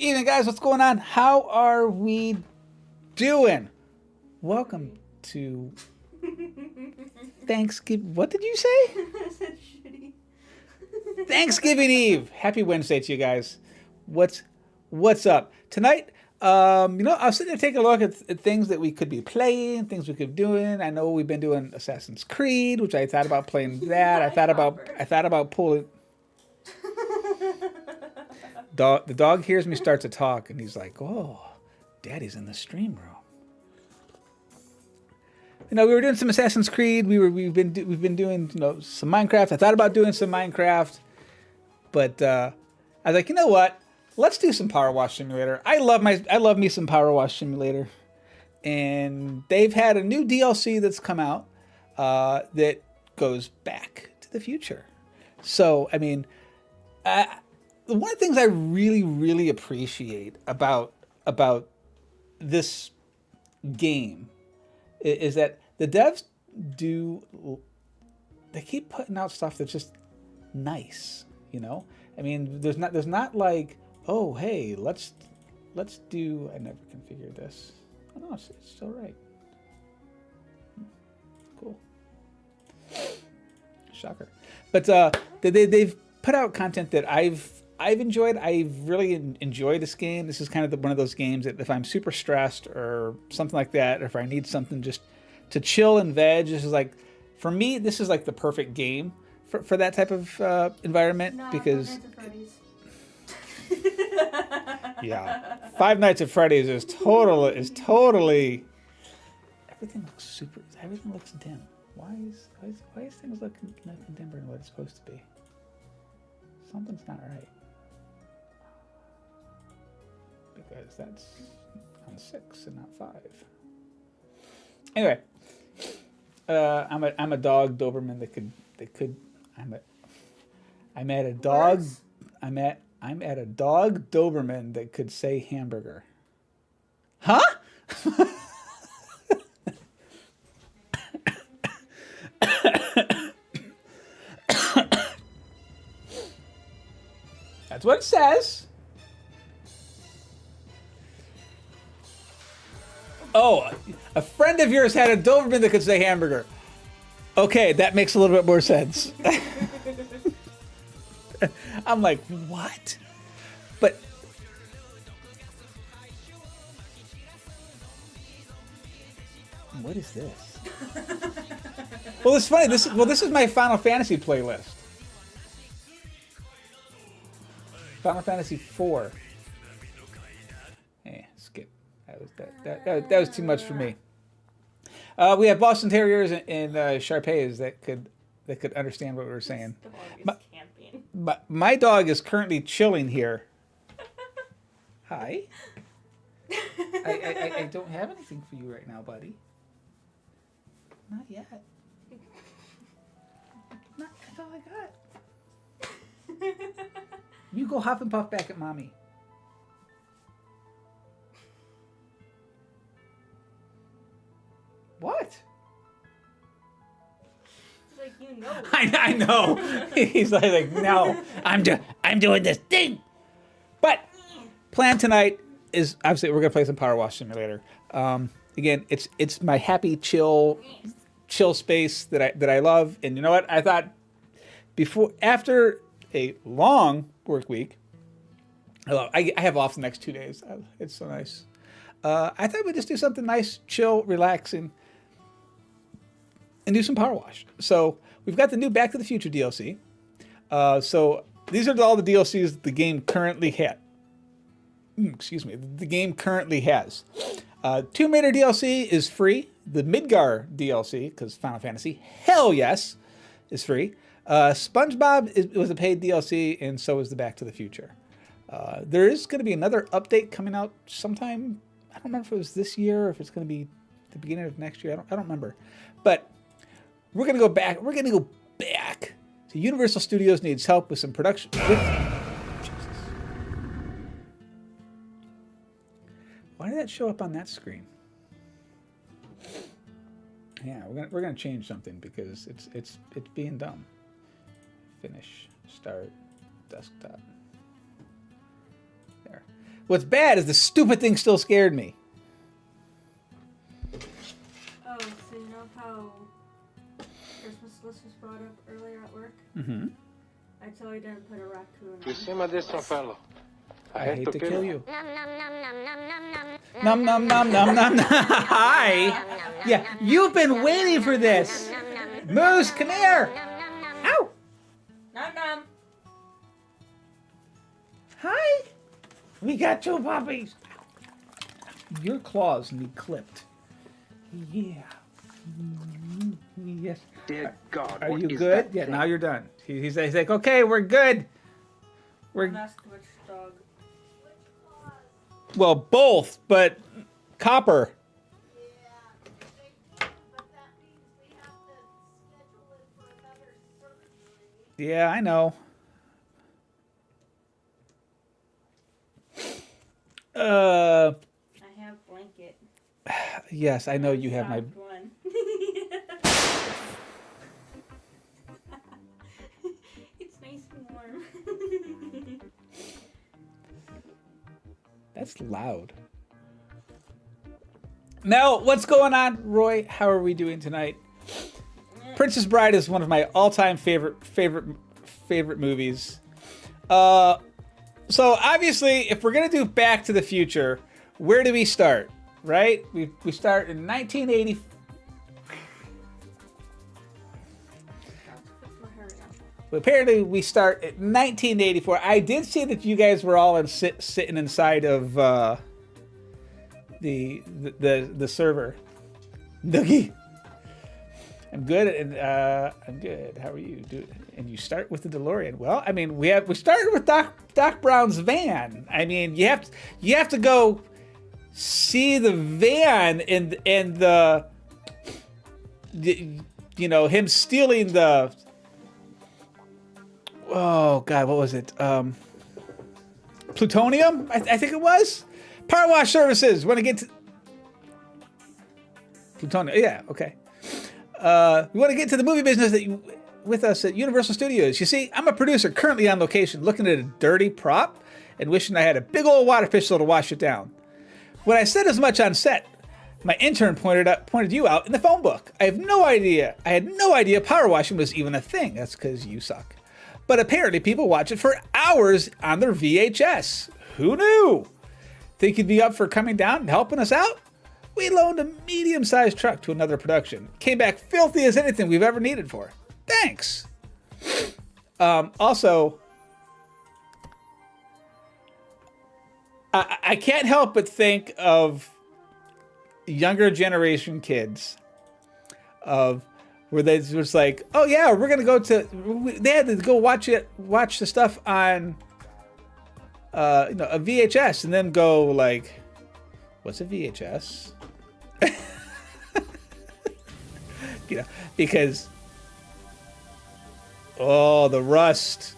Evening, guys. What's going on? How are we doing? Welcome to Thanksgiving. What did you say? I said shitty. Thanksgiving Eve. Happy Wednesday to you guys. What's up tonight? I was sitting there taking a look at things that we could be playing, things we could be doing. I know we've been doing Assassin's Creed, which I thought about playing that. I thought about pulling. The dog hears me start to talk, and he's like, "Oh, Daddy's in the stream room." We were doing some Assassin's Creed. We've been doing some Minecraft. I thought about doing some Minecraft, but I was like, you know what? Let's do some Power Wash Simulator. I love me some Power Wash Simulator, and they've had a new DLC that's come out that goes back to the future. So I mean, one of the things I really appreciate about this game is that the devs they keep putting out stuff that's just nice, I mean, there's not like, oh hey, let's do. I never configured this. Oh no, it's still right. Cool. Shocker. But they've put out content that I've enjoyed. I've really enjoyed this game. This is kind of one of those games that if I'm super stressed or something like that, or if I need something just to chill and veg, this is like, for me, this is like the perfect game for that type of environment. No, because yeah, Five Nights at Freddy's is totally. Everything looks dim. Why is things looking dimmer than what it's supposed to be? Something's not right. Because that's on 6 and not 5. Anyway, I'm a dog Doberman that could. I'm at a dog Doberman that could say hamburger. Huh? That's what it says. Oh, a friend of yours had a Doberman that could say hamburger. Okay, that makes a little bit more sense. I'm like, what? But what is this? Well, it's funny. This is my Final Fantasy playlist. Final Fantasy 4. Skip. That was too much for me. We have Boston Terriers and Shar-Peis that could understand what we were saying. The dog is camping. My dog is currently chilling here. Hi. I don't have anything for you right now, buddy. Not yet. That's all I got. You go huff and puff back at mommy. What? He's like, you know. I know. He's like, no, I'm doing this thing. But plan tonight is obviously we're gonna play some Power Wash Simulator. Again, it's my happy chill space that I love. And you know what? I thought after a long work week, I have off the next 2 days. It's so nice. I thought we'd just do something nice, chill, relaxing, and do some Power Wash. So we've got the new Back to the Future DLC. So these are all the DLCs the game currently had. Excuse me, the game currently has. Tomb Raider DLC is free. The Midgar DLC, because Final Fantasy, hell yes, is free. SpongeBob was a paid DLC, and so is the Back to the Future. There is going to be another update coming out sometime. I don't remember if it was this year or if it's going to be the beginning of next year. I don't remember. But we're going to go back. We're going to go back to Universal Studios needs help with some production. Jesus. Why did that show up on that screen? Yeah, we're gonna change something because it's being dumb. Finish, start, desktop. There. What's bad is the stupid thing still scared me. Oh, so you know how Christmas list was brought up earlier at work? Mm-hmm. I totally didn't put a raccoon You on. see my distant fellow. I hate to kill you. Nom nom nom nom nom nom nom. Num num num num num num. Hi. Yeah, you've been waiting for this. Moose, come here. Ow. Nom nom. Hi. We got two puppies. Your claws need clipped. Yeah. Yes. Dear God, Are what you is good? that Yeah, thing? now you're done. He's like, okay, we're good. We're Don't ask which dog. well, both, but copper. Yeah, I know. I have blanket. Yes, I know you have my. Soft one. It's nice and warm. That's loud. Now, what's going on, Roy? How are we doing tonight? Princess Bride is one of my all-time favorite movies. So obviously, if we're gonna do Back to the Future, where do we start? Right? We start in 1980. Apparently, we start at 1984. I did see that you guys were all sitting inside of the server. Noogie. I'm good, and I'm good. How are you, dude? And you start with the DeLorean. Well, I mean, we started with Doc Brown's van. I mean, you have to go see the van and the you know, him stealing the. Oh God, what was it? Plutonium, I think it was. Power Wash Services. Want to get to plutonium? Yeah, okay. We want to get to the movie business with us at Universal Studios. You see, I'm a producer currently on location, looking at a dirty prop and wishing I had a big old water pistol to wash it down. When I said as much on set, my intern pointed you out in the phone book. I had no idea power washing was even a thing. That's because you suck. But apparently people watch it for hours on their VHS. Who knew? Think you'd be up for coming down and helping us out? We loaned a medium-sized truck to another production. Came back filthy as anything we've ever needed for. Thanks. Also, I can't help but think of younger generation kids of where they was like, oh yeah, we're gonna go to. They had to go watch the stuff on, a VHS, and then go like, what's a VHS? Because the rust.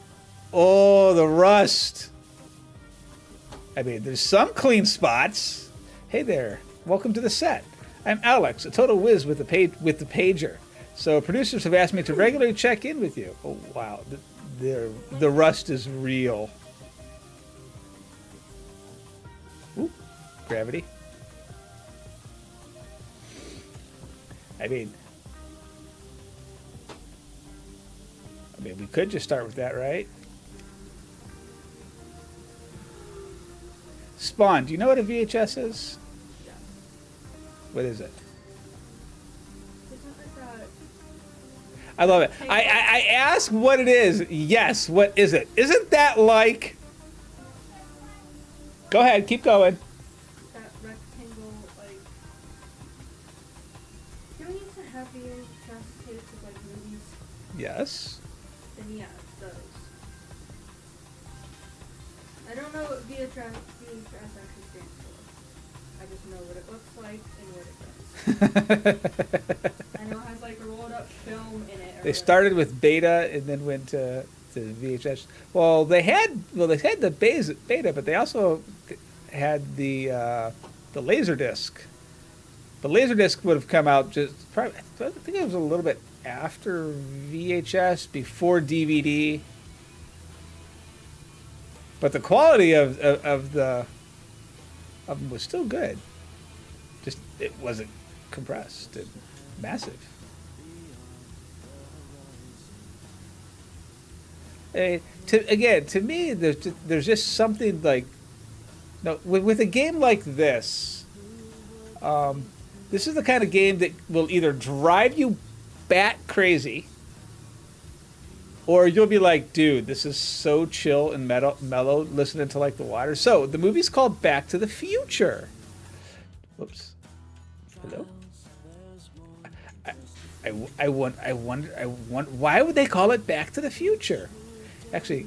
I mean, there's some clean spots. Hey there, welcome to the set. I'm Alex, a total whiz with the pager. So producers have asked me to regularly check in with you. Oh wow, the rust is real. Ooh, gravity. I mean, we could just start with that, right? Spawn, do you know what a VHS is? Yeah. What is it? Isn't it that? I love it. I ask what it is. Yes, what is it? Isn't that like... Go ahead, keep going. That rectangle, like... You don't need to have VHS tapes of like movies. Yes. Then yeah, it's those. I don't know what VHS actually stands for. I just know what it looks like and what it does. I know it has like a rolled up film in it. They started with beta and then went to VHS. Well, they had the beta, but they also had the Laserdisc. The Laserdisc would have come out just probably. I think it was a little bit after VHS, before DVD. But the quality of the of them was still good. Just it wasn't compressed and massive. To me, there's just something like, no, with a game like this. This is the kind of game that will either drive you bat crazy, or you'll be like, dude, this is so chill and mellow listening to like the water. So the movie's called Back to the Future. Whoops. Hello? I wonder, why would they call it Back to the Future? Actually,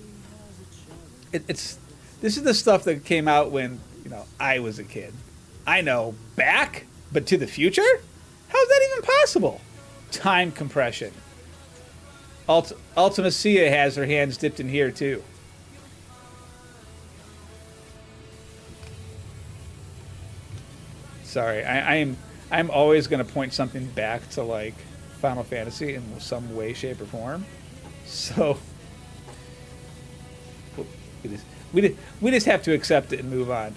this is the stuff that came out when, I was a kid. I know, back, but to the future? How's that even possible? Time compression. Ultima Sia has her hands dipped in here too. Sorry, I'm always going to point something back to like Final Fantasy in some way, shape, or form. So we just have to accept it and move on.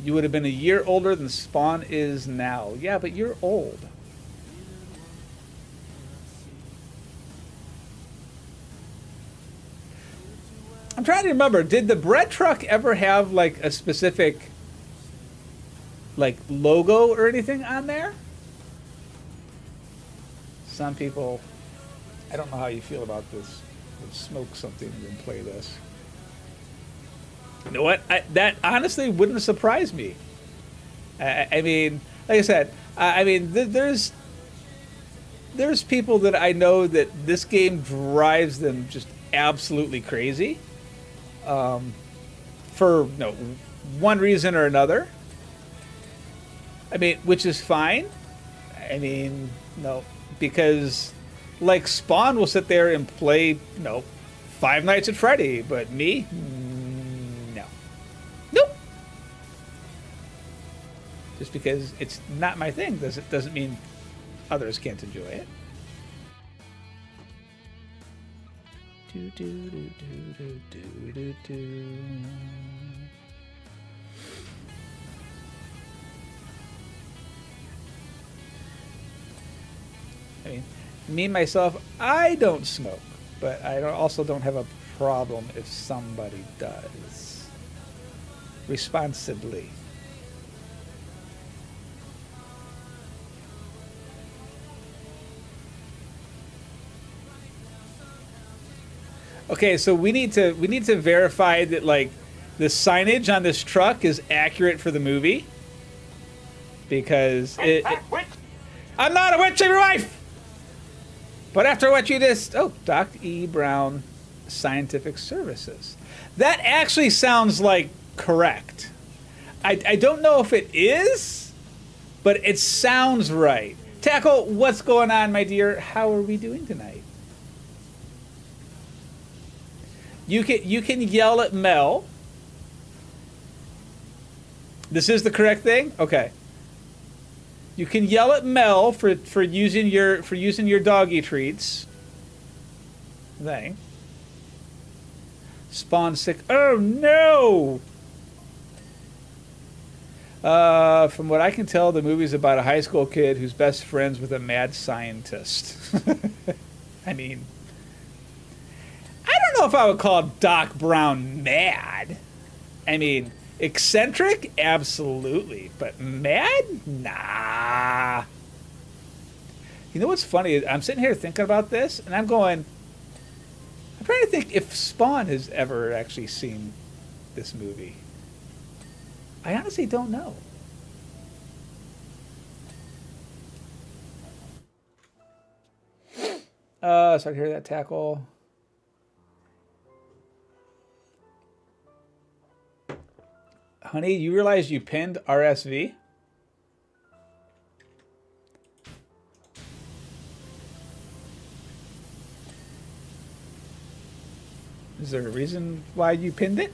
You would have been a year older than Spawn is now. Yeah, but you're old. I'm trying to remember, did the bread truck ever have like a specific like logo or anything on there? Some people, I don't know how you feel about this, would smoke something and then play this. You know what? That honestly wouldn't surprise me. I mean, like I said, there's people that I know that this game drives them just absolutely crazy. For one reason or another. I mean, which is fine. I mean, because like Spawn will sit there and play, Five Nights at Freddy, but me, no. Nope. Just because it's not my thing doesn't mean others can't enjoy it. Do, do, do, do, do, do, do. I mean, me myself, I don't smoke, but I also don't have a problem if somebody does. Responsibly. Okay, so we need to verify that like the signage on this truck is accurate for the movie, because I'm not a witch, I'm your wife. But after what you just Dr. E. Brown Scientific Services, that actually sounds like correct. I don't know if it is, but it sounds right. Tackle, what's going on, my dear? How are we doing tonight? You can yell at Mel. This is the correct thing? Okay. You can yell at Mel for using your doggy treats. Thing. Spawn sick. Oh no! From what I can tell, the movie's about a high school kid who's best friends with a mad scientist. I mean, I don't know if I would call Doc Brown mad. I mean, eccentric? Absolutely. But mad? Nah. You know what's funny? I'm sitting here thinking about this, and I'm trying to think if Spawn has ever actually seen this movie. I honestly don't know. Sorry to hear that, Tackle. Honey, you realize you pinned RSV? Is there a reason why you pinned it?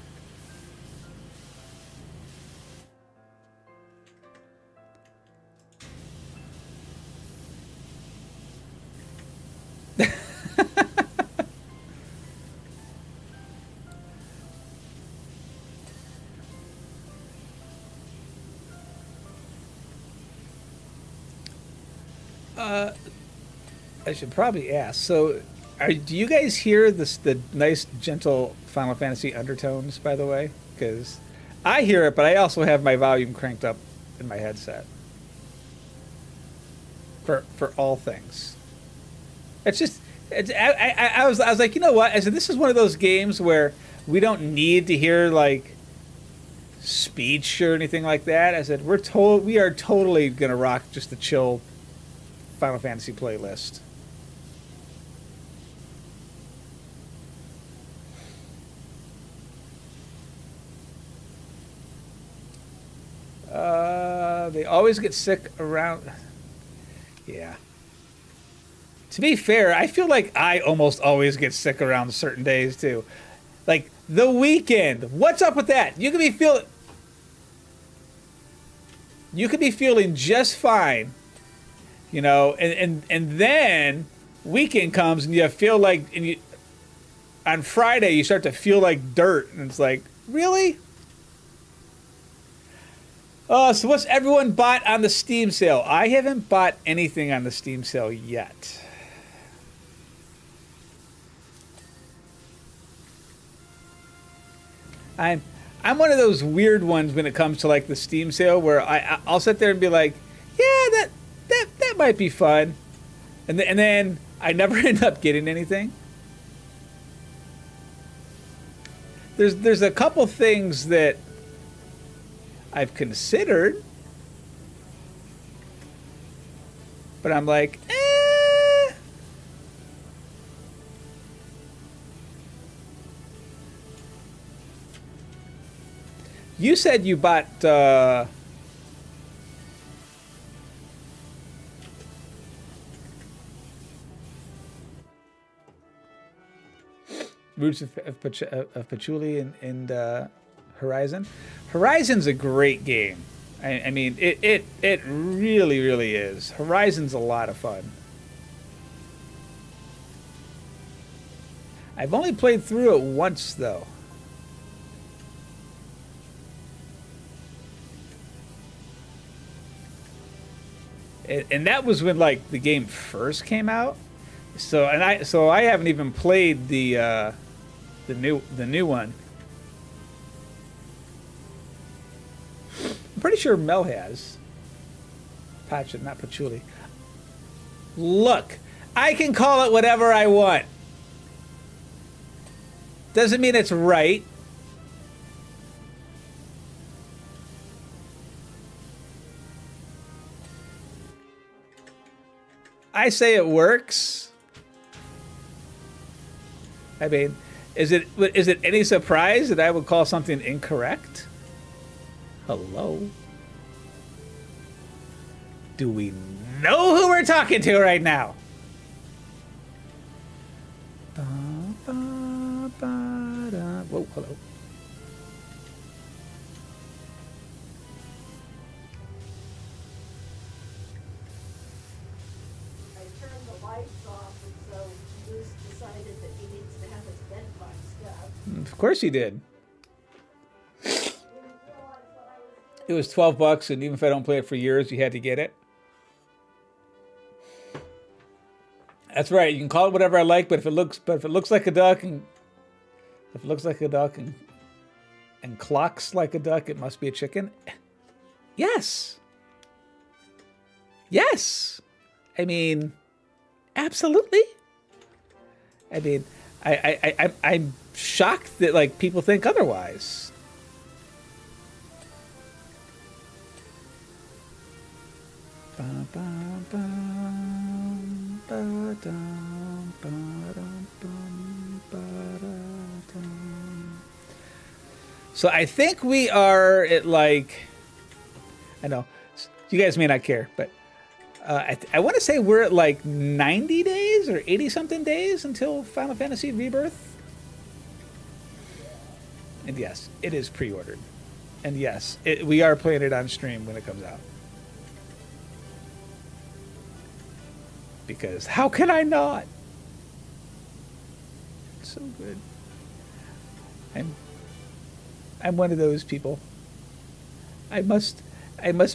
I should probably ask. So, do you guys hear the nice, gentle Final Fantasy undertones? By the way, because I hear it, but I also have my volume cranked up in my headset for all things. It's just, I was like, you know what? I said this is one of those games where we don't need to hear like speech or anything like that. I said we are totally gonna rock just a chill Final Fantasy playlist. They always get sick around. Yeah. To be fair, I feel like I almost always get sick around certain days too. Like the weekend. What's up with that? You could be feeling just fine, you know, and then weekend comes and you feel like on Friday you start to feel like dirt and it's like, really? So what's everyone bought on the Steam sale? I haven't bought anything on the Steam sale yet. I'm one of those weird ones when it comes to like the Steam sale where I'll sit there and be like, yeah, that might be fun, and then I never end up getting anything. There's a couple things that I've considered, but I'm like, eh. You said you bought Roots of Patchouli and Horizon. Horizon's a great game. I mean, it really, really is. Horizon's a lot of fun. I've only played through it once, though. And that was when like the game first came out. So I haven't even played the new one. I'm pretty sure Mel has. Not Patchouli. Look, I can call it whatever I want. Doesn't mean it's right. I say it works. I mean, is it any surprise that I would call something incorrect? Hello? Do we know who we're talking to right now? Whoa, hello. Of course he did. It was $12, and even if I don't play it for years, you had to get it. That's right. You can call it whatever I like, but if it looks like a duck and clocks like a duck, it must be a chicken. Yes. Yes. I mean, absolutely. I mean, I'm shocked that like people think otherwise. So I think we are at like, I know you guys may not care, but I want to say we're at like 90 days or 80 something days until Final Fantasy Rebirth. And yes, it is pre-ordered. And yes, we are playing it on stream when it comes out. Because how can I not? It's so good. I'm one of those people. I must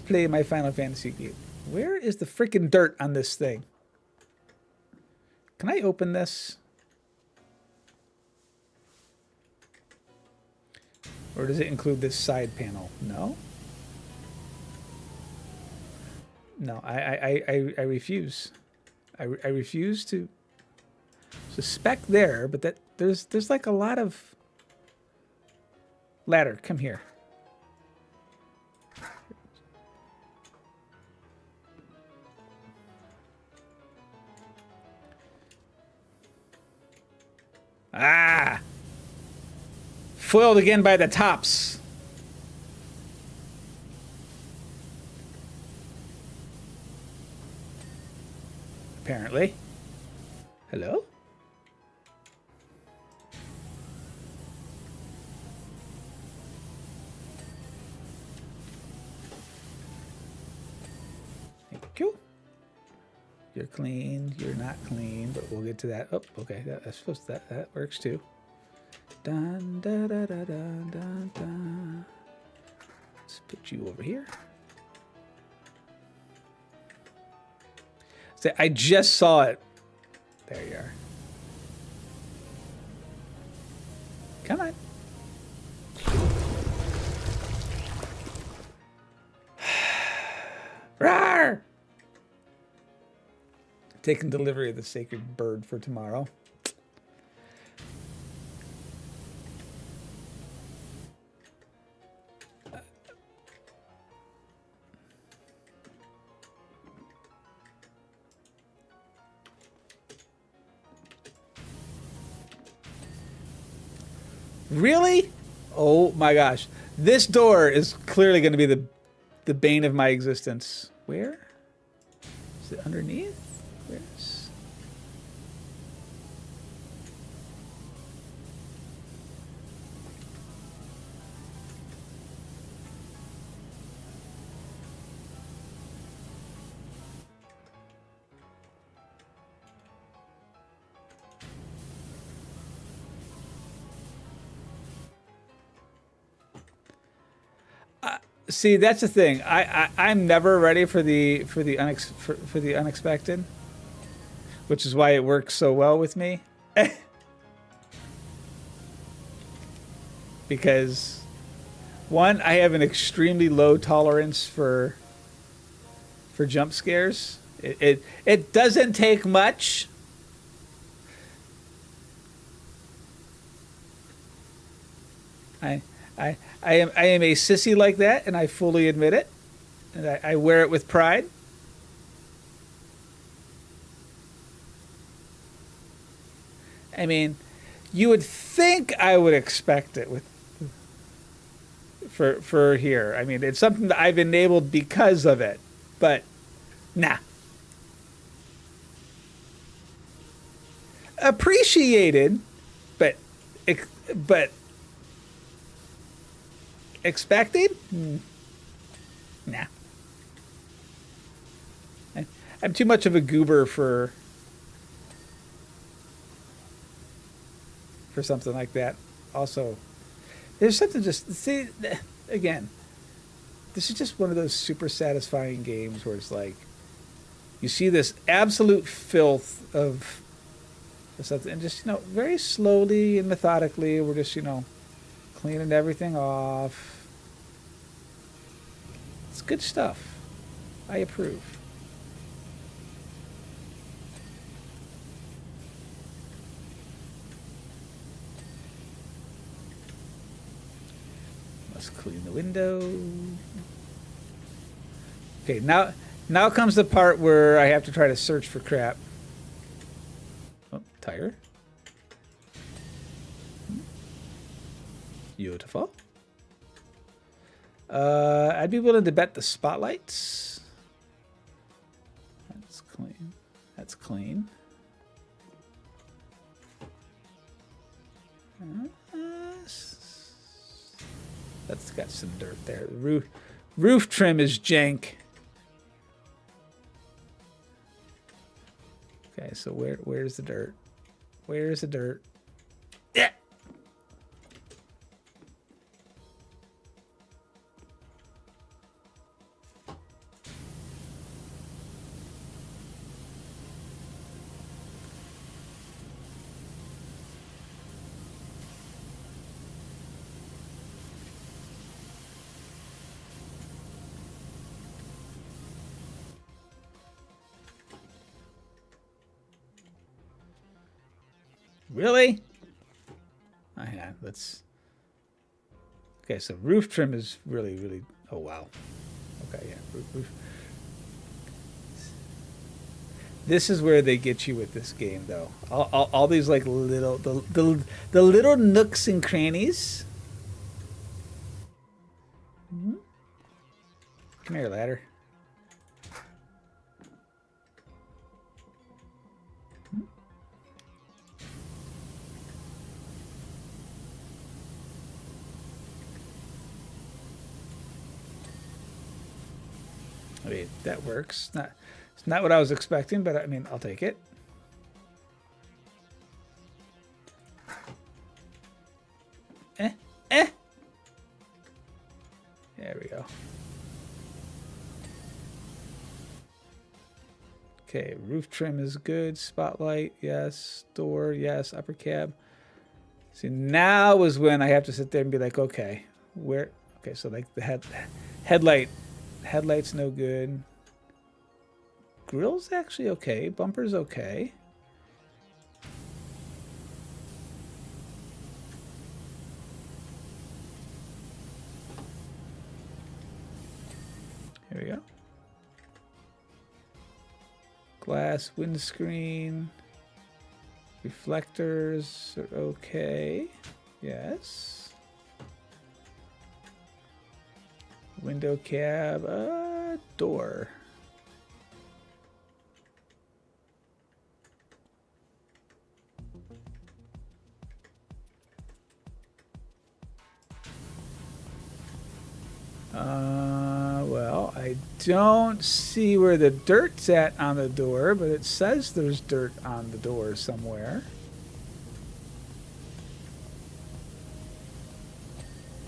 play my Final Fantasy Where is the freaking dirt on this thing? Can I open this? Or does it include this side panel? No. No, I refuse. I refuse to suspect there, but that there's like a lot of ladder. Come here. Ah! Foiled again by the tops. Apparently. Hello? Thank you. You're clean. You're not clean, but we'll get to that. Oh, okay. That's supposed to, that works too. Dun, da, da, da, dun, dun, dun. Let's put you over here. See, I just saw it. There you are. Come on. Rawr! Taking delivery of the sacred bird for tomorrow. Really? Oh my gosh. This door is clearly going to be the bane of my existence. Where? Is it underneath? Where's... See, that's the thing. I'm never ready for the unexpected, which is why it works so well with me. Because one, I have an extremely low tolerance for jump scares. It doesn't take much. I am a sissy like that, and I fully admit it, and I wear it with pride. I mean, you would think I would expect it with for here. I mean, it's something that I've enabled because of it, but nah. Appreciated, but expected? Nah. I'm too much of a goober for something like that. Also, there's something just... See, again, this is just one of those super satisfying games where it's like, you see this absolute filth of something, and just, very slowly and methodically, we're just, cleaning everything off. It's good stuff. I approve. Let's clean the window. Okay, now comes the part where I have to try to search for crap. Oh, tire. Beautiful. I'd be willing to bet the spotlights. That's clean. That's clean. That's got some dirt there. The roof trim is jank. Okay, so where's the dirt? Where's the dirt? Yeah. Really? Oh, hang on. Let's. Okay, so roof trim is really. Oh wow. Okay, yeah. Roof. This is where they get you with this game, though. All these like little the little nooks and crannies. Come here, ladder. I mean, that works. It's not what I was expecting, but I mean, I'll take it. There we go. Okay, roof trim is good. Spotlight, yes. Door, yes. Upper cab. See, now is when I have to sit there and be like, okay, where? Okay, so like the headlight's no good. Grill's actually okay. Bumper's okay. Here we go. Glass, windscreen, reflectors are okay. Yes. Window cab, door. Well, I don't see where the dirt's at on the door, but it says there's dirt on the door somewhere.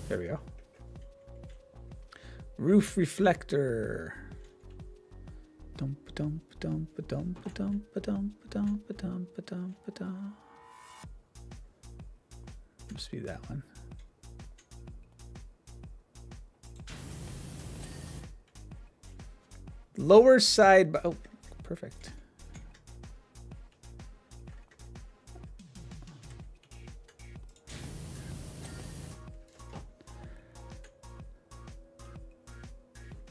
There we go. Roof reflector. Dump dump dump dump dump dump dump dump dump dump. Must be that one. Lower side. Oh, perfect.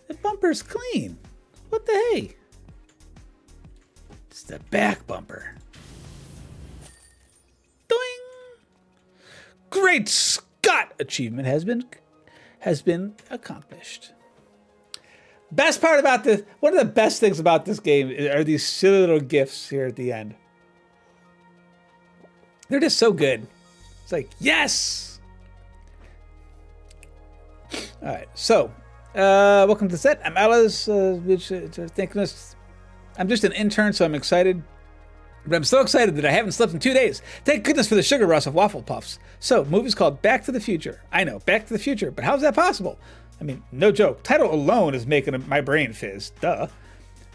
The bumper's clean. What the hey? It's the back bumper. Doing. Great Scott! Achievement has been accomplished. Best part about this, one of the best things about this game are these silly little gifts here at the end. They're just so good. It's like, yes! All right, so, welcome to the set. I'm Alice, thank goodness. I'm just an intern, so I'm excited. But I'm so excited that I haven't slept in 2 days. Thank goodness for the sugar rush of waffle puffs. So, movie's called Back to the Future. I know, Back to the Future, but how's that possible? I mean, no joke. Title alone is making my brain fizz. Duh. I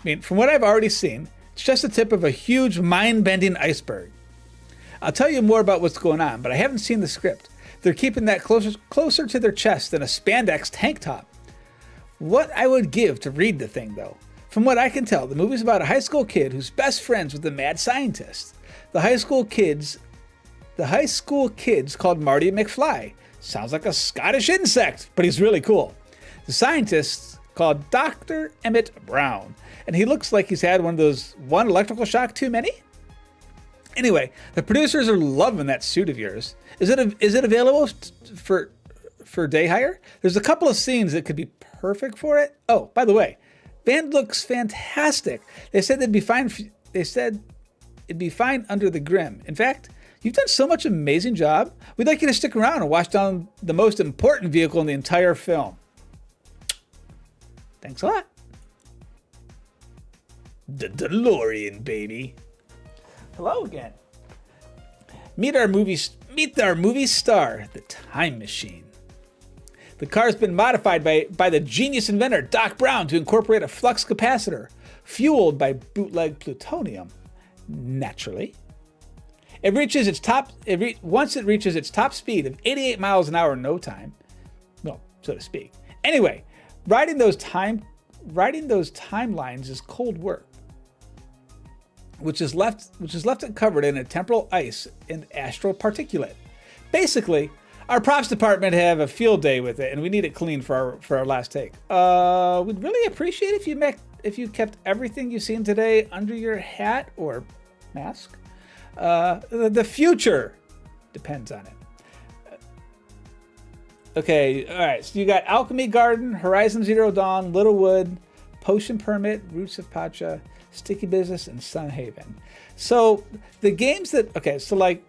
mean, from what I've already seen, it's just the tip of a huge mind-bending iceberg. I'll tell you more about what's going on, but I haven't seen the script. They're keeping that closer to their chest than a spandex tank top. What I would give to read the thing, though. From what I can tell, the movie's about a high school kid who's best friends with a mad scientist. The high school kid's called Marty McFly. Sounds like a Scottish insect, but he's really cool. The scientist's called Dr. Emmett Brown, and he looks like he's had one electrical shock too many. Anyway, the producers are loving that suit of yours. Is it available for day hire? There's a couple of scenes that could be perfect for it. Oh, by the way, Wend looks fantastic. They said it'd be fine under the grim. In fact, you've done so much amazing job. We'd like you to stick around and watch down the most important vehicle in the entire film. Thanks a lot. The DeLorean, baby. Hello again. Meet our movie star, the Time Machine. The car's been modified by the genius inventor Doc Brown to incorporate a flux capacitor fueled by bootleg plutonium. Naturally. Once it reaches its top speed of 88 miles an hour in no time, well, so to speak. Anyway, riding those timelines is cold work. which is left covered in a temporal ice and astral particulate. Basically, our props department have a field day with it, and we need it clean for our last take. We'd really appreciate if you kept everything you've seen today under your hat or mask. The future depends on it. Okay, all right. So you got Alchemy Garden, Horizon Zero Dawn, Littlewood, Potion Permit, Roots of Pacha, Sticky Business, and Sun Haven. So the games that so like.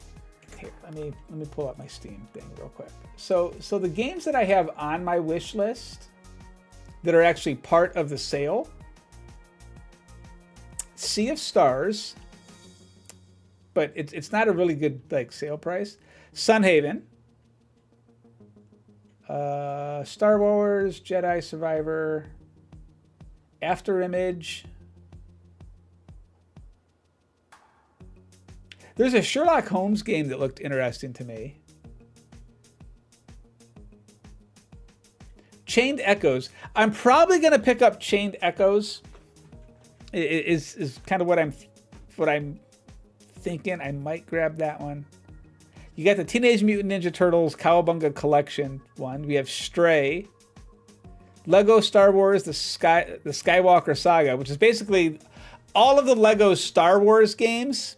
Here, let me pull up my Steam thing real quick. So the games that I have on my wish list that are actually part of the sale: Sea of Stars, but it's not a really good like sale price. Sun Haven, Star Wars, Jedi Survivor, After Image. There's a Sherlock Holmes game that looked interesting to me. Chained Echoes. I'm probably going to pick up Chained Echoes. Is kind of what I'm thinking. I might grab that one. You got the Teenage Mutant Ninja Turtles Cowabunga Collection one. We have Stray. Lego Star Wars, the Skywalker Saga, which is basically all of the Lego Star Wars games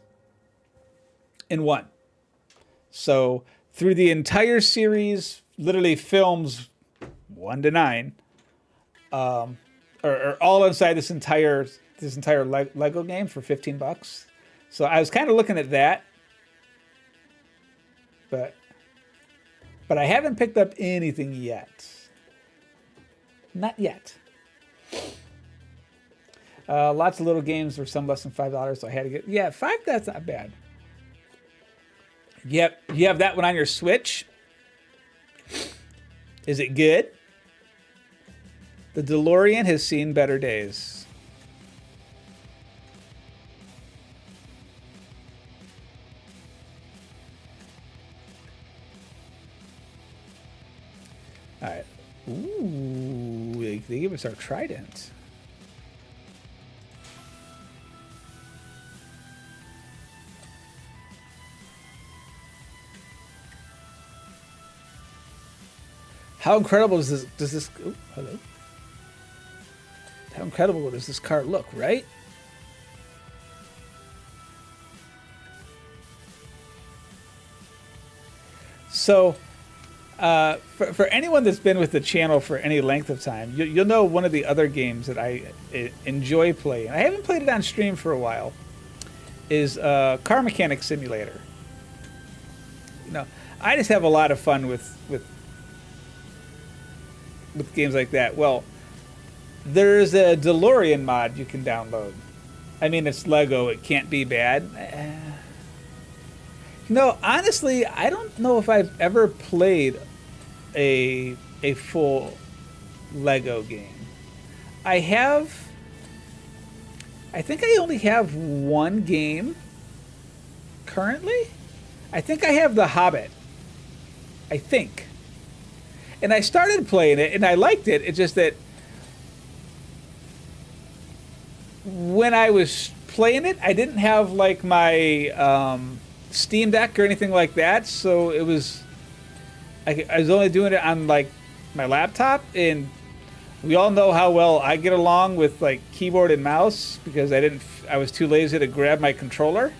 in one. So through the entire series, literally films 1 to 9, are all inside this entire Lego game for $15. So I was kind of looking at that, but I haven't picked up anything yet. Not yet. Lots of little games for some less than $5, so I had to get $5. That's not bad. Yep, you have that one on your Switch. Is it good? The DeLorean has seen better days. All right. Ooh, they give us our trident. How incredible does this oh, hello? How incredible does this card look, right? So, for anyone that's been with the channel for any length of time, you'll know one of the other games that I enjoy playing. I haven't played it on stream for a while. Is Car Mechanic Simulator. You know, I just have a lot of fun with games like that. Well, there's a DeLorean mod you can download. I mean, it's Lego. It can't be bad. No, honestly, I don't know if I've ever played a full Lego game. I think I only have one game currently. I think I have The Hobbit. I think. And I started playing it, and I liked it. It's just that when I was playing it, I didn't have, like, my Steam Deck or anything like that. So it was... I was only doing it on, like, my laptop. And we all know how well I get along with, like, keyboard and mouse because I was too lazy to grab my controller.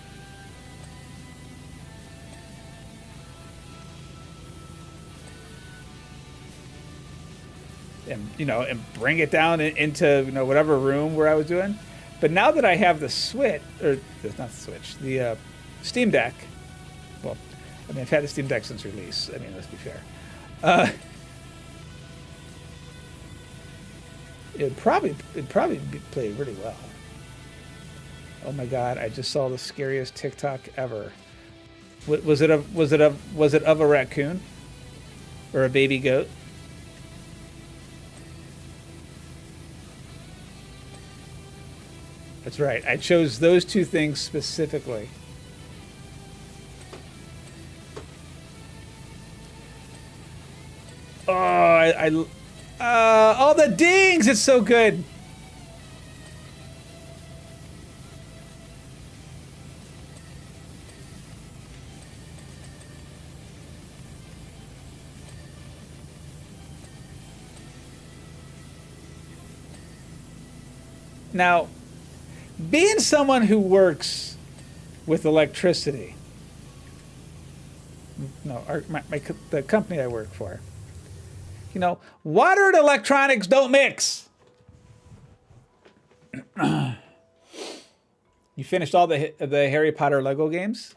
And bring it down into whatever room where I was doing. But now that I have the Switch, or not the Switch, the Steam Deck. Well, I mean, I've had the Steam Deck since release. I mean, let's be fair. It'd probably play really well. Oh my God! I just saw the scariest TikTok ever. Was it of a raccoon or a baby goat? That's right. I chose those two things specifically. Oh, all the dings! It's so good. Now, being someone who works with electricity, no, the company I work for, you know, water and electronics don't mix. You finished all the Harry Potter Lego games?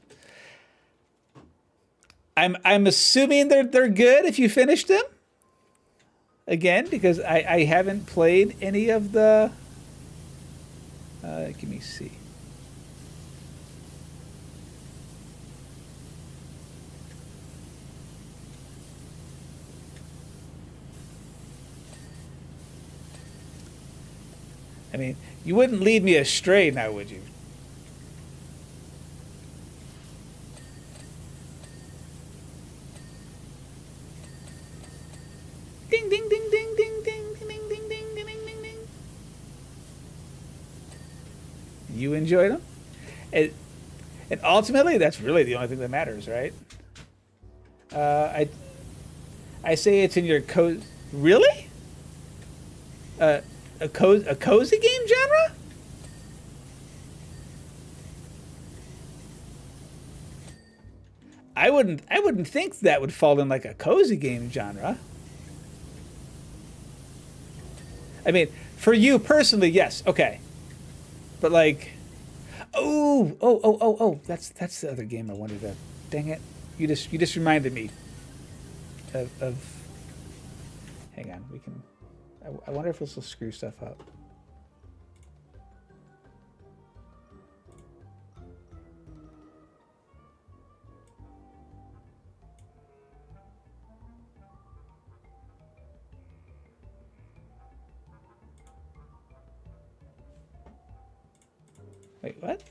I'm assuming they're good if you finished them. Again, because I haven't played any of the. Give me see. I mean, you wouldn't lead me astray now, would you? Ding ding ding ding ding ding ding ding ding ding ding ding ding. You enjoyed them, and ultimately, that's really the only thing that matters, right? I say it's in your really? A cozy game genre? I wouldn't think that would fall in like a cozy game genre. I mean, for you personally, yes, okay. But like, that's the other game I wanted to. Dang it! You just reminded me of. Hang on, we can. I wonder if this will screw stuff up. Wait, what?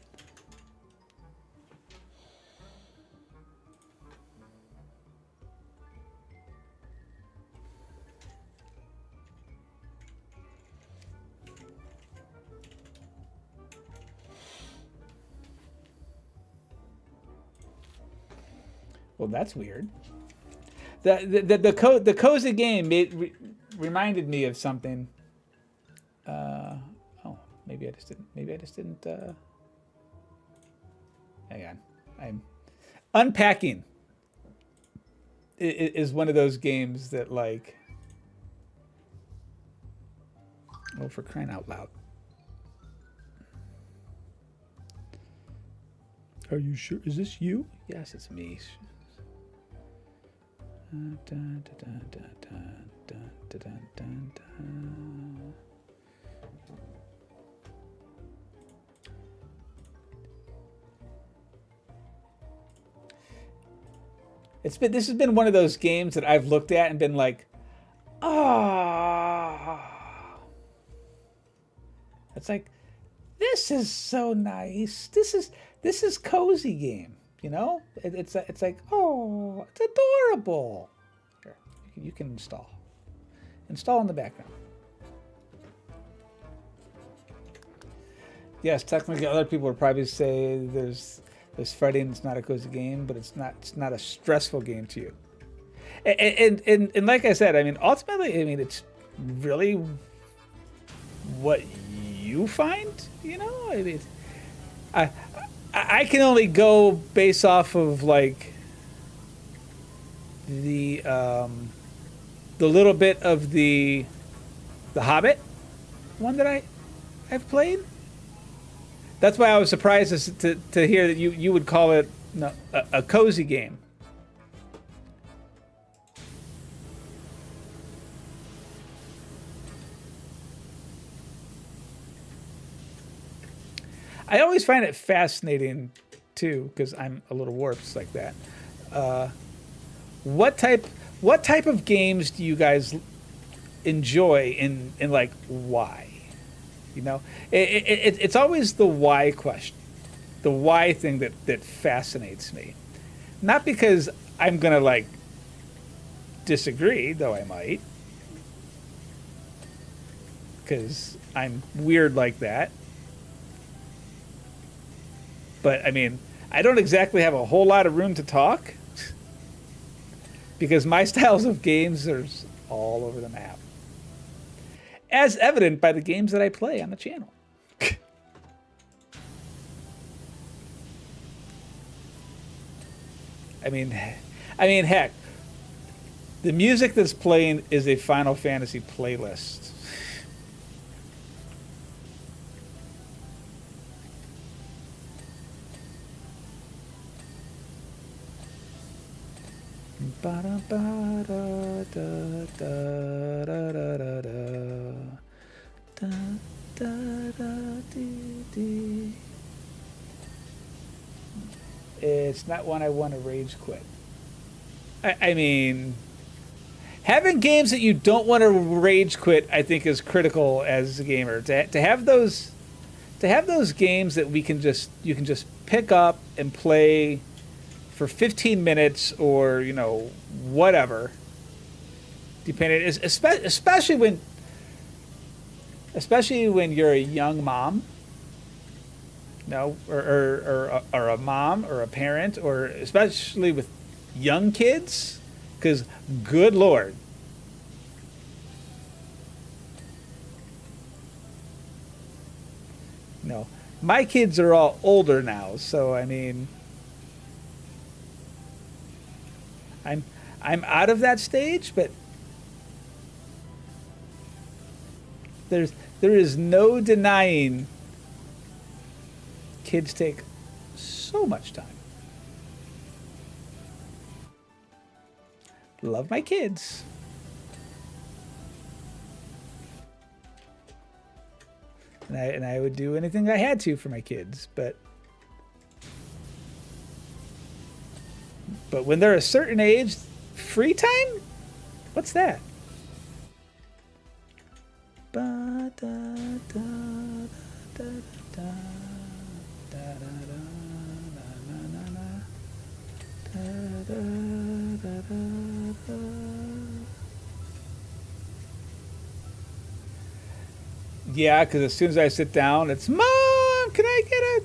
Well, that's weird. The cozy game reminded me of something. Maybe I just didn't. Hang on. I'm unpacking. Is one of those games that like. Oh, for crying out loud! Are you sure? Is this you? Yes, it's me. This has been one of those games that I've looked at and been like, it's like, this is so nice. This is cozy game. You know, it's like, oh, it's adorable. Here, you can install in the background. Yes, technically, other people would probably say there's fighting. It's not a cozy game, but it's not a stressful game to you. And like I said, I mean, ultimately, I mean, it's really what you find. You know, I mean, I can only go based off of like the little bit of the Hobbit one that I've played. That's why I was surprised to hear that you would call it a cozy game. I always find it fascinating, too, because I'm a little warped like that. What type of games do you guys enjoy, and like why? You know, it's always the why question, the why thing that fascinates me. Not because I'm gonna like disagree, though I might, because I'm weird like that. But, I mean, I don't exactly have a whole lot of room to talk because my styles of games are all over the map. As evident by the games that I play on the channel. I mean, heck, the music that's playing is a Final Fantasy playlist. It's not one I want to rage quit. I mean, having games that you don't want to rage quit, I think, is critical as a gamer. To have those games that you can just pick up and play for 15 minutes or whatever, depending, especially when you're a young mom, or a mom or a parent, or especially with young kids, because good Lord. No, my kids are all older now, so I mean, I'm out of that stage, but there is no denying kids take so much time. Love my kids. And I would do anything I had to for my kids, but when they're a certain age, free time? What's that? Yeah, because as soon as I sit down, it's, Mom, can I get a...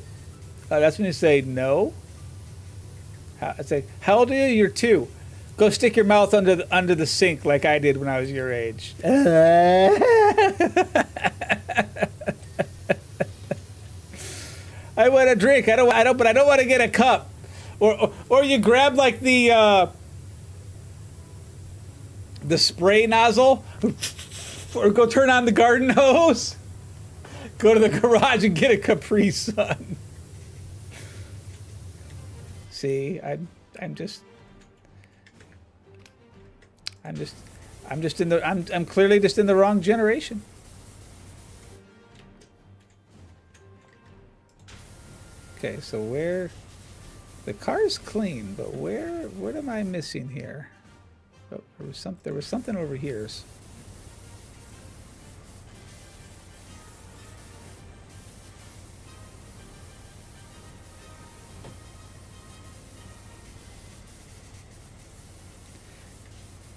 that's when you say no. I say, how old are you? You're 2. Go stick your mouth under the sink like I did when I was your age. I want a drink. But I don't want to get a cup. Or you grab like the spray nozzle, or go turn on the garden hose. Go to the garage and get a Capri Sun. See, I'm clearly just in the wrong generation. Okay, so where the car's clean, but what am I missing here? Oh, there was something over here.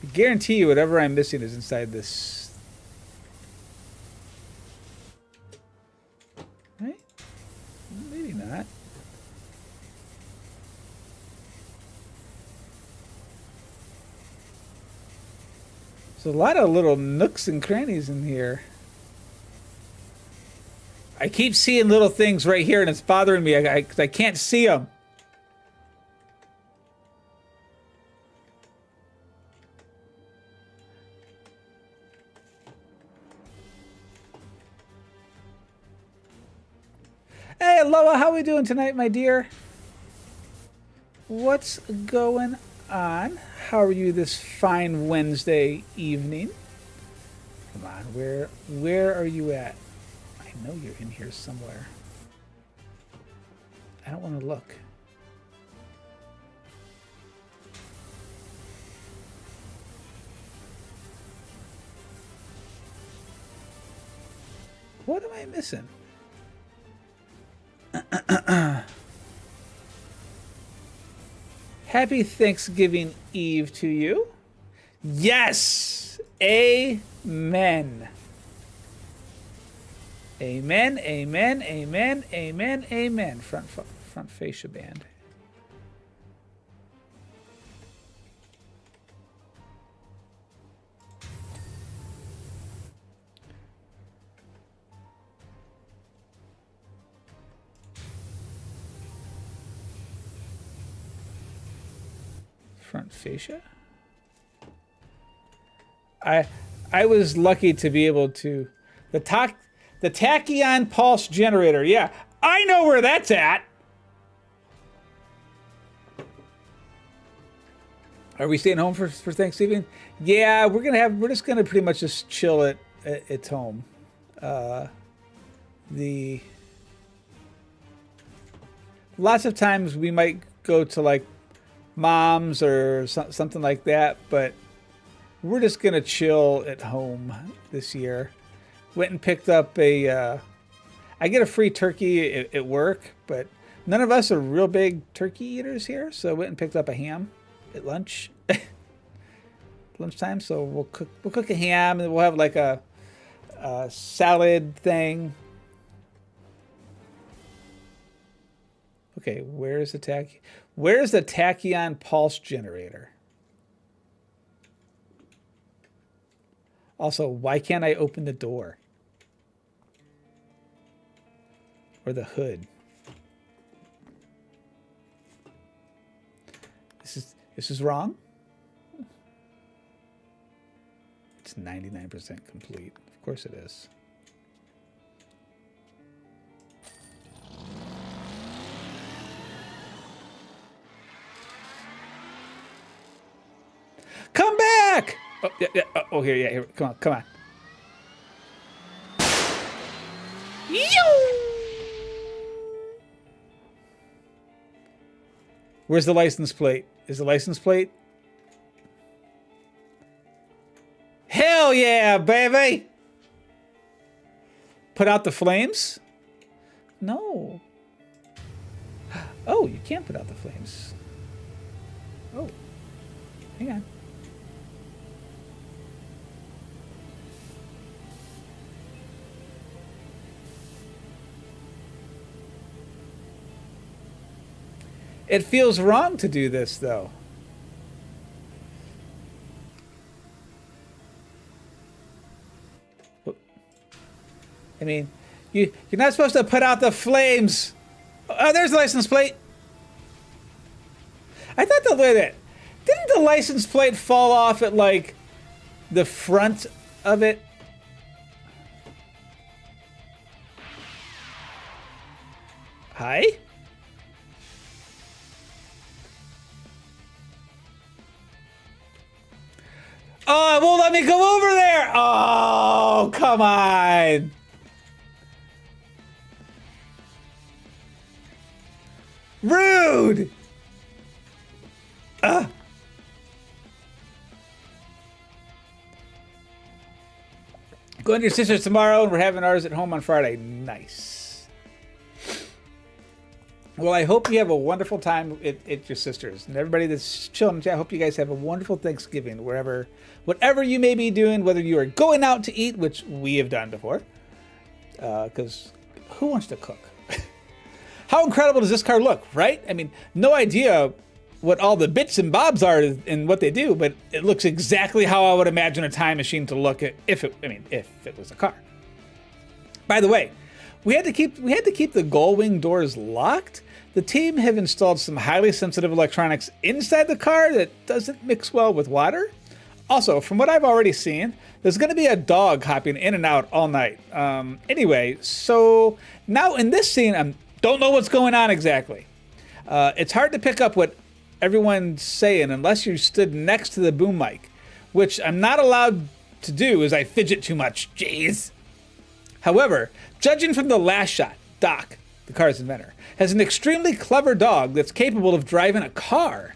I guarantee you whatever I'm missing is inside this. Right? Maybe not. There's a lot of little nooks and crannies in here. I keep seeing little things right here and it's bothering me. I can't see them. Hey, Aloha, how we doing tonight, my dear? What's going on? How are you this fine Wednesday evening? Come on, where are you at? I know you're in here somewhere. I don't want to look. What am I missing? Happy Thanksgiving Eve to you. Yes! Amen. Amen, amen, amen, amen, amen. Front fascia band. Front fascia. I was lucky to be able to the tachyon pulse generator. Yeah, I know where that's at. Are we staying home for Thanksgiving? Yeah, we're just gonna pretty much just chill at home. Lots of times we might go to like mom's or something like that, but we're just gonna chill at home this year. Went and picked up I get a free turkey at work, but none of us are real big turkey eaters here, so I went and picked up a ham at lunchtime. So we'll cook a ham, and we'll have like a salad thing. Okay, where's the tachyon pulse generator? Also, why can't I open the door? Or the hood? This is wrong? It's 99% complete. Of course it is. Come back! Oh, yeah. Oh, here. Come on. Where's the license plate? Is the license plate? Hell yeah, baby! Put out the flames? No. Oh, you can't put out the flames. Oh. Hang on. It feels wrong to do this, though. I mean, you're not supposed to put out the flames. Oh, there's the license plate. I thought didn't the license plate fall off at like the front of it? Hi? Oh, it won't let me go over there. Oh, come on. Rude. Going to your sister's tomorrow, and we're having ours at home on Friday. Nice. Well, I hope you have a wonderful time at your sister's. And everybody that's chilling, I hope you guys have a wonderful Thanksgiving, whatever you may be doing, whether you are going out to eat, which we have done before, because who wants to cook? How incredible does this car look, right? I mean, no idea what all the bits and bobs are and what they do, but it looks exactly how I would imagine a time machine to look at if it was a car. By the way, we had to keep the gull-wing doors locked. The team have installed some highly sensitive electronics inside the car that doesn't mix well with water. Also, from what I've already seen, there's going to be a dog hopping in and out all night. Anyway, so now in this scene, I don't know what's going on exactly. It's hard to pick up what everyone's saying unless you stood next to the boom mic, which I'm not allowed to do as I fidget too much. Jeez. However, judging from the last shot, Doc, the car's inventor, has an extremely clever dog that's capable of driving a car.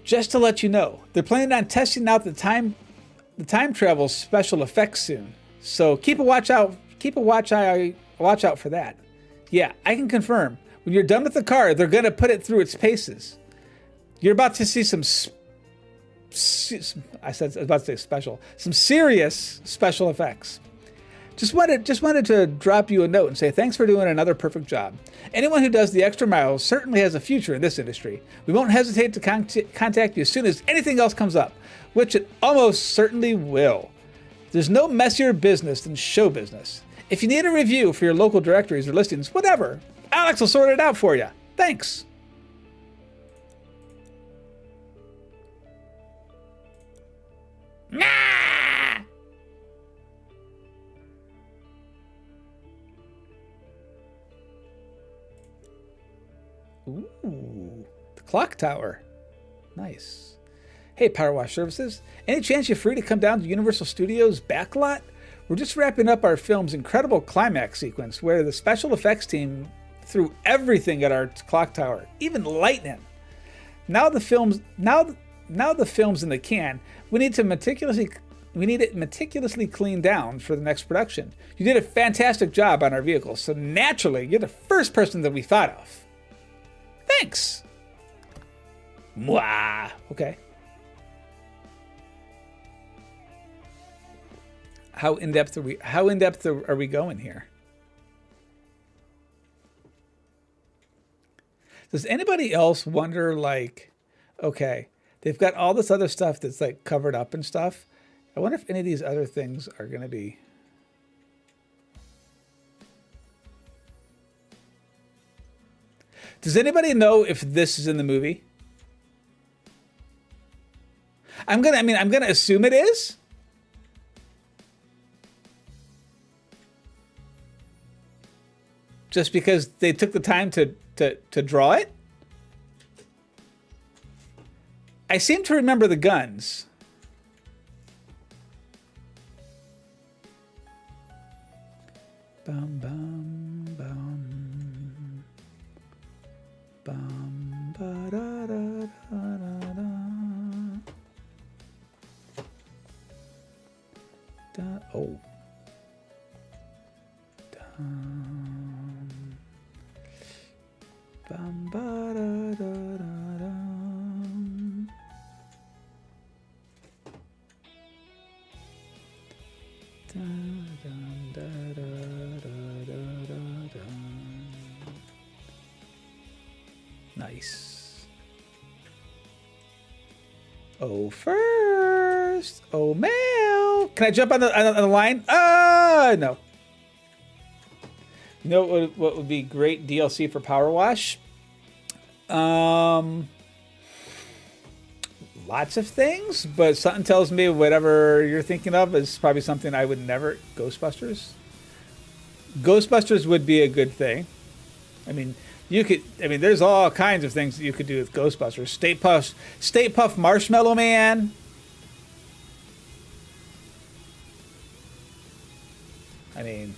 Just to let you know, they're planning on testing out the time travel special effects soon. So keep a watch out for that. Yeah, I can confirm. When you're done with the car, they're going to put it through its paces. You're about to see some serious special effects. Just wanted to drop you a note and say thanks for doing another perfect job. Anyone who does the extra mile certainly has a future in this industry. We won't hesitate to contact you as soon as anything else comes up, which it almost certainly will. There's no messier business than show business. If you need a review for your local directories or listings, whatever, Alex will sort it out for you. Thanks. Ooh, the clock tower. Nice. Hey, Power Wash Services. Any chance you're free to come down to Universal Studios backlot? We're just wrapping up our film's incredible climax sequence where the special effects team threw everything at our clock tower, even lightning. Now the film's in the can. We need it meticulously cleaned down for the next production. You did a fantastic job on our vehicles, so naturally you're the first person that we thought of. Thanks. Mwah. Okay. How in depth are we going here? Does anybody else wonder, like, okay, they've got all this other stuff that's like covered up and stuff. I wonder if any of these other things are going to be. Does anybody know if this is in the movie? I'm gonna assume it is. Just because they took the time to draw it. I seem to remember the guns. Bum bum bum bum ba da da da da da. Oh. Bum ba da da da da. Nice. Oh, first. Oh, mail. Can I jump on the line? No. You know what would be great DLC for Power Wash? Lots of things, but something tells me whatever you're thinking of is probably something I would never. Ghostbusters. Ghostbusters would be a good thing. I mean, there's all kinds of things that you could do with Ghostbusters. Stay Puft Marshmallow Man. I mean,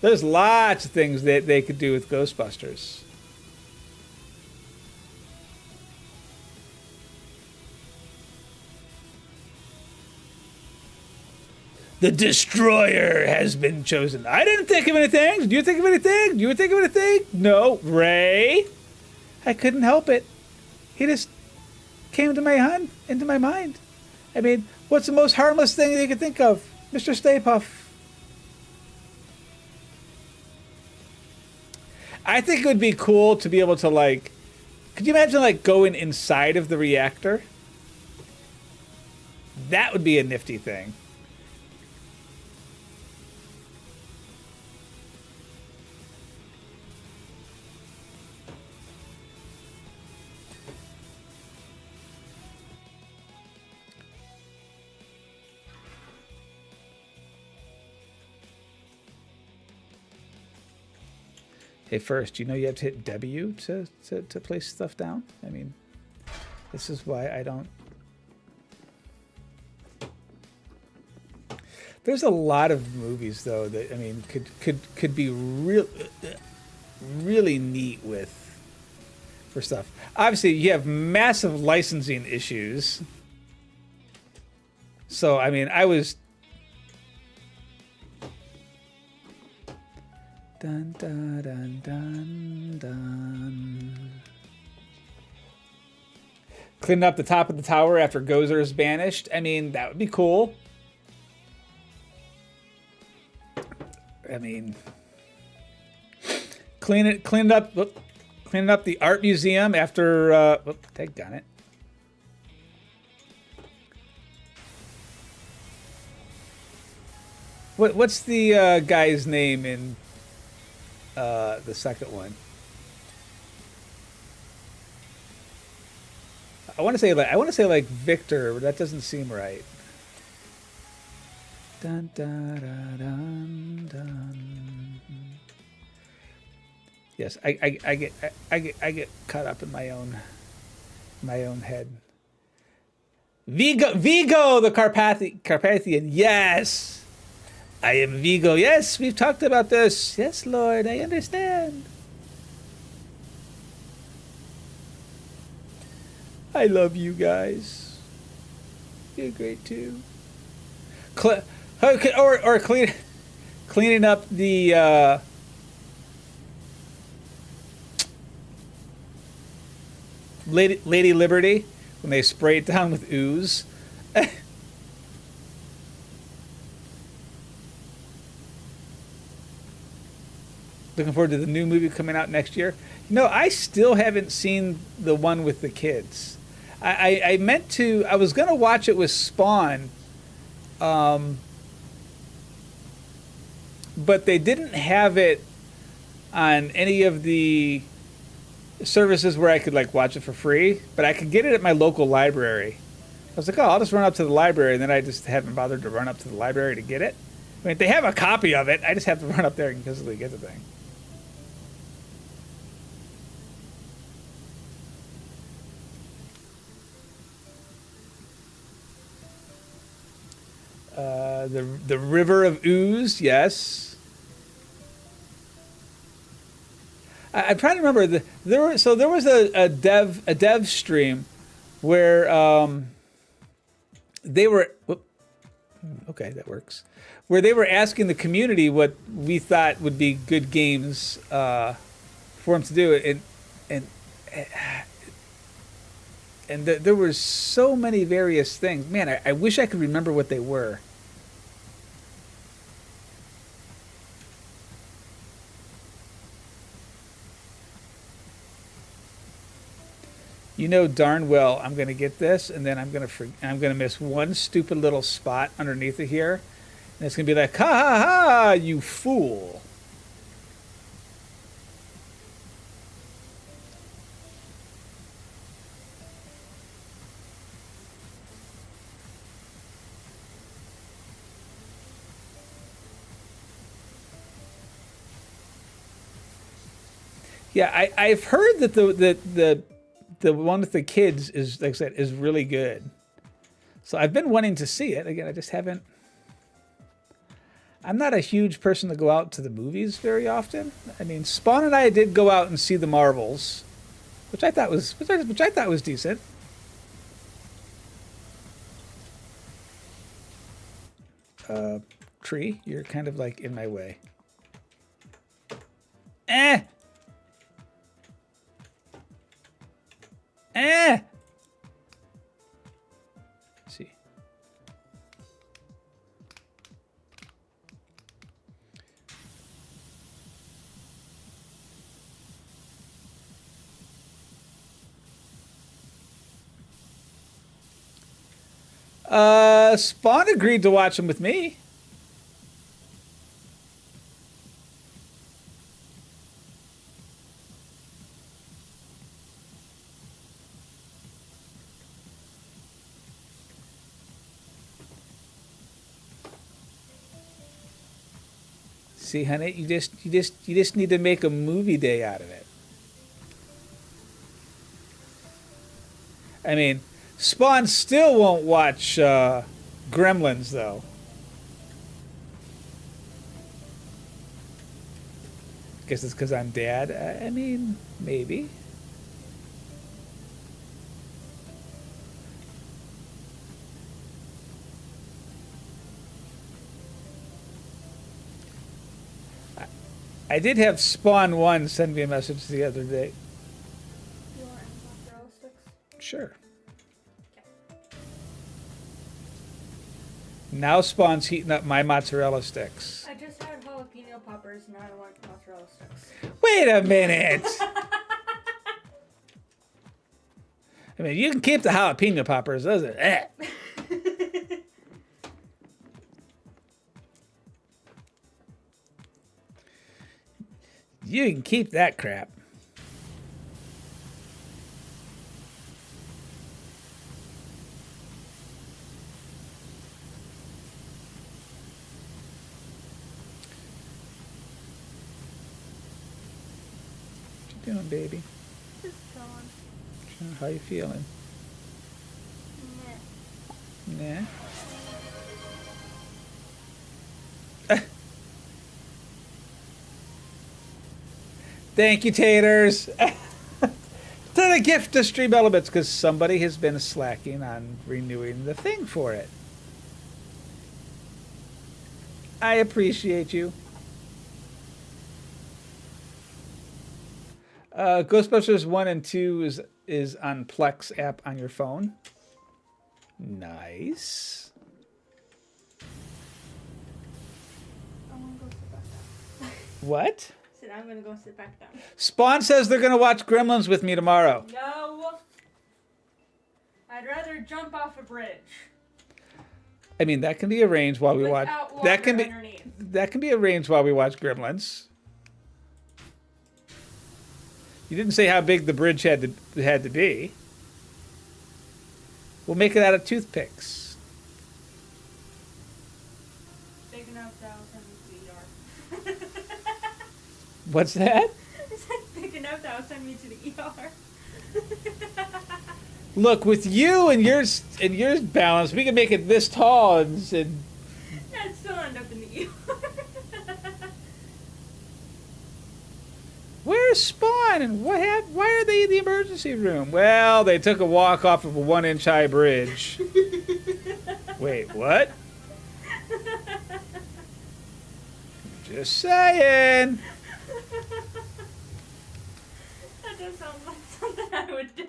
there's lots of things that they could do with Ghostbusters. The Destroyer has been chosen. I didn't think of anything. Do you think of anything? Do you think of anything? No. Ray? I couldn't help it. He just came into my mind. I mean, what's the most harmless thing that you could think of? Mr. Stay Puft. I think it would be cool to be able to, like, could you imagine, like, going inside of the reactor? That would be a nifty thing. Hey, first, you know you have to hit W to place stuff down? I mean, this is why I don't... There's a lot of movies, though, that, I mean, could be really neat for stuff. Obviously, you have massive licensing issues. So, I mean, I was... Dun, dun, dun, dun, dun. Cleaning up the top of the tower after Gozer is banished. I mean, that would be cool. I mean, cleaning up the art museum after. Got it. What's the guy's name in the second one? I want to say like Victor, but that doesn't seem right. Dun, dun, dun, dun, dun. Yes, I get caught up in my own head. Vigo, the Carpathian. Yes, I am Vigo. Yes, we've talked about this. Yes, Lord, I understand. I love you guys. You're great too. Or cleaning up the Lady Liberty when they spray it down with ooze. Looking forward to the new movie coming out next year. No, I still haven't seen the one with the kids. I meant to. I was gonna watch it with Spawn, but they didn't have it on any of the services where I could like watch it for free. But I could get it at my local library. I was like, oh, I'll just run up to the library, and then I just haven't bothered to run up to the library to get it. I mean, they have a copy of it. I just have to run up there and physically get the thing. The River of Ooze, yes. I'm trying to remember. There was a dev stream where they were. Okay, that works. Where they were asking the community what we thought would be good games for them to do, and there were so many various things. Man, I wish I could remember what they were. You know darn well I'm going to get this, and then I'm going to miss one stupid little spot underneath it here, and it's going to be like, ha ha ha, you fool. Yeah, I've heard that the one with the kids is, like I said, is really good. So I've been wanting to see it. Again, I just haven't. I'm not a huge person to go out to the movies very often. I mean, Spawn and I did go out and see the Marvels, which I thought was decent. Tree, you're kind of like in my way. Eh. See. Spawn agreed to watch them with me. See, honey, you just need to make a movie day out of it. I mean, Spawn still won't watch Gremlins, though. Guess it's because I'm dad. I mean, maybe. I did have Spawn 1 send me a message the other day. You want any mozzarella sticks? Sure. Now Spawn's heating up my mozzarella sticks. I just had jalapeno poppers, now I want mozzarella sticks. Wait a minute! I mean, you can keep the jalapeno poppers, does it? You can keep that crap. doing, baby? Just chilling. How you feeling? Meh. Nah. Thank you, taters. To the gift of Stream Elements, because somebody has been slacking on renewing the thing for it. I appreciate you. Ghostbusters 1 and 2 is on Plex app on your phone. Nice. I want to go sit back down. What? Said I'm gonna go sit back down. Spawn says they're going to watch Gremlins with me tomorrow. No. I'd rather jump off a bridge. I mean, that can be arranged while we watch. Without water That can be underneath. that can be arranged while we watch Gremlins. You didn't say how big the bridge had to be. We'll make it out of toothpicks. Big enough that I'll send me to the ER. What's that? Is that big enough that I'll send me to the ER? Look, with you and yours balance, we can make it this tall and I'd still end up in the ER. where's Spawn and what happened? Why are they in the emergency room? Well, they took a walk off of a 1-inch high bridge. Wait, what? Just saying. That does sound like something I would do.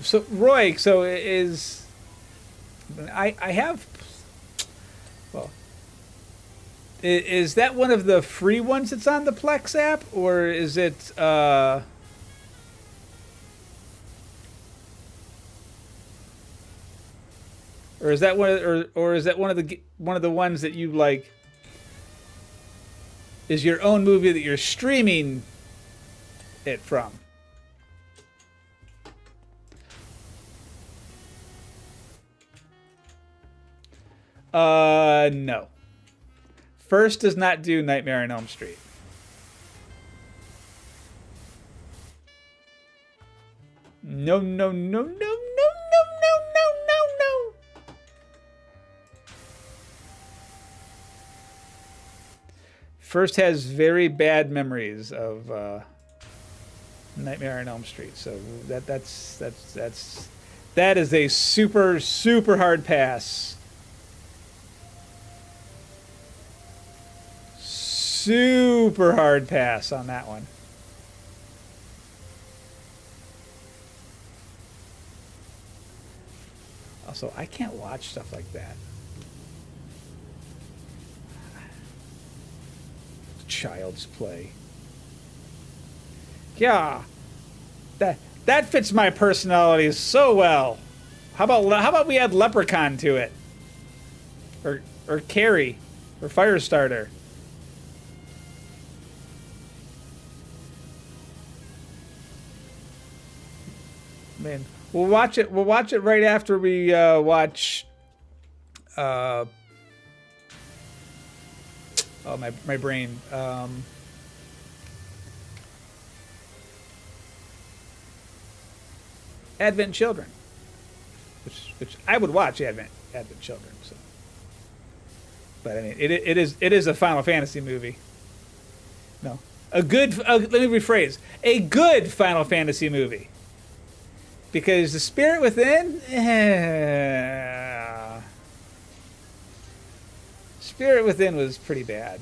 So Roy, so is I have well, is that one of the free ones that's on the Plex app, or is it or is that or is that one of the ones that you like is your own movie that you're streaming it from? No. First does not do Nightmare on Elm Street. No, no, no, no, no, no, no, no, no, no. First has very bad memories of Nightmare on Elm Street, so that is a super, super hard pass. Super hard pass on that one. Also, I can't watch stuff like that. Child's play. Yeah, that fits my personality so well. How about we add Leprechaun to it, or Carrie, or Firestarter. Man, we'll watch it. We'll watch it right after we watch. Oh, my brain. Advent Children, which I would watch Advent Children. So, but I mean, it is a Final Fantasy movie. No, a good. Let me rephrase: a good Final Fantasy movie. Because the Spirit Within, Spirit Within was pretty bad.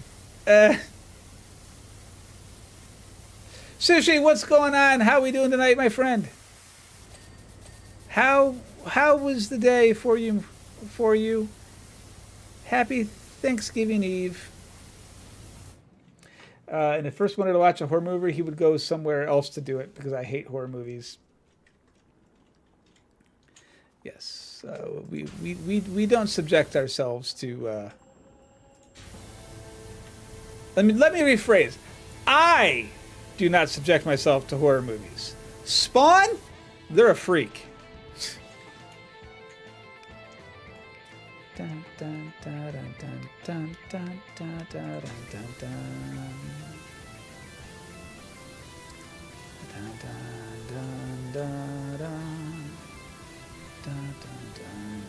Sushi, what's going on? How we doing tonight, my friend? How was the day for you? Happy Thanksgiving Eve. And if first wanted to watch a horror movie, he would go somewhere else to do it because I hate horror movies. Yes, we don't subject ourselves to. Let me rephrase. I do not subject myself to horror movies. Spawn, they're a freak. Dun, dun, dun, dun, dun, dun, dun, dun, dun, dun. Dun, dun, dun, dun, dun. Dun, dun, dun.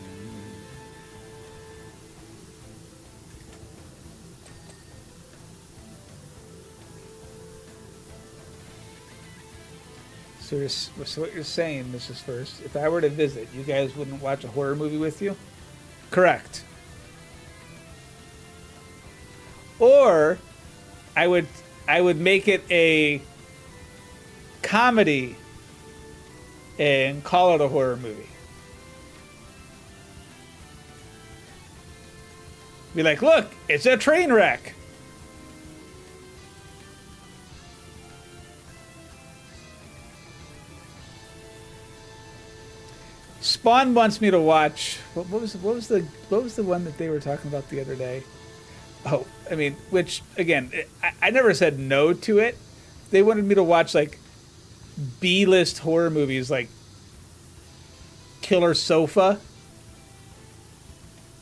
So what you're saying, Mrs. First, if I were to visit, you guys wouldn't watch a horror movie with you? Correct. Or I would make it a comedy and call it a horror movie. Be like, look, it's a train wreck. Spawn wants me to watch. What was the one that they were talking about the other day? Oh, I mean, which again, I never said no to it. They wanted me to watch like B-list horror movies like Killer Sofa.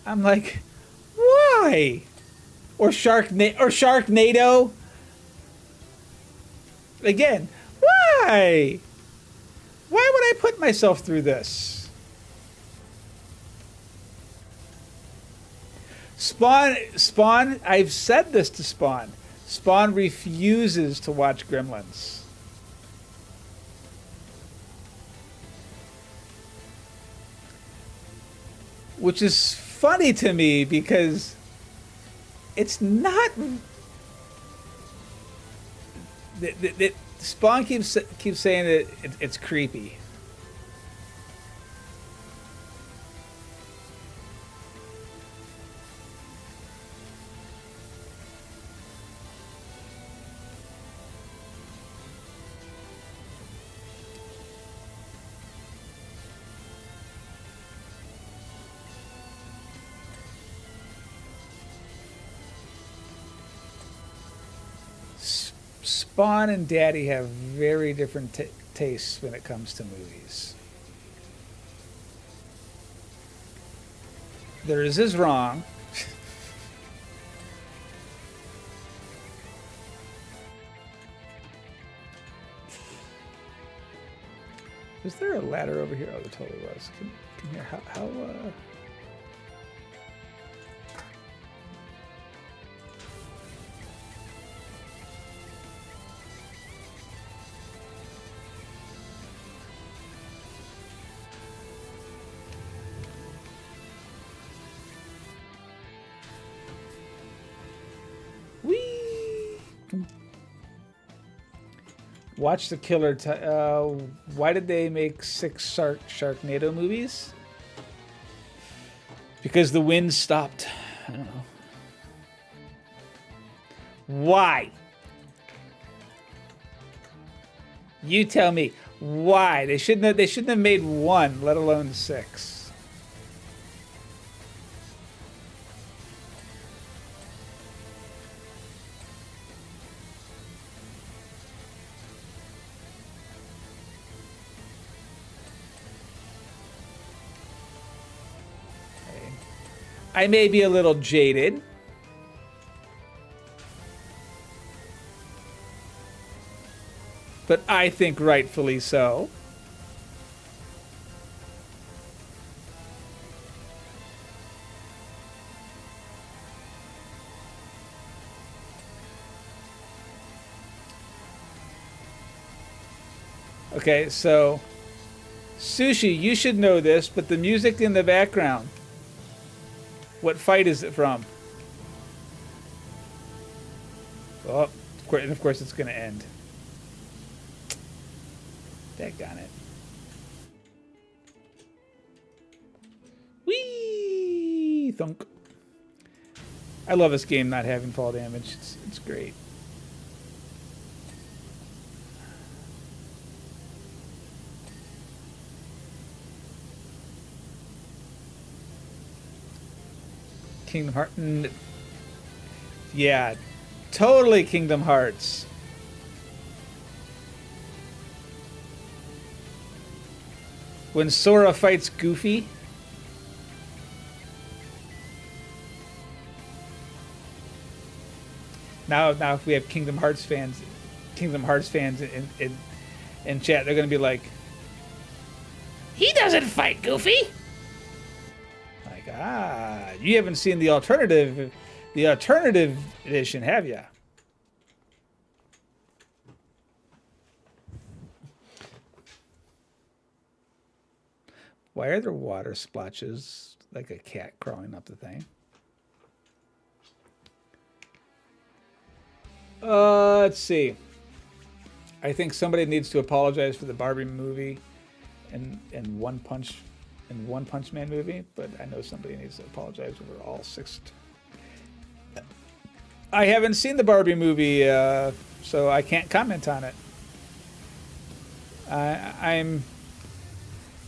I'm like, why? Or Sharknado. Again, why? Why would I put myself through this? Spawn, I've said this to Spawn. Spawn refuses to watch Gremlins. Which is funny to me because it's not... Spawn keeps saying that it's creepy. Spawn and Daddy have very different tastes when it comes to movies. Theirs is wrong. Was there a ladder over here? Oh, there totally was. Come here. How Watch the killer. Why did they make 6 Sharknado movies? Because the wind stopped. I don't know. Why? You tell me. Why? They shouldn't have made 1, let alone 6. I may be a little jaded. But I think rightfully so. Okay, so Sushi, you should know this, but the music in the background, what fight is it from? Oh, and of course it's going to end. Daggone it. Whee! Thunk. I love this game not having fall damage. It's great. Kingdom Hearts. Yeah, totally Kingdom Hearts. When Sora fights Goofy. Now if we have Kingdom Hearts fans in chat, they're gonna be like, he doesn't fight Goofy. Like, you haven't seen the alternative edition, have ya? Why are there water splotches like a cat crawling up the thing? Let's see. I think somebody needs to apologize for the Barbie movie and One Punch Man movie, but I know somebody needs to apologize over all six. I haven't seen the Barbie movie, so I can't comment on it.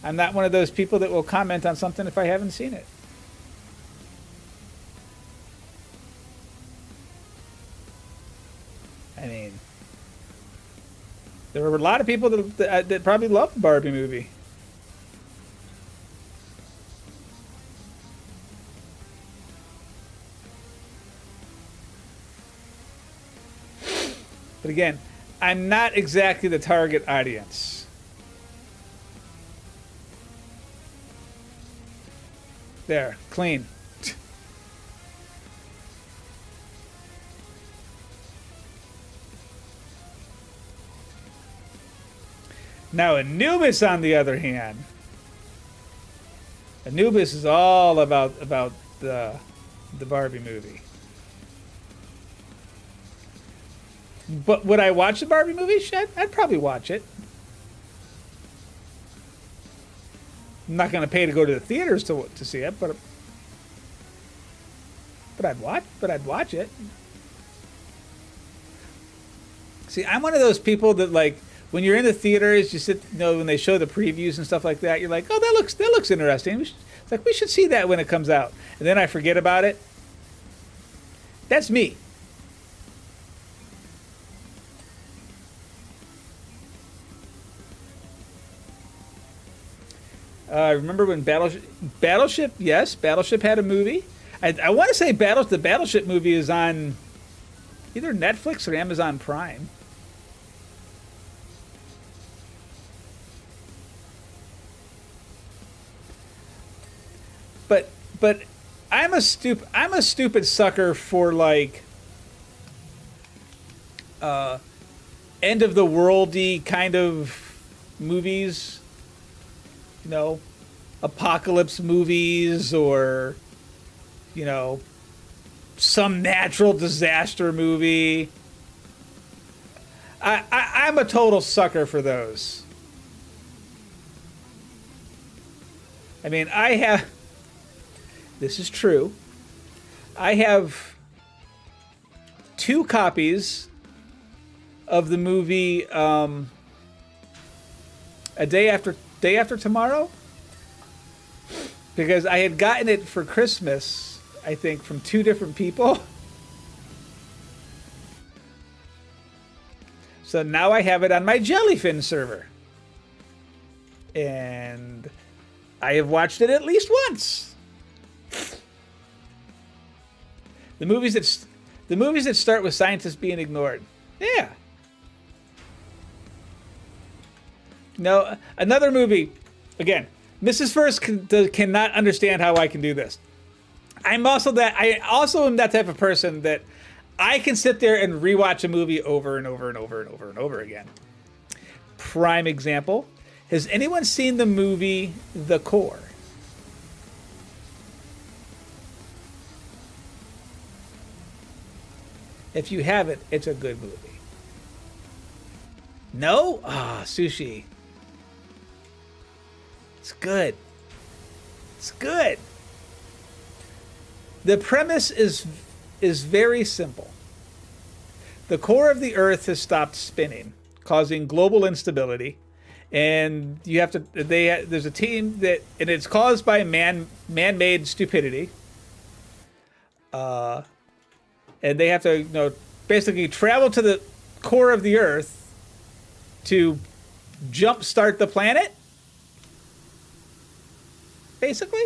I'm not one of those people that will comment on something if I haven't seen it. I mean, there were a lot of people that probably loved the Barbie movie. But again, I'm not exactly the target audience. There, clean. Now Anubis, on the other hand, Anubis is all about the Barbie movie. But would I watch the Barbie movie? I'd probably watch it. I'm not going to pay to go to the theaters to see it, but I'd watch it. See, I'm one of those people that, like, when you're in the theaters, you sit, when they show the previews and stuff like that, you're like, oh, that looks interesting. It's like, we should see that when it comes out, and then I forget about it. That's me. Remember when Battleship? Yes, Battleship had a movie. I want to say the Battleship movie is on either Netflix or Amazon Prime. But I'm a stupid sucker for, like, end of the worldy kind of movies. Apocalypse movies, or some natural disaster movie. I'm a total sucker for those. I mean, this is true. I have 2 copies of the movie A Day After Tomorrow, because I had gotten it for Christmas, I think, from 2 different people. So now I have it on my Jellyfin server, and I have watched it at least once. The movies that start with scientists being ignored. Yeah. No, another movie. Again, Mrs. First cannot understand how I can do this. I also am that type of person that I can sit there and rewatch a movie over and over and over and over and over again. Prime example. Has anyone seen the movie The Core? If you haven't, it's a good movie. No? Sushi. It's good. It's good. The premise is very simple. The core of the Earth has stopped spinning, causing global instability, and there's a team and it's caused by man-made stupidity. And they have to, basically travel to the core of the Earth to jumpstart the planet. Basically,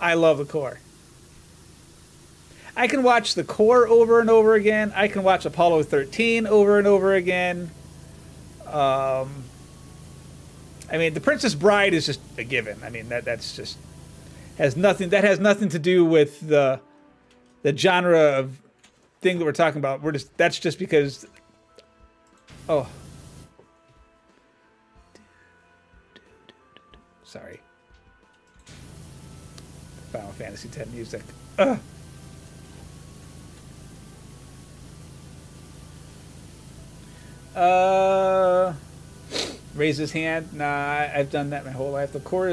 I love The Core. I can watch The Core over and over again. I can watch Apollo 13 over and over again. I mean, The Princess Bride is just a given. I mean, that's just has nothing to do with the genre of thing that we're talking about. That's just because. Oh. Sorry. Final Fantasy X music. Raise his hand. Nah, I've done that my whole life. The Core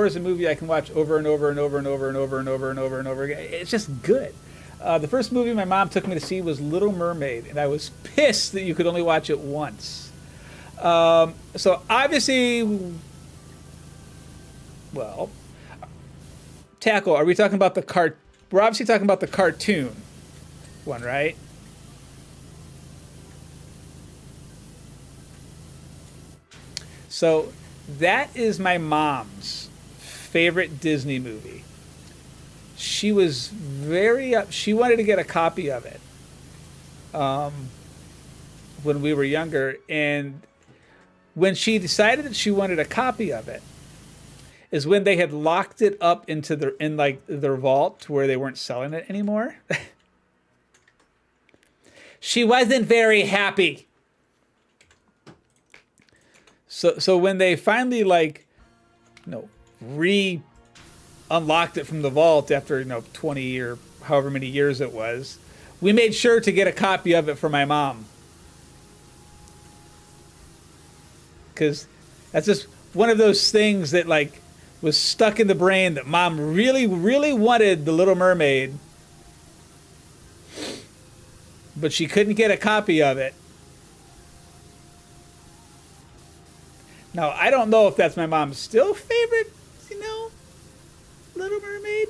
is a movie I can watch over and over and over and over and over and over and over and over again. It's just good. The first movie my mom took me to see was Little Mermaid, and I was pissed that you could only watch it once. So obviously, well, Tackle, are we talking about we're obviously talking about the cartoon one, right? So that is my mom's favorite Disney movie. She was she wanted to get a copy of it when we were younger, and when she decided that she wanted a copy of it is when they had locked it up into their vault where they weren't selling it anymore. She wasn't very happy. So when they finally unlocked it from the vault after 20 or however many years it was, we made sure to get a copy of it for my mom, because that's just one of those things that was stuck in the brain that mom really, really wanted The Little Mermaid, but she couldn't get a copy of it. Now, I don't know if that's my mom's still favorite, Little Mermaid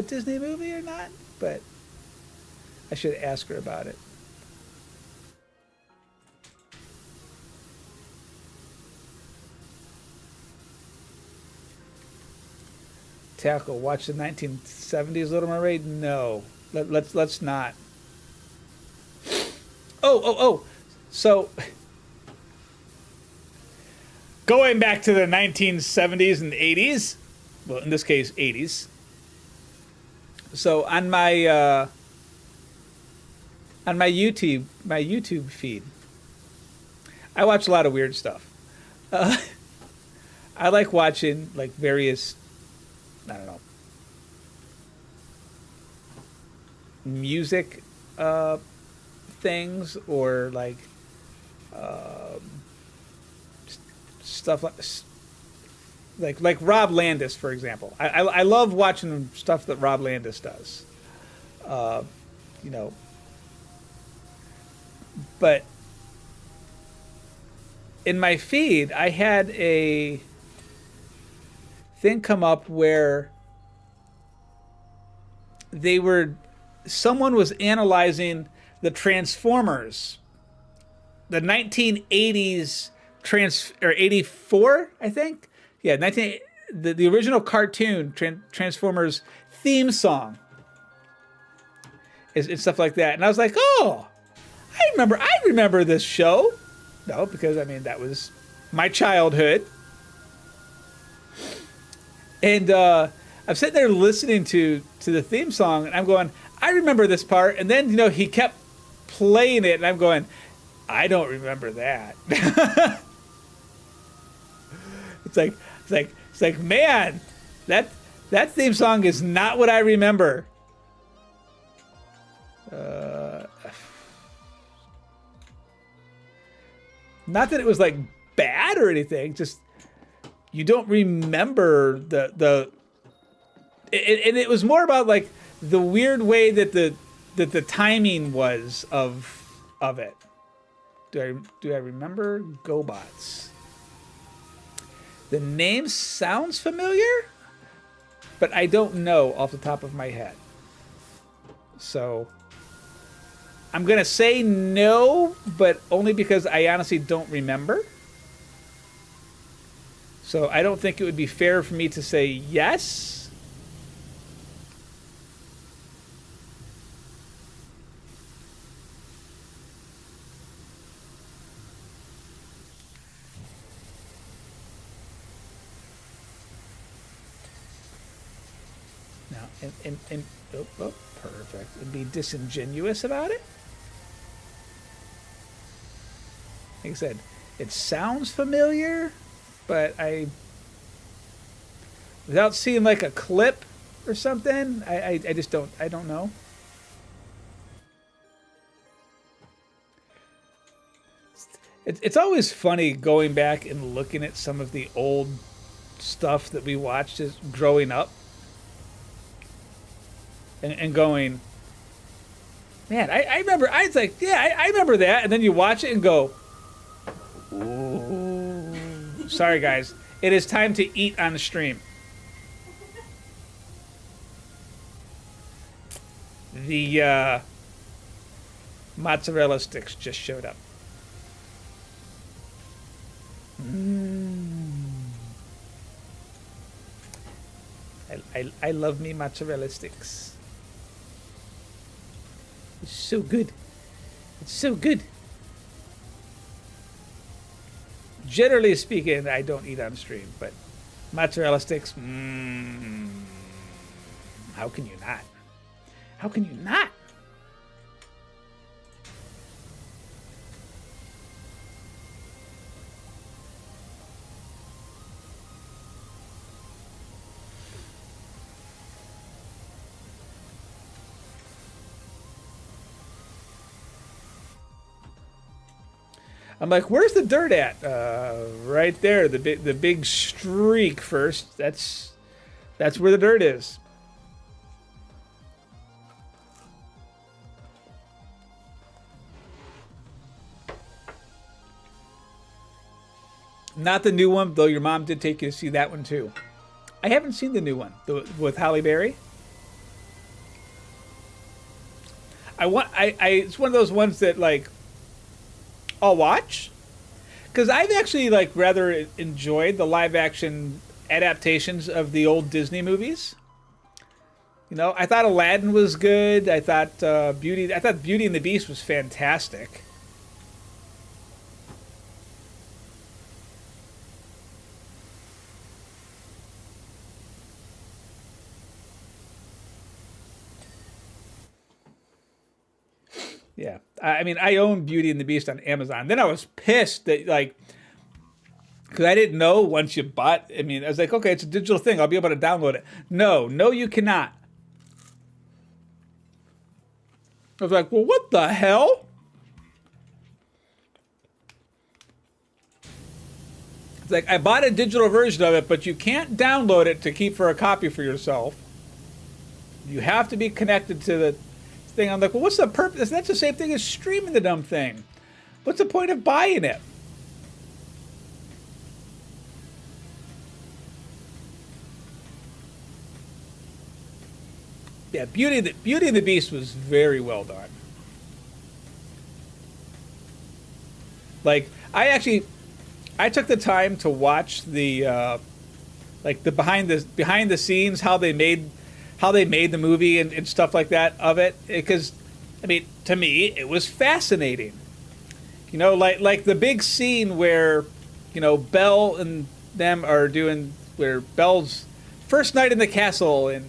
Disney movie or not, but I should ask her about it. Tackle, watch the 1970s Little Mermaid? No, let's not. Oh. So, going back to the 1970s and 80s, well, in this case, 80s. So on my YouTube feed, I watch a lot of weird stuff. I like watching various, I don't know, music things, or stuff like Rob Landis, for example. I love watching stuff that Rob Landis does. But in my feed, I had a thing come up where someone was analyzing the Transformers, the 1980s or 84, I think. Yeah, the original cartoon Transformers theme song and stuff like that. And I was like, oh, I remember this show. No, because that was my childhood. And I'm sitting there listening to the theme song, and I'm going, I remember this part. And then he kept playing it, and I'm going, I don't remember that. It's like, man, that theme song is not what I remember. Not that it was bad or anything, just you don't remember and it was more about the weird way that the timing was of it. Do I remember GoBots? The name sounds familiar, but I don't know off the top of my head. So I'm going to say no, but only because I honestly don't remember. So I don't think it would be fair for me to say yes. Now, oh, perfect. And be disingenuous about it. Like I said, it sounds familiar, but without seeing like a clip or something, I just don't know. It's always funny going back and looking at some of the old stuff that we watched as growing up and going, man, I remember, I was like, yeah, I remember that. And then you watch it and go, ooh. Sorry, guys. It is time to eat on the stream. The mozzarella sticks just showed up. I love me mozzarella sticks. It's so good. It's so good. Generally speaking, I don't eat on stream, but mozzarella sticks, how can you not? How can you not? I'm like, where's the dirt at? Right there, the big streak first. That's where the dirt is. Not the new one, though. Your mom did take you to see that one too. I haven't seen the new one with Halle Berry. It's one of those ones that like I'll watch, because I've actually like rather enjoyed the live action adaptations of the old Disney movies. You know, I thought Aladdin was good. I thought Beauty and the Beast was fantastic. Yeah, I mean, I own Beauty and the Beast on Amazon. Then I was pissed that, like, because I didn't know once you bought, I mean, I was like, okay, it's a digital thing. I'll be able to download it. No, you cannot. I was like, well, what the hell? It's like, I bought a digital version of it, but you can't download it to keep for a copy for yourself. You have to be connected to the thing. I'm like, well, what's the purpose? That's the same thing as streaming the dumb thing. What's the point of buying it? Yeah, Beauty and the Beast was very well done. Like, I took the time to watch the like the behind the scenes, how they made the movie and stuff like that of it, because I mean, to me it was fascinating. You know, like the big scene where, you know, Belle and them are doing, where Belle's first night in the castle and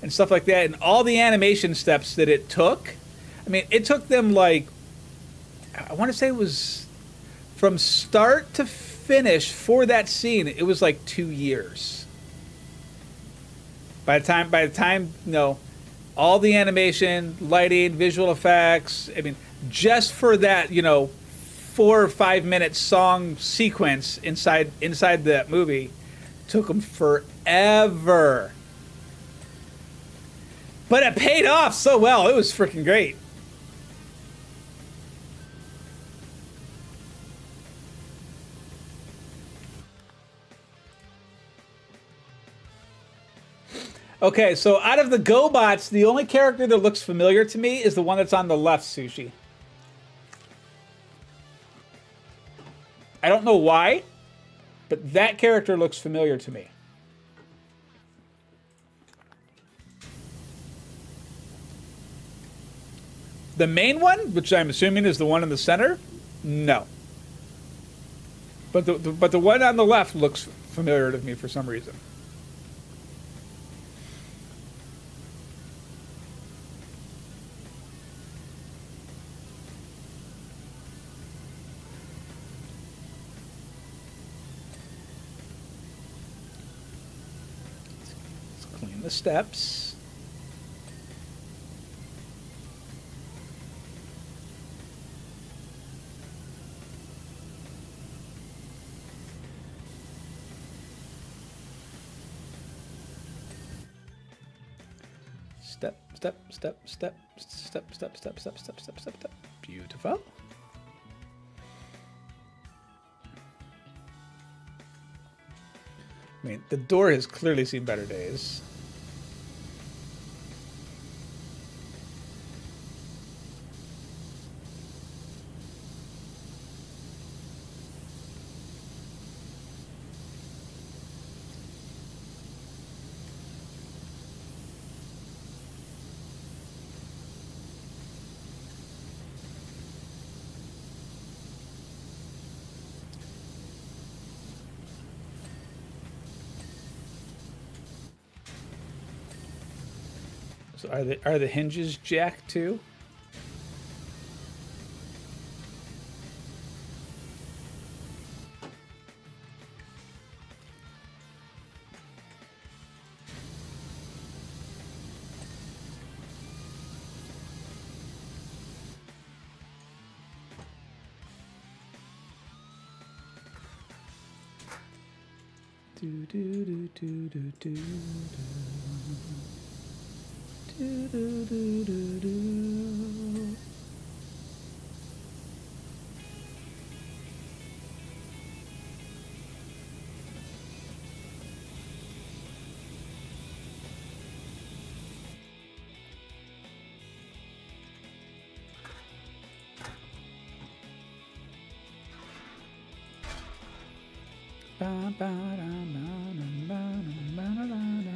stuff like that, and all the animation steps that it took. I mean, it took them, like, I want to say it was from start to finish for that scene, it was like 2 years. By the time, you know, all the animation, lighting, visual effects, I mean, just for that, you know, 4 or 5 minute song sequence inside that movie took them forever. But it paid off so well. It was freaking great. Okay, so out of the GoBots, the only character that looks familiar to me is the one that's on the left, Sushi. I don't know why, but that character looks familiar to me. The main one, which I'm assuming is the one in the center, no. But the one on the left looks familiar to me for some reason. clean the steps. Step, step, step, step, step, step, step, step, step, step, step, step. Beautiful. I mean, the door has clearly seen better days. So are the hinges jacked too? Do do do do do do do. Do, do, do, do, do. Ba, ba, da, ba, da, ba, da, ba, da, da, da.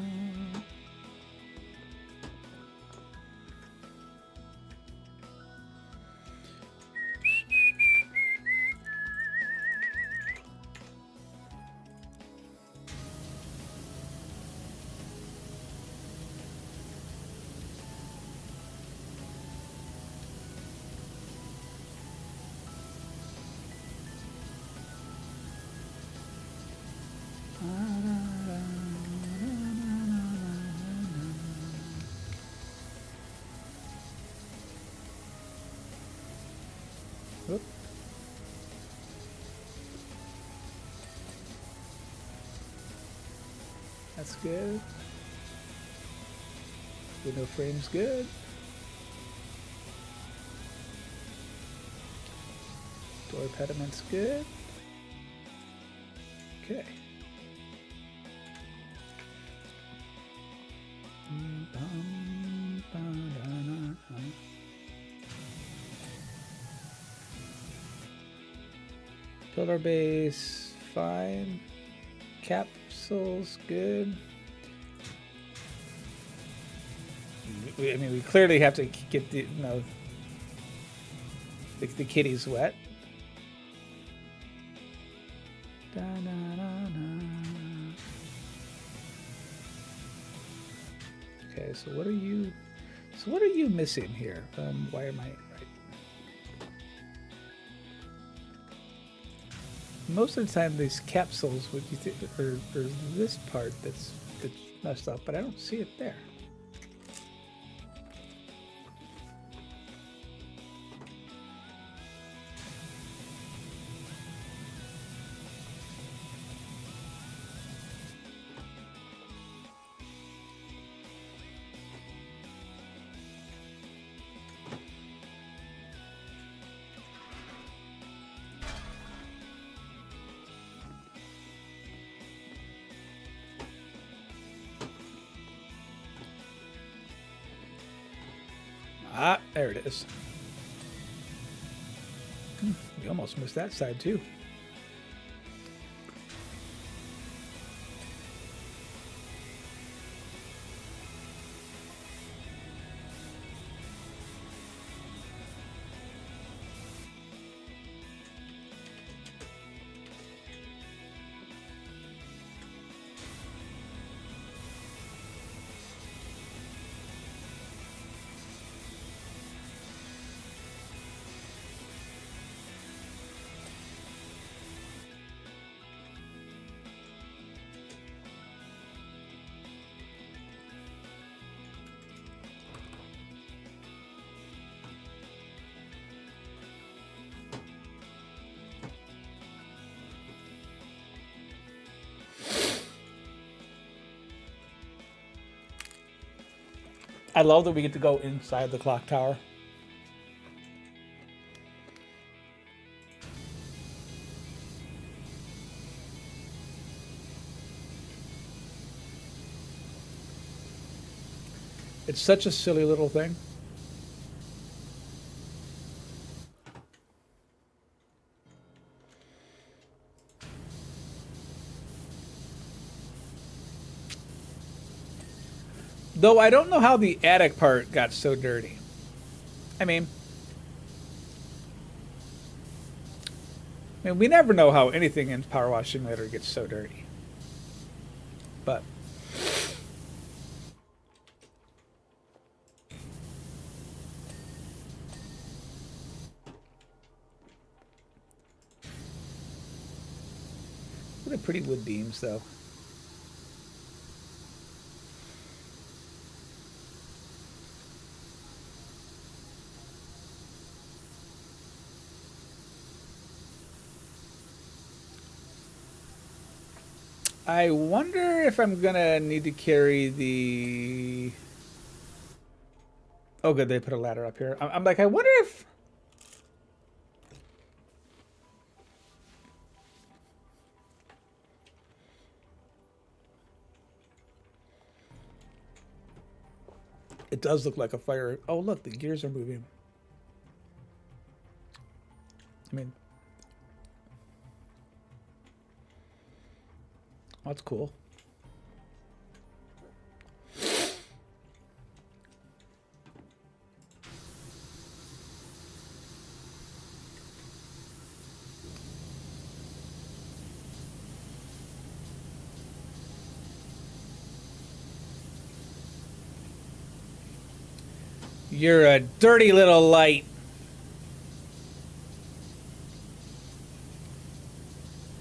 Whoop. That's good. Window frame's good. Door pediment's good. Okay. Pillar base, fine. Capsules, good. I mean, we clearly have to get the, you know, the kitties wet. Da, da, da, da. Okay, so what are you? So what are you missing here? Why am I right? Most of the time, these capsules, what you think, or this part that's messed up, but I don't see it there. Ah, there it is. We almost missed that side too. I love that we get to go inside the clock tower. It's such a silly little thing. Though I don't know how the attic part got so dirty. I mean, we never know how anything in Power Wash Simulator gets so dirty. But what a pretty wood beams, though. I wonder if I'm gonna need to carry the... Oh, good, they put a ladder up here. I'm like, I wonder if... It does look like a fire. Oh, look, the gears are moving. I mean... That's cool. You're a dirty little light.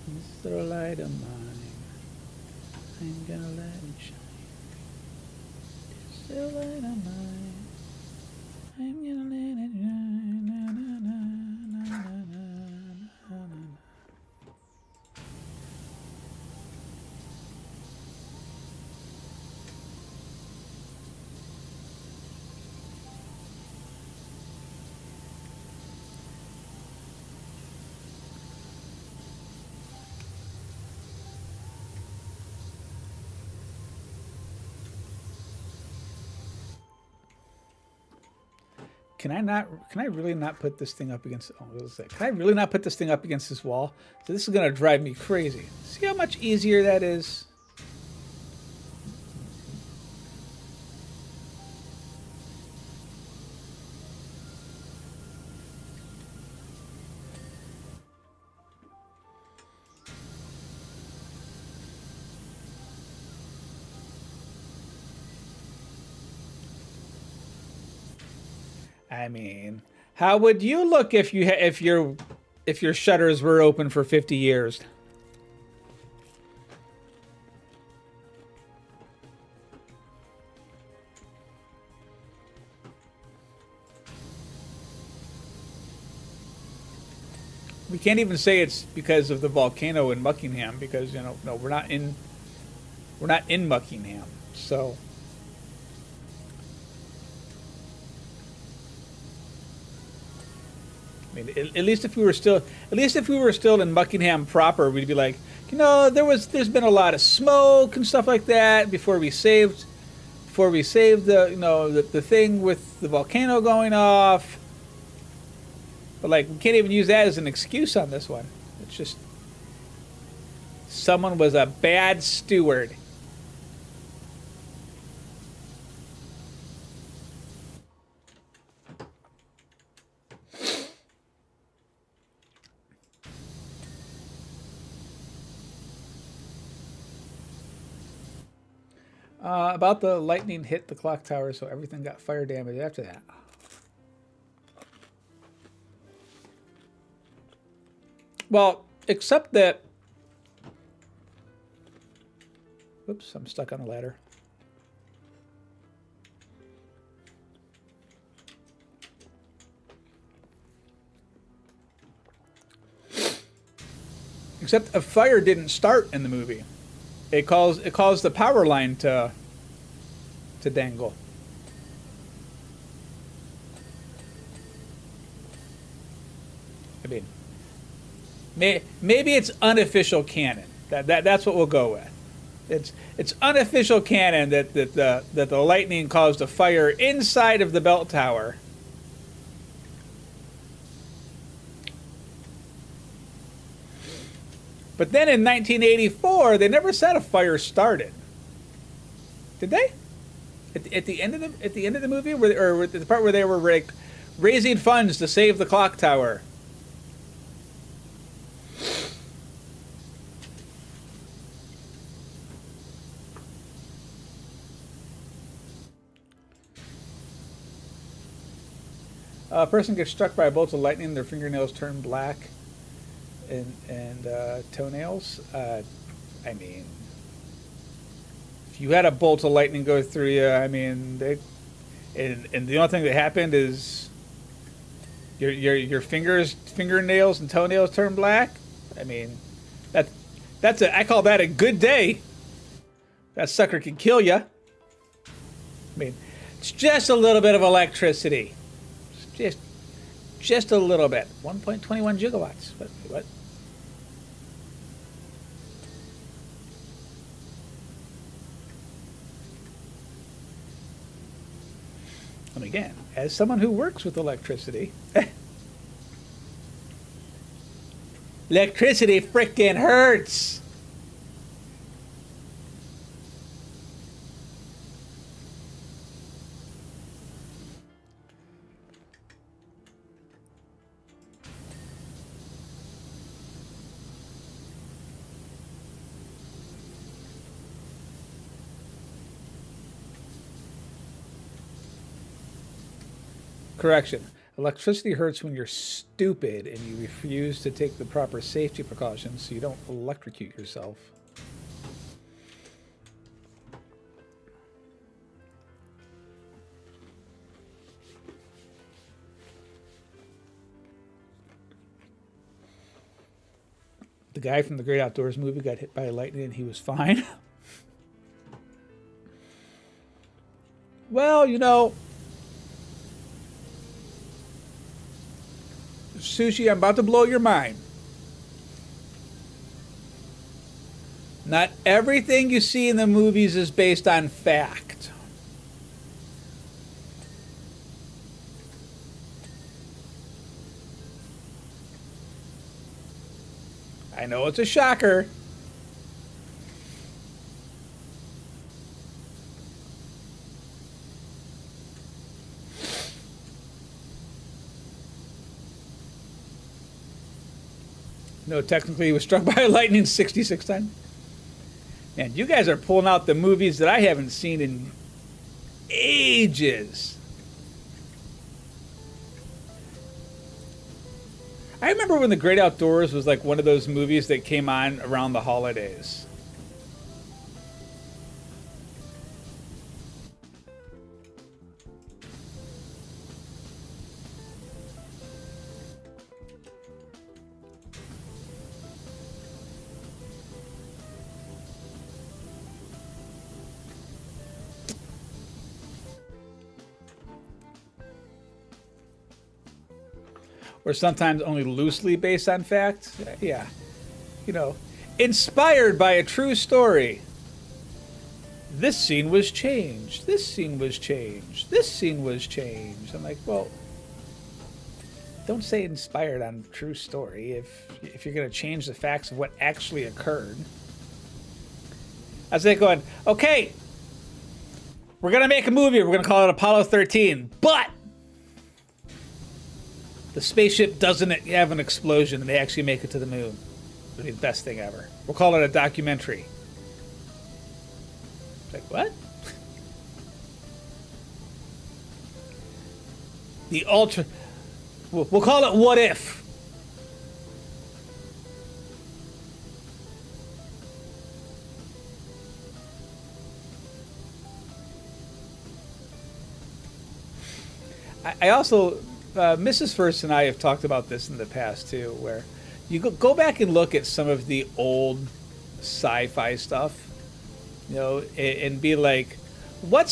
This little light of mine. I'm gonna let it shine. It's a light of mine. I'm gonna let it shine. Na, na, na, na, na, na, na, na. Can I really not put this thing up against... Oh, what was that? Can I really not put this thing up against this wall? So this is going to drive me crazy. See how much easier that is? I mean, how would you look if you if your shutters were open for 50 years? We can't even say it's because of the volcano in Buckingham, because no, we're not in Buckingham, so. I mean, at least if we were still in Buckingham proper, we'd be like, there's been a lot of smoke and stuff like that before we saved the thing with the volcano going off. But like, we can't even use that as an excuse on this one. It's just someone was a bad steward. About the lightning hit the clock tower, so everything got fire damage after that. Well, except that... Oops, I'm stuck on the ladder. Except a fire didn't start in the movie. It caused the power line to dangle. I mean, maybe it's unofficial canon. That's what we'll go with. It's unofficial canon that the lightning caused a fire inside of the belt tower. But then in 1984, they never said a fire started. Did they? At the end of the movie, or at the part where they were like raising funds to save the clock tower. A person gets struck by a bolt of lightning, their fingernails turn black, and toenails. I mean, if you had a bolt of lightning go through you, I mean, and the only thing that happened is your fingernails and toenails turn black. I mean, I call that a good day. That sucker can kill you. I mean, it's just a little bit of electricity. Just a little bit. 1.21 gigawatts. What? And again, as someone who works with electricity, electricity frickin' hurts. Correction. Electricity hurts when you're stupid and you refuse to take the proper safety precautions so you don't electrocute yourself. The guy from the Great Outdoors movie got hit by lightning and he was fine. Well, you know, Sushi, I'm about to blow your mind. Not everything you see in the movies is based on fact. I know it's a shocker. No, technically he was struck by lightning 66 times. Man, you guys are pulling out the movies that I haven't seen in ages. I remember when The Great Outdoors was like one of those movies that came on around the holidays. Or sometimes only loosely based on fact. Yeah. You know, inspired by a true story. This scene was changed. This scene was changed. This scene was changed. I'm like, well, don't say inspired on true story if you're going to change the facts of what actually occurred. I was like going, okay, we're going to make a movie. We're going to call it Apollo 13. But the spaceship doesn't have an explosion and they actually make it to the moon. It would be the best thing ever. We'll call it a documentary. It's like, what? We'll call it What If. I also... Mrs. First and I have talked about this in the past too, where you go back and look at some of the old sci-fi stuff, you know, and be like, what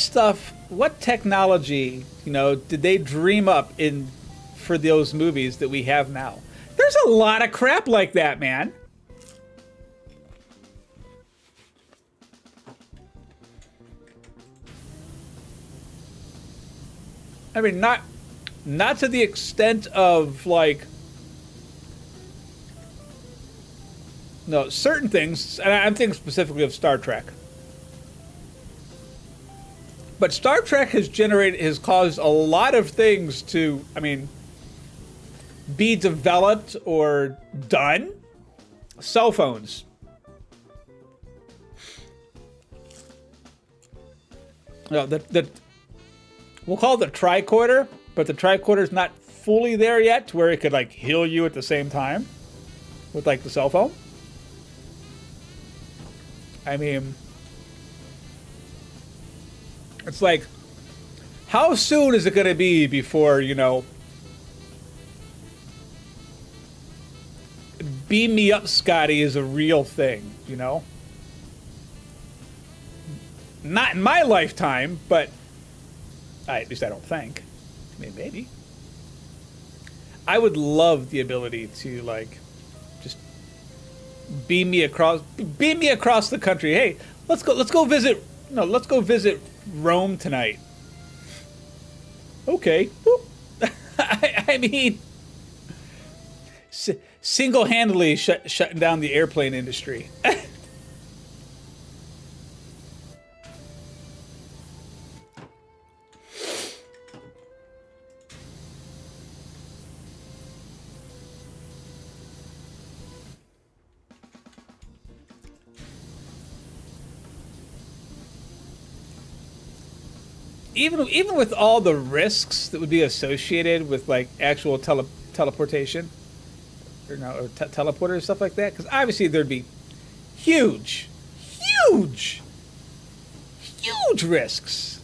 technology, you know, did they dream up for those movies that we have now? There's There's a lot of crap like that, man. I mean, not to the extent of like, no, certain things, and I'm thinking specifically of Star Trek. But Star Trek has caused a lot of things to, I mean, be developed or done. Cell phones. No, we'll call it the tricorder, but the tricorder's not fully there yet to where it could like heal you at the same time with like the cell phone. I mean, it's like, how soon is it going to be before, you know, beam me up, Scotty is a real thing, you know? Not in my lifetime, but at least I don't think. I mean, maybe. I would love the ability to like just beam me across the country. Hey, let's go visit Rome tonight. Okay. I mean, single-handedly shutting down the airplane industry. Even with all the risks that would be associated with like actual teleportation or teleporter and stuff like that, because obviously there'd be huge risks.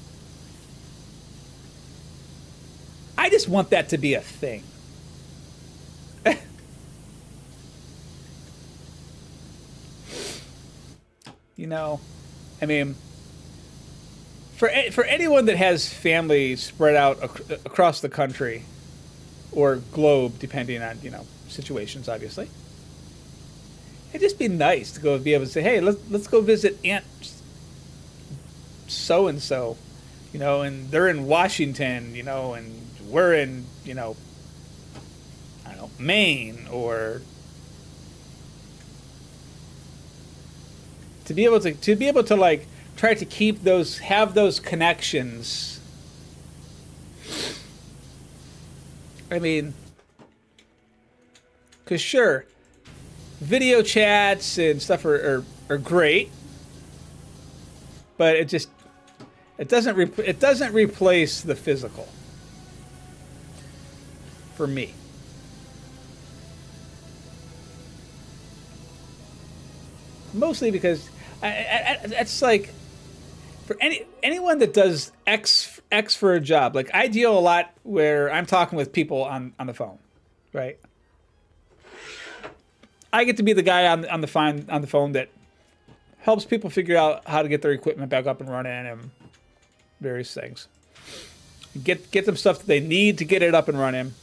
I just want that to be a thing. You know, I mean, for anyone that has family spread out across the country or globe, depending on, you know, situations, obviously, it'd just be nice to be able to say, hey, let's go visit Aunt so and so, you know, and they're in Washington, you know, and we're in, you know, I don't know, Maine, or to be able to like try to have those connections. I mean, because sure, video chats and stuff are great, but it doesn't replace the physical for me. Mostly because it's like, for anyone that does X for a job, like I deal a lot where I'm talking with people on the phone, right? I get to be the guy on the phone that helps people figure out how to get their equipment back up and running and various things. Get them stuff that they need to get it up and running.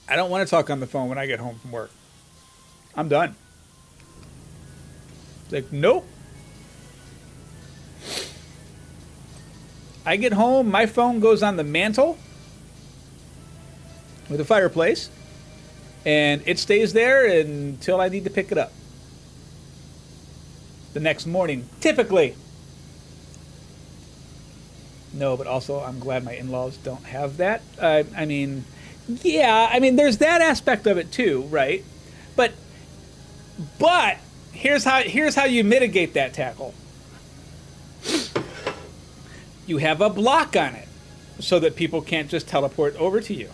I don't want to talk on the phone when I get home from work. I'm done. It's like, nope. I get home, my phone goes on the mantle with a fireplace, and it stays there until I need to pick it up the next morning, typically. No, but also I'm glad my in-laws don't have that. I mean, yeah, I mean, there's that aspect of it too, right? But here's how you mitigate that, Tackle. You have a block on it so that people can't just teleport over to you.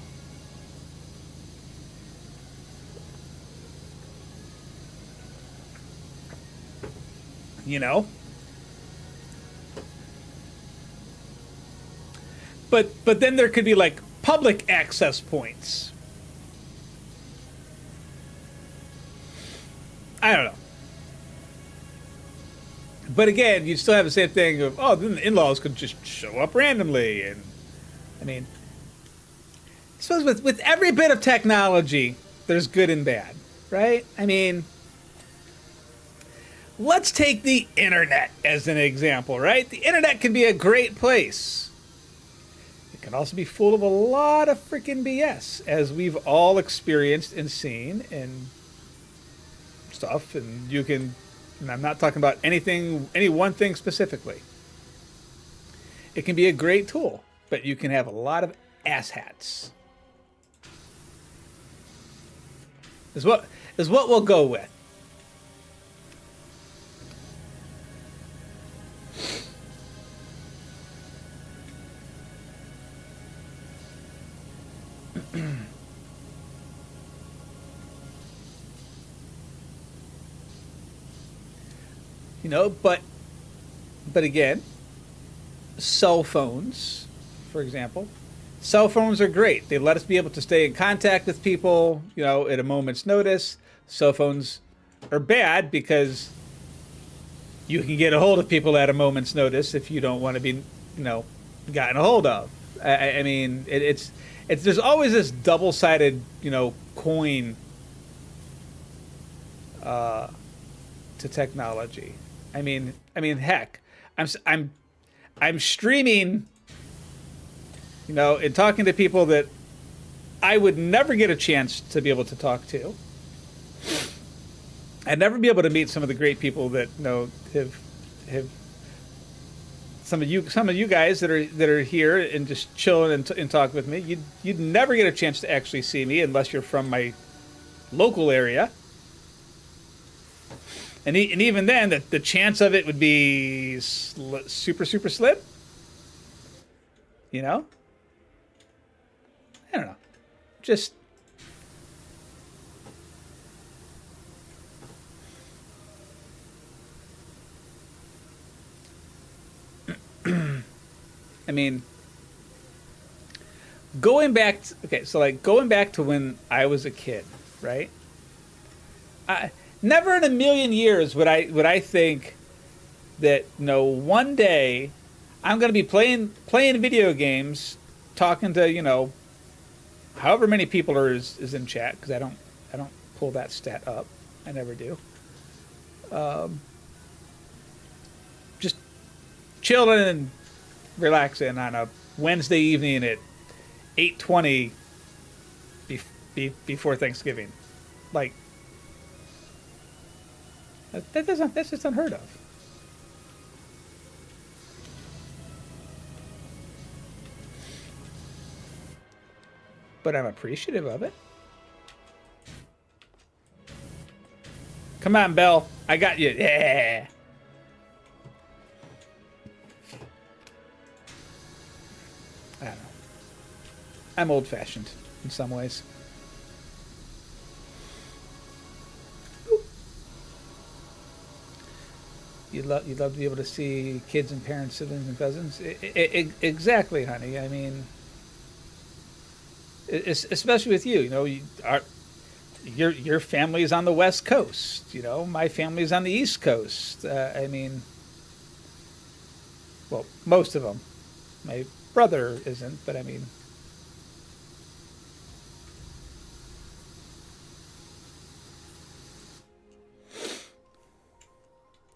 You know? But then there could be like public access points. I don't know. But again, you still have the same thing of, then the in-laws could just show up randomly. And I mean, suppose with every bit of technology, there's good and bad, right? I mean, let's take the internet as an example, right? The internet can be a great place. It can also be full of a lot of freaking BS, as we've all experienced and seen and stuff. And you can, and I'm not talking about any one thing specifically. It can be a great tool, but you can have a lot of asshats. Is what we'll go with. You know, but again, cell phones, for example. Cell phones are great. They let us be able to stay in contact with people, you know, at a moment's notice. Cell phones are bad because you can get a hold of people at a moment's notice if you don't want to be, you know, gotten a hold of. I mean, it's there's always this double-sided, you know, coin to technology. I mean, heck, I'm streaming, you know, and talking to people that I would never get a chance to be able to talk to. I'd never be able to meet some of the great people that, you know, have some of you guys that are here and just chilling and talk with me. You'd never get a chance to actually see me unless you're from my local area. And even then, the chance of it would be super slim. You know? I don't know. Just I mean, going back to when I was a kid, right? Never in a million years would I think that, you know, one day I'm going to be playing video games, talking to, you know, however many people is in chat, because I don't pull that stat up. I never do. Just chilling and relaxing on a Wednesday evening at 8:20 before Thanksgiving. Like, that's just unheard of. But I'm appreciative of it. Come on, Belle. I got you. Yeah. I don't know. I'm old-fashioned in some ways. You'd love to be able to see kids and parents, siblings and cousins. Exactly, honey. I mean, especially with you. You know, your family's on the West Coast. You know, my family's on the East Coast. I mean, well, most of them. My brother isn't, but I mean.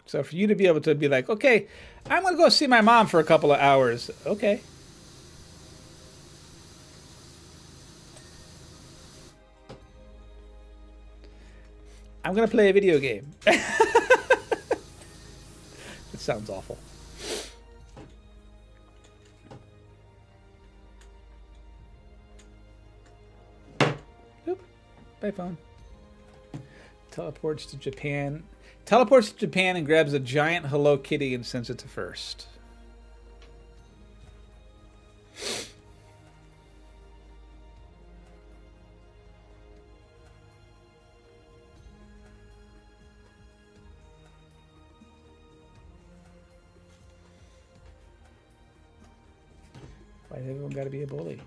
So for you to be able to be like, okay, I'm going to go see my mom for a couple of hours. Okay. I'm going to play a video game. It sounds awful. Oop. Bye, phone. Teleports to Japan and grabs a giant Hello Kitty and sends it to First. Why has everyone got to be a bully?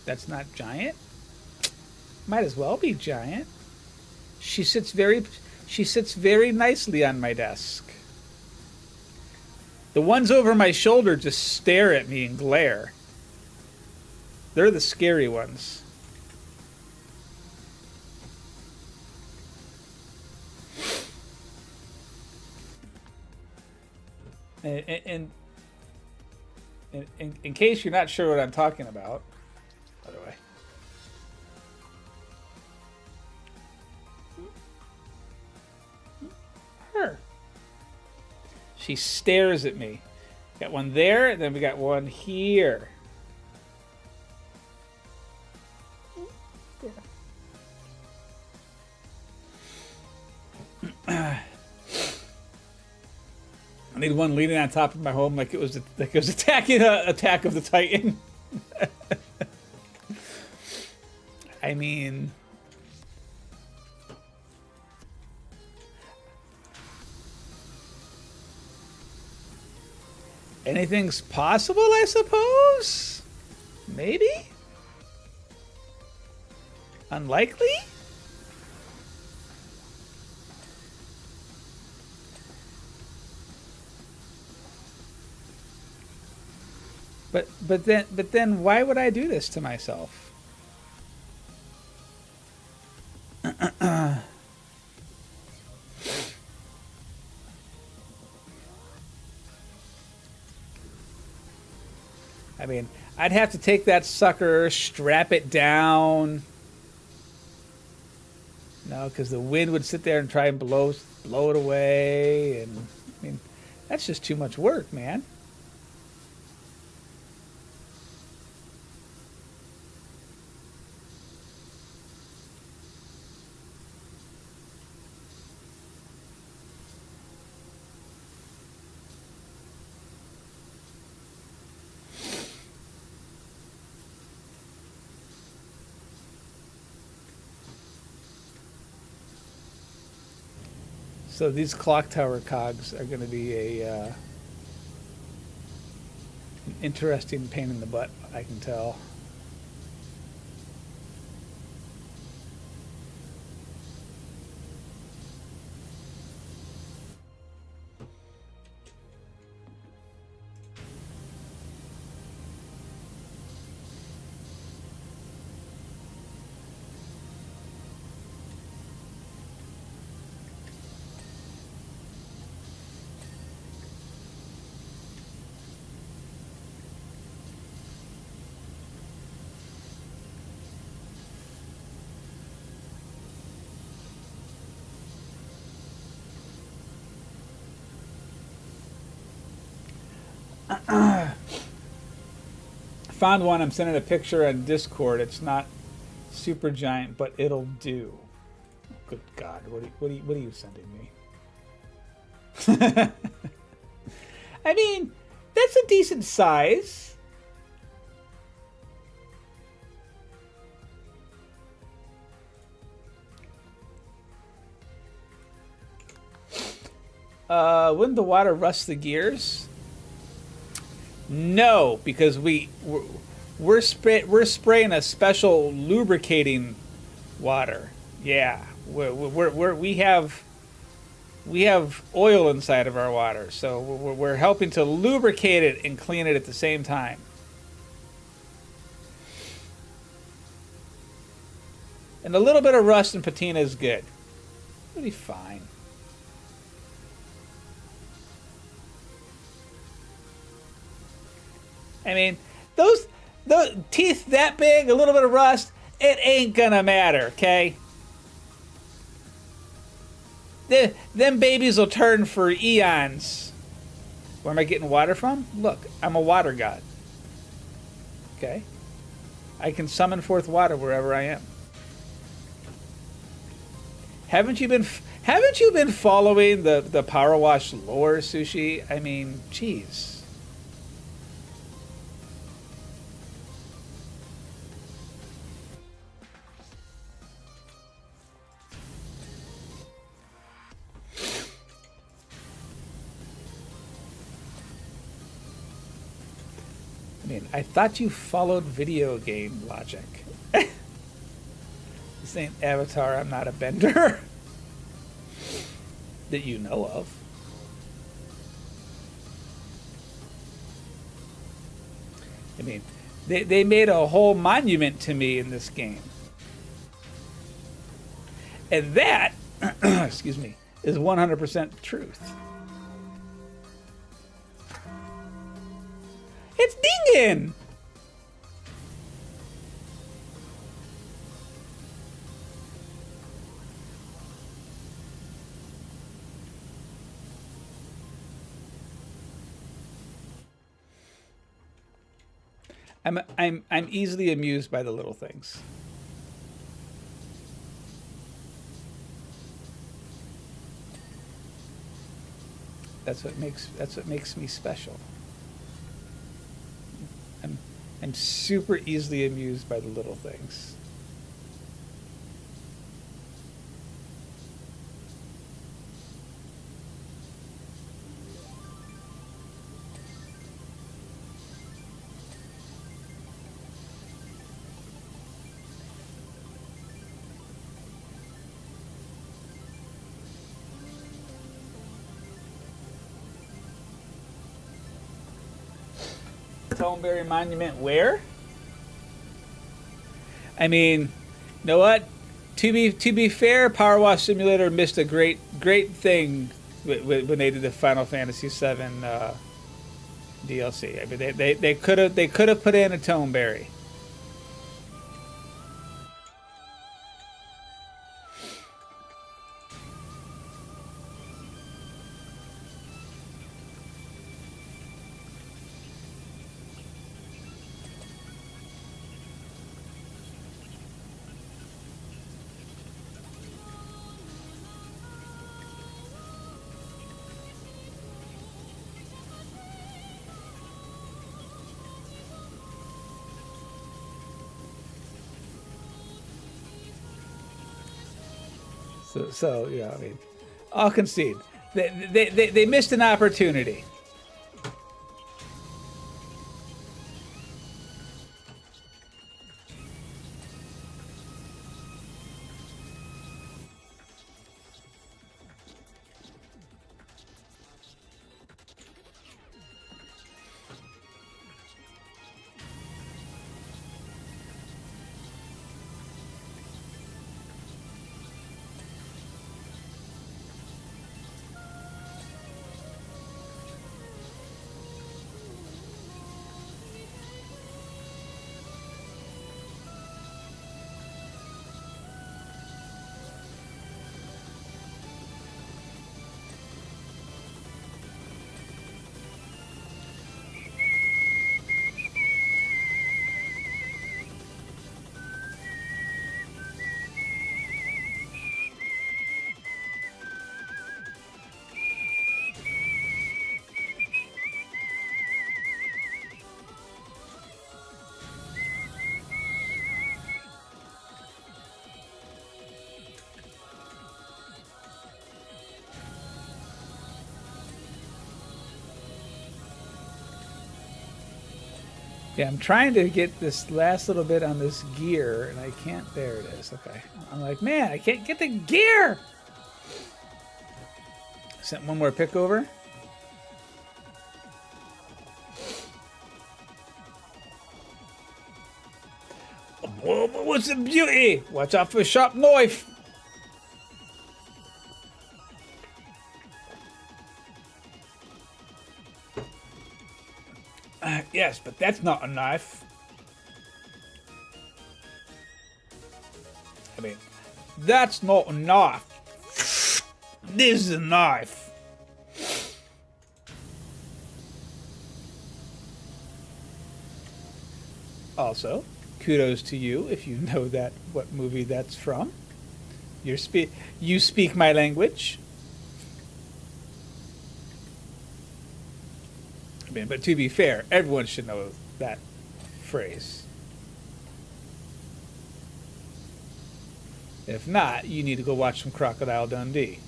That's not giant. Might as well be giant. She sits very nicely on my desk. The ones over my shoulder just stare at me and glare. They're the scary ones. And in case you're not sure what I'm talking about, by the way. Her. She stares at me. Got one there, and then we got one here. I need one leaning on top of my home like it was attacking a Attack of the Titan. I mean, anything's possible, I suppose? Maybe? Unlikely? But then why would I do this to myself? I mean, I'd have to take that sucker, strap it down. No, because the wind would sit there and try and blow it away, and I mean, that's just too much work, man. So these clock tower cogs are going to be an interesting pain in the butt, I can tell. Found one. I'm sending a picture on Discord. It's not super giant, but it'll do. Good God, what are you sending me? I mean, that's a decent size. Wouldn't the water rust the gears? No, because we're spraying a special lubricating water. Yeah, we have oil inside of our water, so we're helping to lubricate it and clean it at the same time. And a little bit of rust and patina is good. It'll be fine. I mean, those teeth that big, a little bit of rust, it ain't gonna matter, okay? Them babies will turn for eons. Where am I getting water from? Look, I'm a water god. Okay? I can summon forth water wherever I am. Haven't you been following the Power Wash lore, Sushi? I mean, jeez. I mean, I thought you followed video game logic. This ain't Avatar, I'm not a bender. That you know of. I mean, they made a whole monument to me in this game. And that, excuse me, is 100% truth. It's dinging! I'm easily amused by the little things. That's what makes me special. I'm super easily amused by the little things. Toneberry Monument where? I mean, you know what? To be fair, Power Wash Simulator missed a great thing when they did the Final Fantasy VII DLC. I mean, they could have put in a Toneberry. So yeah, I mean, I'll concede. They missed an opportunity. Yeah, I'm trying to get this last little bit on this gear, and I can't. There it is. Okay. I'm like, man, I can't get the gear! Sent one more pick over. Whoa, what's the beauty? Watch out for a sharp knife! Yes, but that's not a knife. I mean, that's not a knife. This is a knife. Also, kudos to you if you know that what movie that's from. You speak my language. I mean, but to be fair, everyone should know that phrase. If not, you need to go watch some Crocodile Dundee.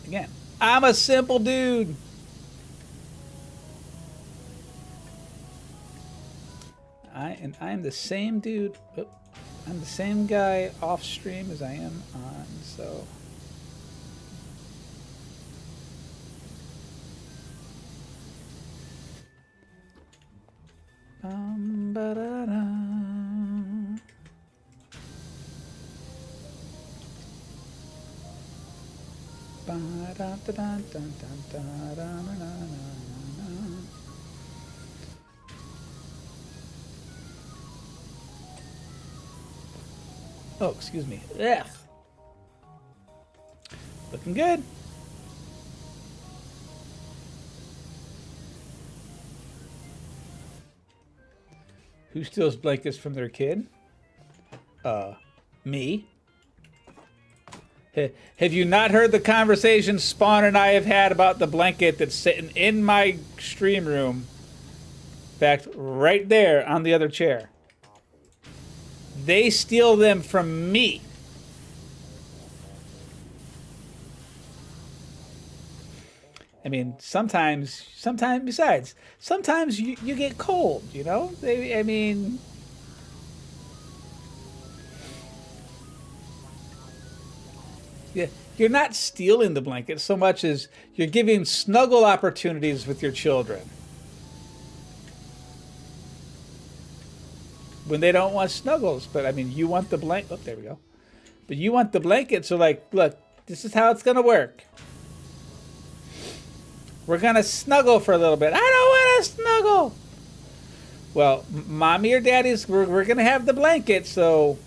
Again, I'm a simple dude. I'm the same dude. Oh. I'm the same guy off stream as I am on, so. Ba-da-da. Ba-da-da-da-da-da-da-da-da-da-da. Oh, excuse me. Ugh. Looking good. Who steals blankets from their kid? Me. Have you not heard the conversation Spawn and I have had about the blanket that's sitting in my stream room? In fact, right there on the other chair. They steal them from me. I mean, sometimes besides, sometimes you get cold, you know? I mean... Yeah, you're not stealing the blanket so much as you're giving snuggle opportunities with your children. When they don't want snuggles, but I mean, you want the blanket. Oh, there we go. But you want the blanket, so like, look, this is how it's gonna work. We're gonna snuggle for a little bit. I don't want to snuggle. Well, mommy or daddy's, we're gonna have the blanket, so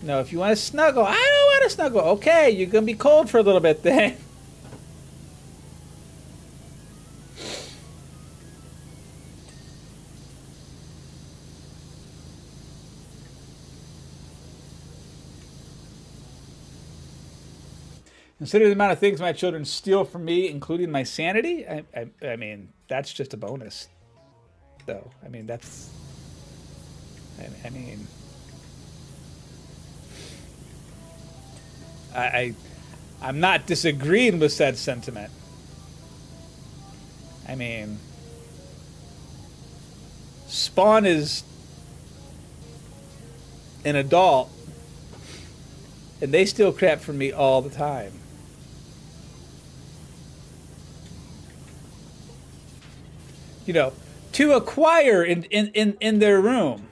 no, if you want to snuggle, I don't want to snuggle. Okay, you're gonna be cold for a little bit then. Consider the amount of things my children steal from me, including my sanity. I mean, that's just a bonus, though. I mean, that's. I mean, I'm not disagreeing with said sentiment. I mean, Spawn is an adult, and they steal crap from me all the time. You know, to acquire in their room.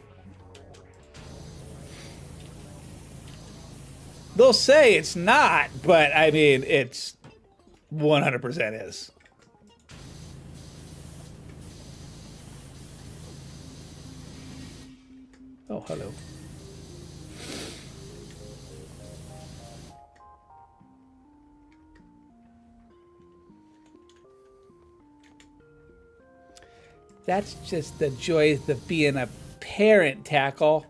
They'll say it's not, but I mean, it's 100% is. Oh, hello. That's just the joys of being a parent, Tackle.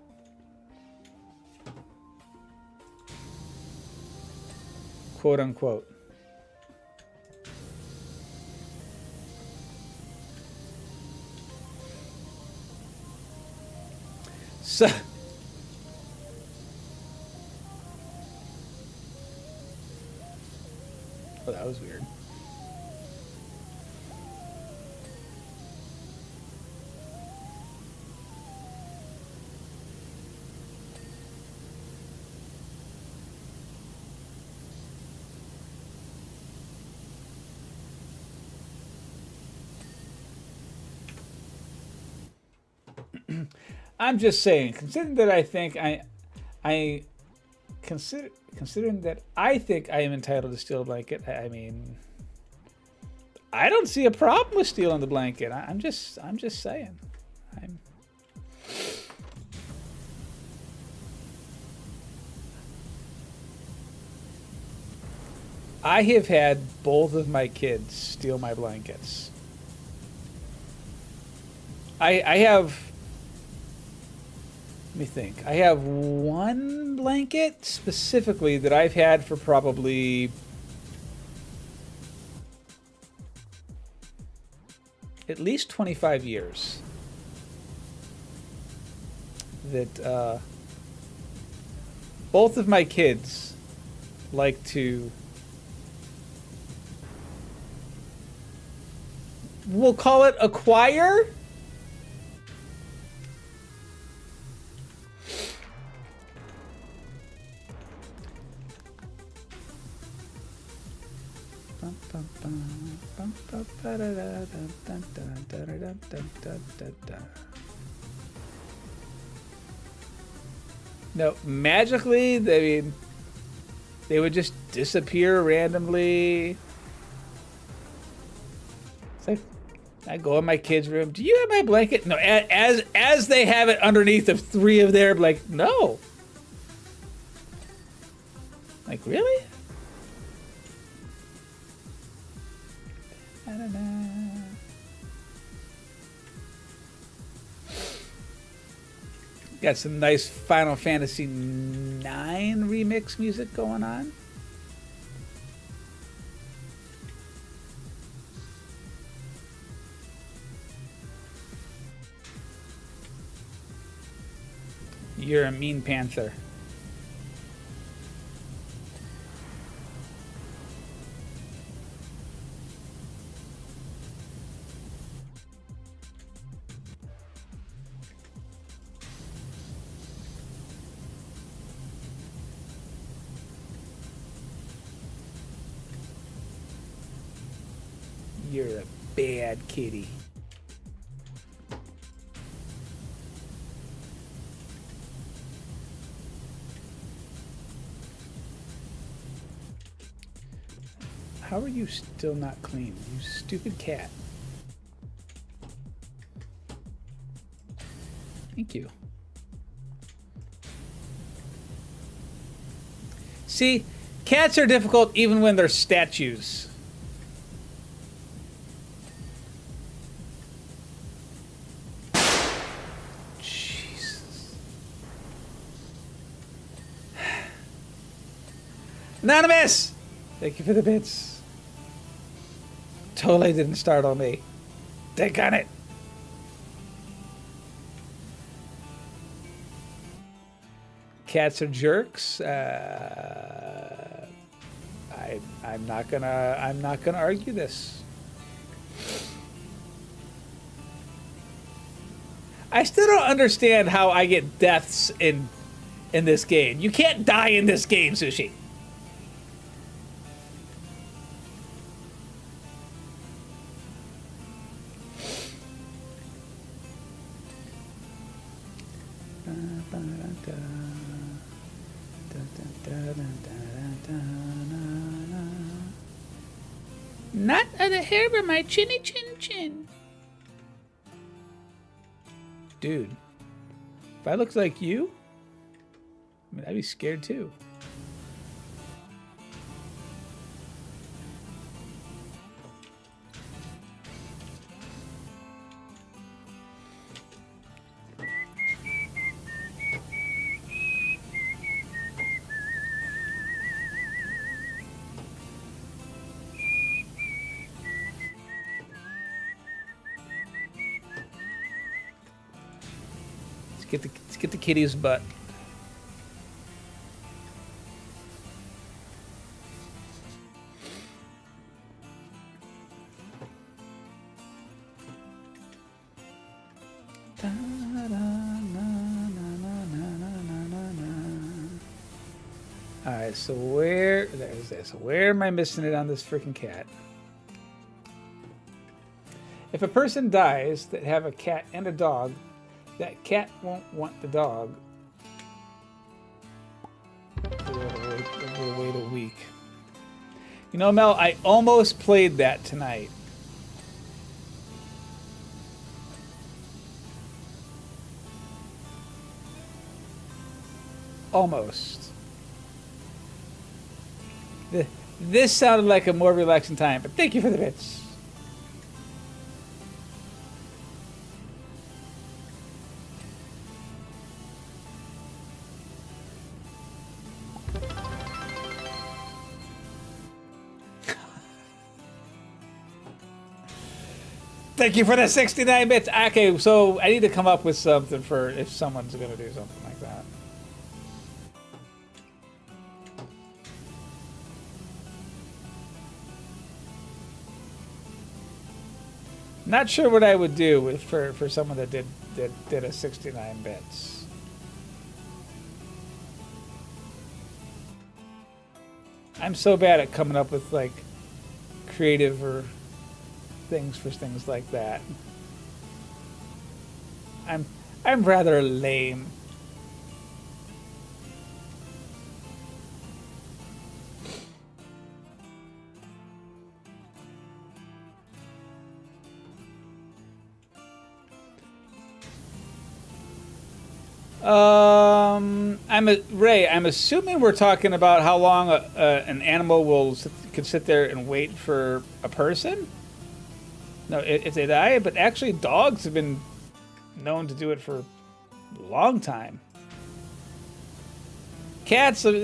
Quote unquote. So, oh, that was weird. I'm just saying, considering that I think considering that I think I am entitled to steal a blanket. I mean, I don't see a problem with stealing the blanket. I'm just saying. I have had both of my kids steal my blankets. I have. Let me think. I have one blanket specifically that I've had for probably at least 25 years. That both of my kids like to, we'll call it acquire. No, magically, I mean, they would just disappear randomly. It's like, I go in my kid's room. Do you have my blanket? No, as they have it underneath of 3 of their, like, no. Like, really? I don't know. Got some nice Final Fantasy IX remix music going on. You're a mean panther. You're a bad kitty. How are you still not clean, you stupid cat? Thank you. See, cats are difficult even when they're statues. Anonymous! Thank you for the bits. Totally didn't start on me. Take on it. Cats are jerks. I'm not gonna argue this. I still don't understand how I get deaths in this game. You can't die in this game, Sushi. Not of the hair, but my chinny chin chin. Dude, if I looked like you, I mean, I'd be scared too. Let's get the kitty's butt. Alright, so there's this. Where am I missing it on this freaking cat? If a person dies that have a cat and a dog, that cat won't want the dog. We'll wait a week. You know, Mel, I almost played that tonight. Almost. This sounded like a more relaxing time, but thank you for the bits. Thank you for the 69 bits. Okay, so I need to come up with something for if someone's going to do something like that. Not sure what I would do with for someone that did a 69 bits. I'm so bad at coming up with like creative or things for things like that. I'm rather lame. Ray, I'm assuming we're talking about how long an animal could sit there and wait for a person. No, if they die, but actually dogs have been known to do it for a long time. Cats, I've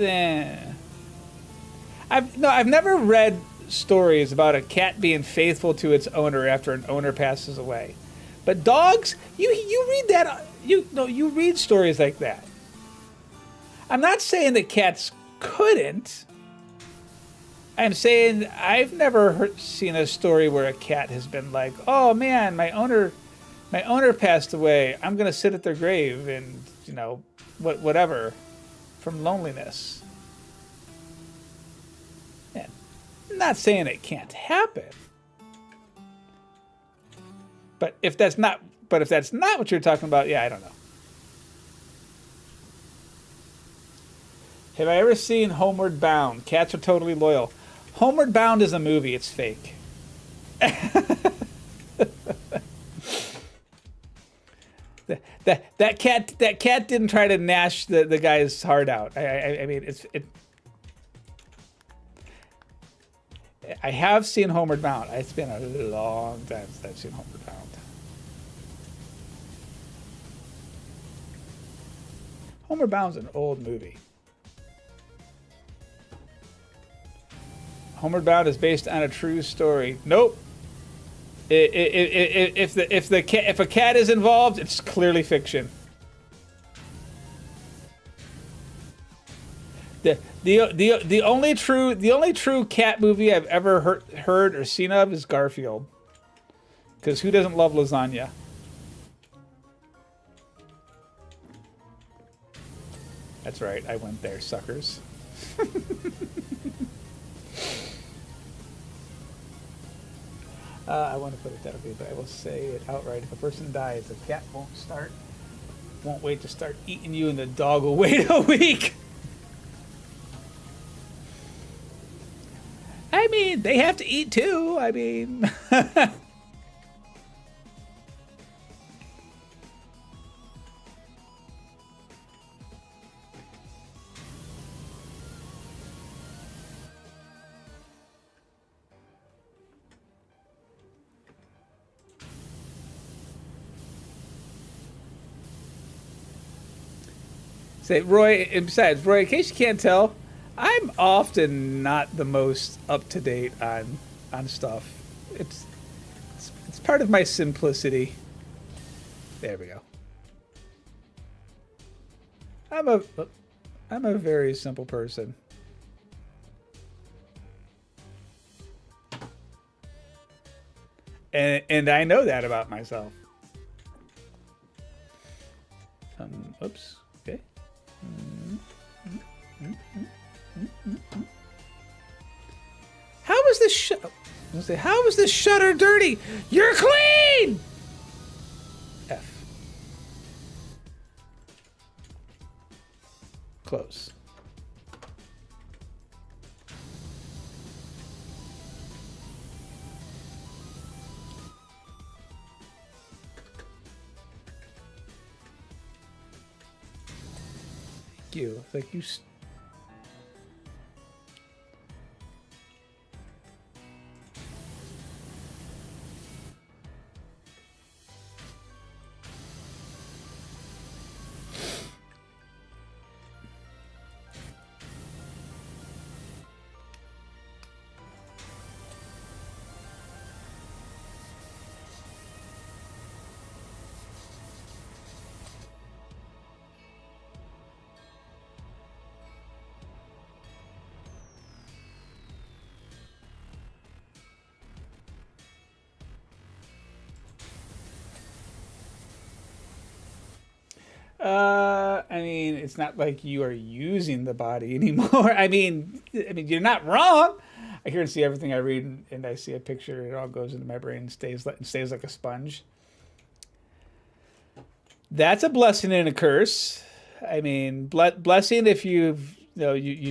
never read stories about a cat being faithful to its owner after an owner passes away. But dogs, you read that, you read stories like that. I'm not saying that cats couldn't. I'm saying I've never seen a story where a cat has been like, "Oh man, my owner passed away. I'm gonna sit at their grave and whatever, from loneliness." Man, I'm not saying it can't happen. But if that's not what you're talking about, yeah, I don't know. Have I ever seen Homeward Bound? Cats are totally loyal. Homeward Bound is a movie. It's fake. that cat didn't try to gnash the guy's heart out. I mean, I have seen Homeward Bound. It's been a long time since I've seen Homeward Bound. Homeward Bound's an old movie. Homeward Bound is based on a true story. Nope. If a cat is involved, it's clearly fiction. The only true cat movie I've ever heard or seen of is Garfield. Because who doesn't love lasagna? That's right, I went there, suckers. I want to put it that way, but I will say it outright. If a person dies, the cat won't wait to start eating you, and the dog will wait a week. I mean, they have to eat too. I mean... Say, Roy, and besides, Roy, in case you can't tell, I'm often not the most up-to-date on stuff. It's part of my simplicity. There we go. I'm a very simple person. And I know that about myself. Oops. Okay. How is this shutter dirty? You're clean. F. Close. You like you. I mean, it's not like you are using the body anymore. I mean, you're not wrong. I hear and see everything I read, and I see a picture. It all goes into my brain and stays like a sponge. That's a blessing and a curse. I mean, blessing if you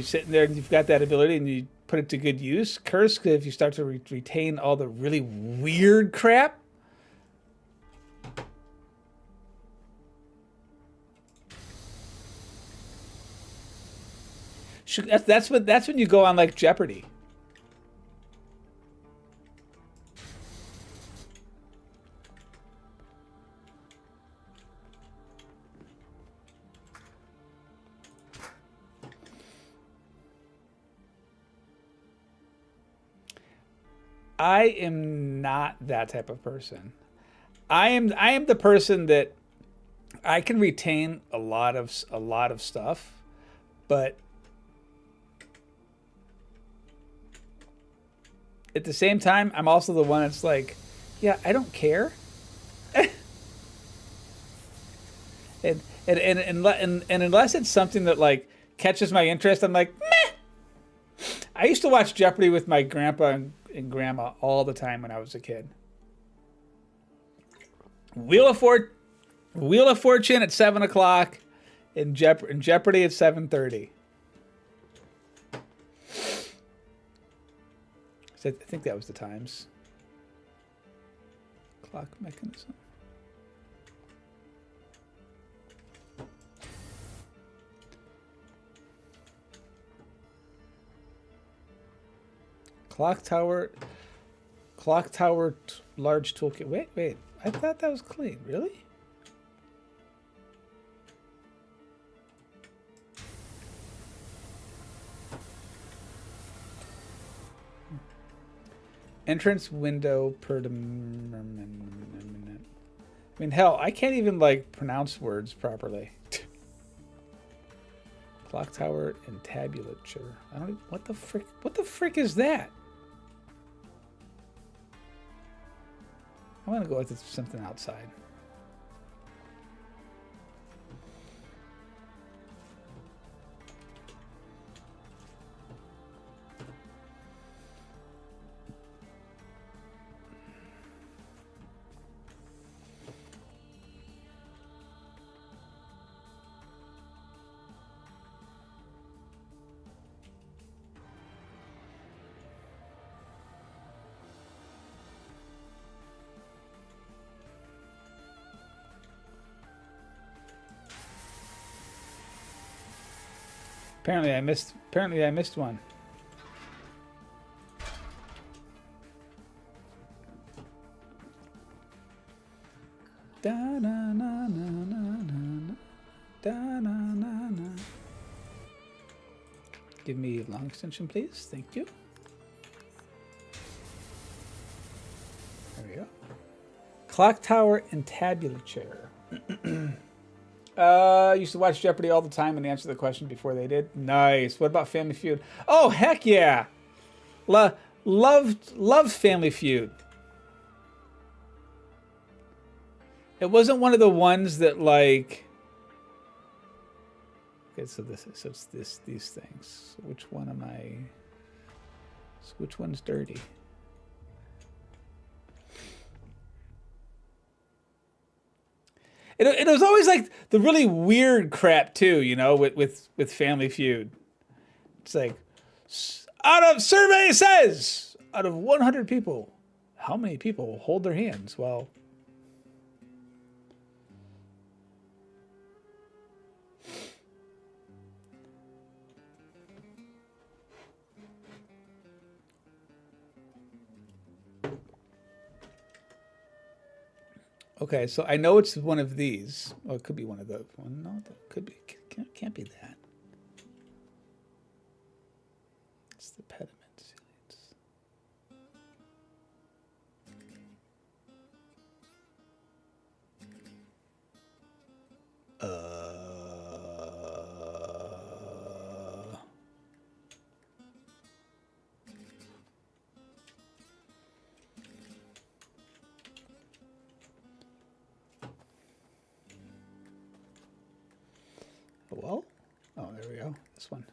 sit in there and you've got that ability and you put it to good use. Curse if you start to retain all the really weird crap. That's when you go on like Jeopardy. I am not that type of person. I am the person that I can retain a lot of stuff, but at the same time, I'm also the one that's like, yeah, I don't care. and unless it's something that like catches my interest, I'm like, meh. I used to watch Jeopardy with my grandpa and grandma all the time when I was a kid. Wheel of Fortune at 7 o'clock, and Jeopardy at 7:30. I think that was the times. Clock mechanism. Clock tower, large toolkit. Wait. I thought that was clean. Really? Entrance window per minute. I mean, hell, I can't even like pronounce words properly. Clock tower and tabulature. I don't. What the frick? What the frick is that? I'm gonna go with something outside. Apparently I missed one. Da na na na na na da na na na. Give me a long extension, please. Thank you. There we go. Clock tower and tabulature. Used to watch Jeopardy all the time and answer the question before they did. Nice. What about Family Feud? Oh, heck yeah. Loved Family Feud. It wasn't one of the ones that like. Okay, so it's these things. So which one am I? So which one's dirty? It was always like the really weird crap too, you know, with Family Feud. It's like, survey says, out of 100 people, how many people hold their hands? Well, okay, so I know it's one of these. Oh, it could be one of those. Well, no, that could be. Can't be that. It's the pediment. Well, oh, there we go. This one.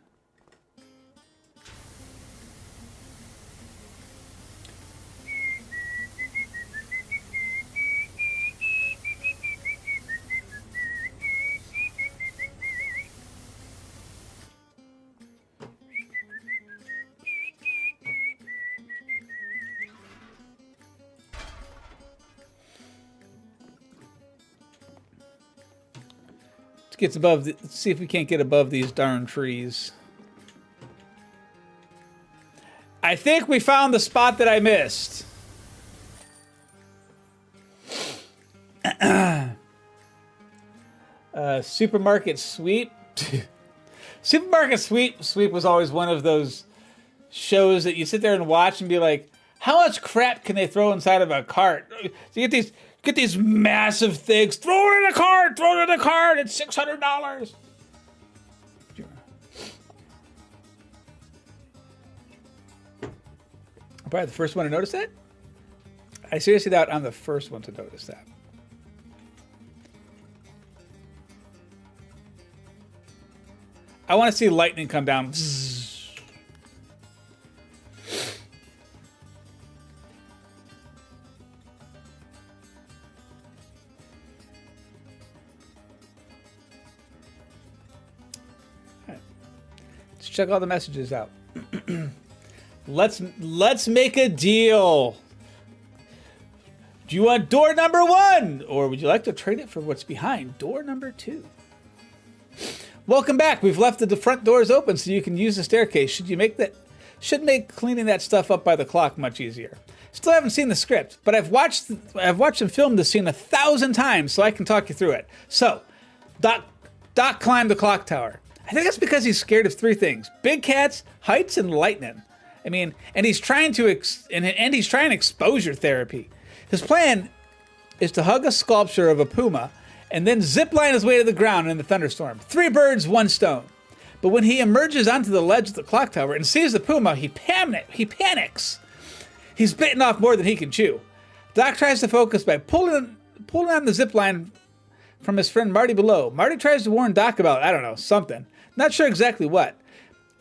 Gets above. Let's see if we can't get above these darn trees. I think we found the spot that I missed. Supermarket sweep. Supermarket sweep was always one of those shows that you sit there and watch and be like, how much crap can they throw inside of a cart? So you get these massive things. Throw it in a cart. Throw it in a cart. It's $600. I'm probably the first one to notice that. I seriously doubt I'm the first one to notice that. I want to see lightning come down. Zzz. All right. Let's check all the messages out. Let's make a deal. Do you want door number 1, or would you like to trade it for what's behind door number 2? Welcome back. We've left the front doors open so you can use the staircase. Should make cleaning that stuff up by the clock much easier. Still haven't seen the script, but I've watched and filmed this scene 1,000 times, so I can talk you through it. So, Doc climbed the clock tower. I think that's because he's scared of 3 things: big cats, heights, and lightning. I mean, and he's trying exposure therapy. His plan is to hug a sculpture of a puma and then zipline his way to the ground in the thunderstorm. 3 birds, 1 stone. But when he emerges onto the ledge of the clock tower and sees the puma, he panics. He's bitten off more than he can chew. Doc tries to focus by pulling on the zipline from his friend Marty below. Marty tries to warn Doc about, I don't know, something. Not sure exactly what.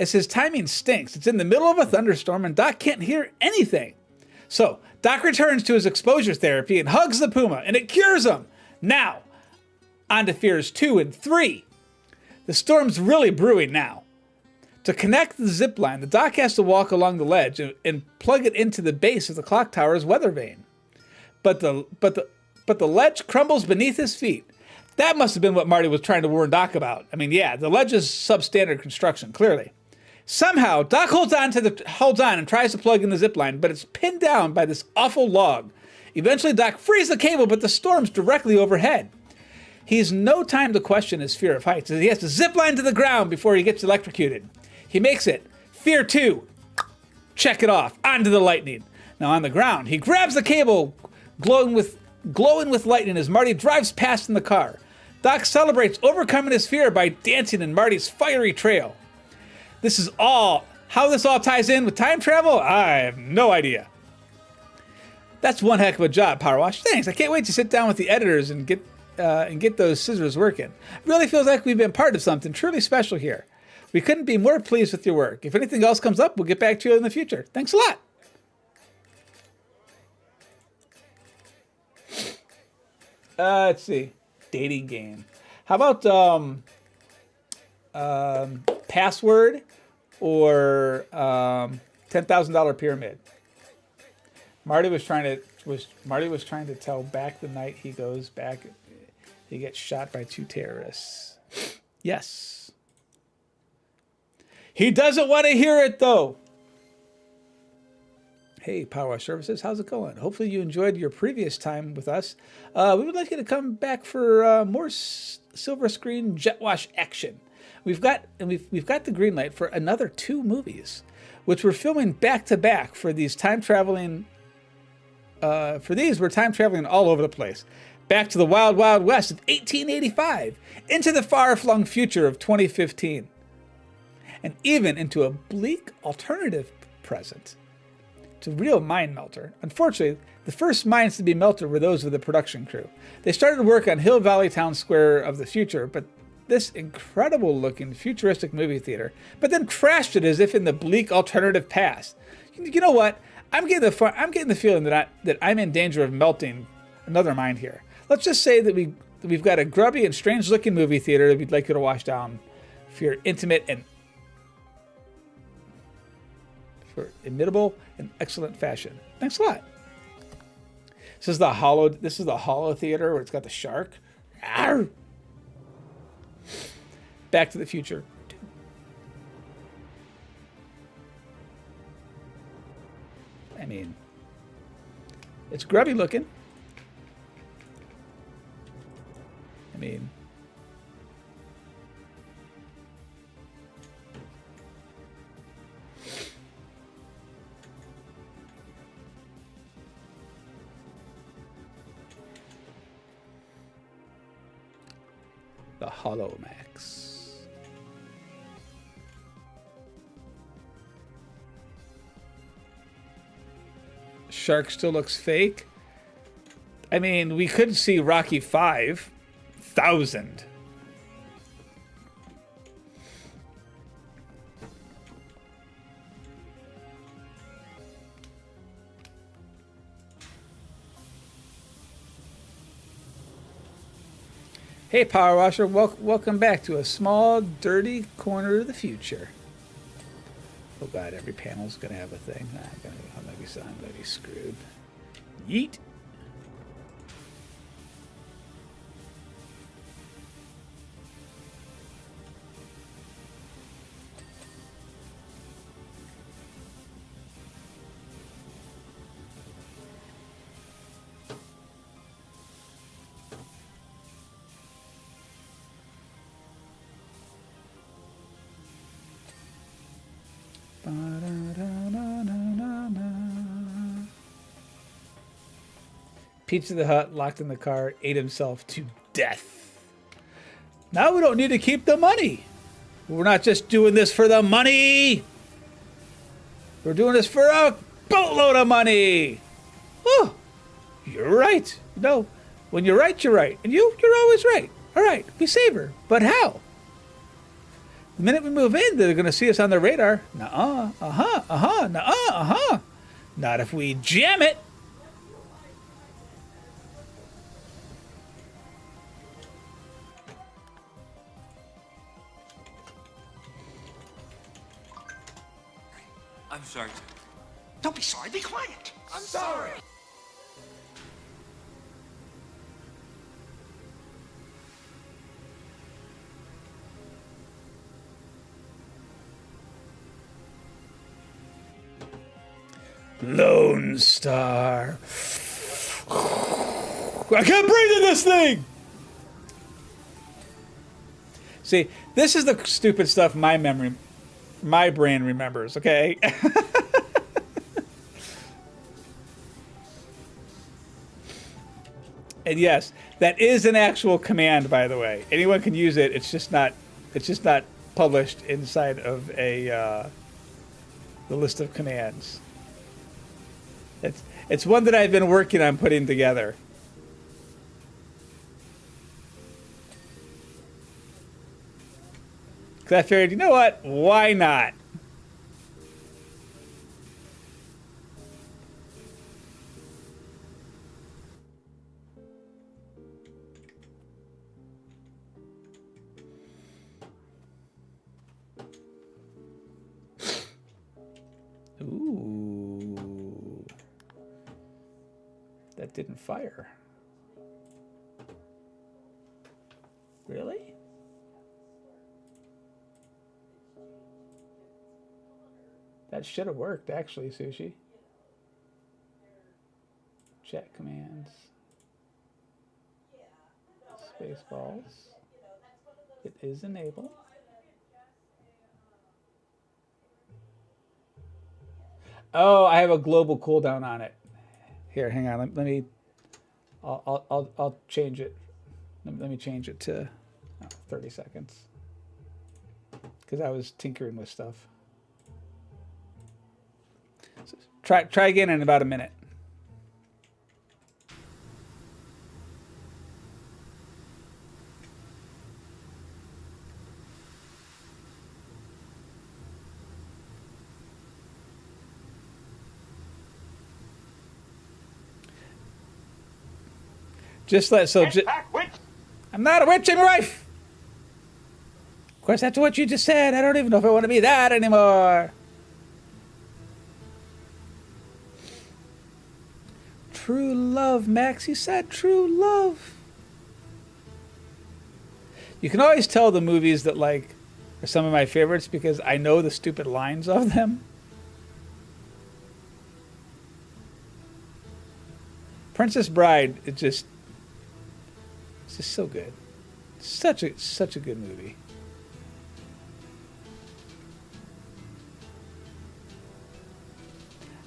As his timing stinks. It's in the middle of a thunderstorm and Doc can't hear anything. So, Doc returns to his exposure therapy and hugs the puma, and it cures him. Now, on to fears 2 and 3. The storm's really brewing now. To connect the zip line, the Doc has to walk along the ledge and plug it into the base of the clock tower's weather vane. But the ledge crumbles beneath his feet. That must have been what Marty was trying to warn Doc about. I mean, yeah, the ledge is substandard construction, clearly. Somehow, Doc holds on and tries to plug in the zip line, but it's pinned down by this awful log. Eventually, Doc frees the cable, but the storm's directly overhead. He has no time to question his fear of heights. He has to zip line to the ground before he gets electrocuted. He makes it. Fear 2. Check it off. Onto the lightning. Now on the ground, he grabs the cable, glowing with lightning as Marty drives past in the car. Doc celebrates overcoming his fear by dancing in Marty's fiery trail. How this all ties in with time travel, I have no idea. That's one heck of a job, PowerWash. Thanks. I can't wait to sit down with the editors and get those scissors working. Really feels like we've been part of something truly special here. We couldn't be more pleased with your work. If anything else comes up, we'll get back to you in the future. Thanks a lot. Let's see. Dating game. How about Password or $10,000 Pyramid? Marty was trying to tell back the night he goes back. He gets shot by 2 terrorists. Yes. He doesn't want to hear it though. Hey, PowerWash Services, how's it going? Hopefully you enjoyed your previous time with us. We would like you to come back for more silver screen jet wash action. We've got the green light for another 2 movies, which we're filming back to back for these time traveling. We're time traveling all over the place. Back to the wild, wild west of 1885, into the far-flung future of 2015, and even into a bleak alternative present. It's a real mind melter. Unfortunately, the first minds to be melted were those of the production crew. They started work on Hill Valley Town Square of the future, but this incredible-looking futuristic movie theater, but then crashed it as if in the bleak alternative past. You know what? I'm getting the feeling that I'm in danger of melting another mind here. Let's just say that we've got a grubby and strange-looking movie theater that we'd like you to wash down for your intimate and for imitable and excellent fashion. Thanks a lot. This is the hollow theater where it's got the shark. Arr! Back to the Future 2. I mean, it's grubby looking. I mean, the Holomax. Shark still looks fake. I mean, we could see Rocky 5,000. Hey, Power Washer, welcome back to a small, dirty corner of the future. Oh God, every panel's gonna have a thing. I'm gonna be screwed. Yeet. Pizza the Hut locked in the car, ate himself to death. Now we don't need to keep the money. We're not just doing this for the money. We're doing this for a boatload of money. Oh, you're right. No, when you're right, you're right. And you're always right. All right, we save her. But how? The minute we move in, they're going to see us on their radar. Nuh-uh, uh-huh, uh-huh, nuh-uh, uh-huh. Not if we jam it. I'm sorry. Don't be sorry. Be quiet. I'm sorry. Lone Star. I can't breathe in this thing! See, this is the stupid stuff my brain remembers, okay? And yes, that is an actual command, by the way. Anyone can use it. It's just not published inside of the list of commands. It's one that I've been working on putting together. Because I figured, you know what? Why not? Ooh. That didn't fire. Really? That should have worked, actually, Sushi. Chat commands. Spaceballs. It is enabled. Oh, I have a global cooldown on it. Here, hang on. Let me. I'll change it. Let me change it to 30 seconds. Because I was tinkering with stuff. So try again in about a minute. Just let so. I'm not a witch in life. Of course, that's what you just said. I don't even know if I want to be that anymore. True love, Max. You said true love. You can always tell the movies that like are some of my favorites because I know the stupid lines of them. Princess Bride, it's just so good. Such a good movie.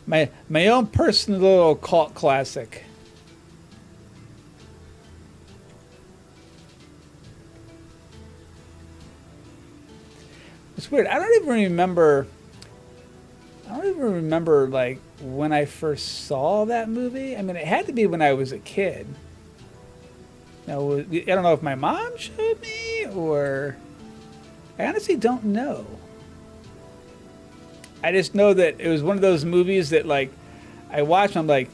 My own personal little cult classic. It's weird. I don't even remember like when I first saw that movie. I mean, it had to be when I was a kid. Now, I don't know if my mom showed me or I honestly don't know. I just know that it was one of those movies that like I watched and I'm like,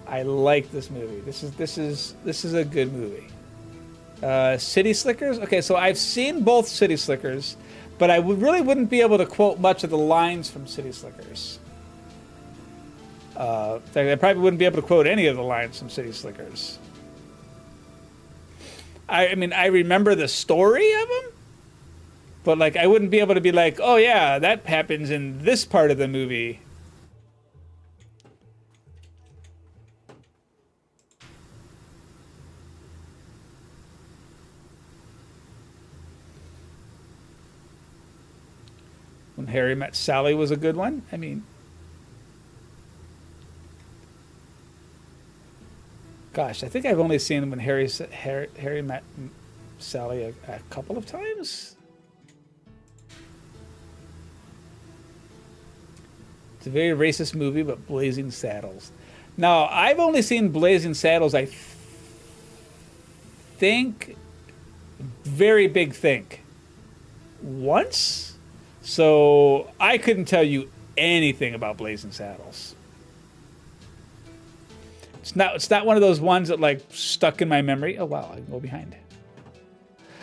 I like this movie. This is a good movie. City Slickers? Okay, so I've seen both City Slickers, but I really wouldn't be able to quote much of the lines from City Slickers. In fact, I probably wouldn't be able to quote any of the lines from City Slickers. I mean, I remember the story of them, but like I wouldn't be able to be like, oh yeah, that happens in this part of the movie. When Harry Met Sally was a good one. I mean, gosh, I think I've only seen When Harry Met Sally a couple of times. It's a very racist movie, but Blazing Saddles. Now, I've only seen Blazing Saddles, I think, very big think, once. So I couldn't tell you anything about Blazing Saddles. It's not one of those ones that like stuck in my memory. Oh wow, I can go behind.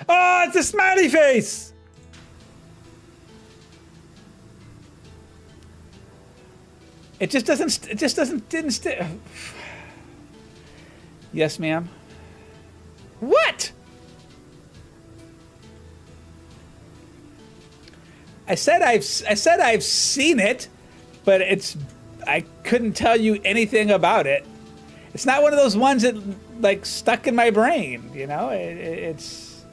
Oh, it's a smiley face. It just didn't stick. Yes, ma'am. What? I said I've seen it, but I couldn't tell you anything about it. It's not one of those ones that like stuck in my brain, you know. It's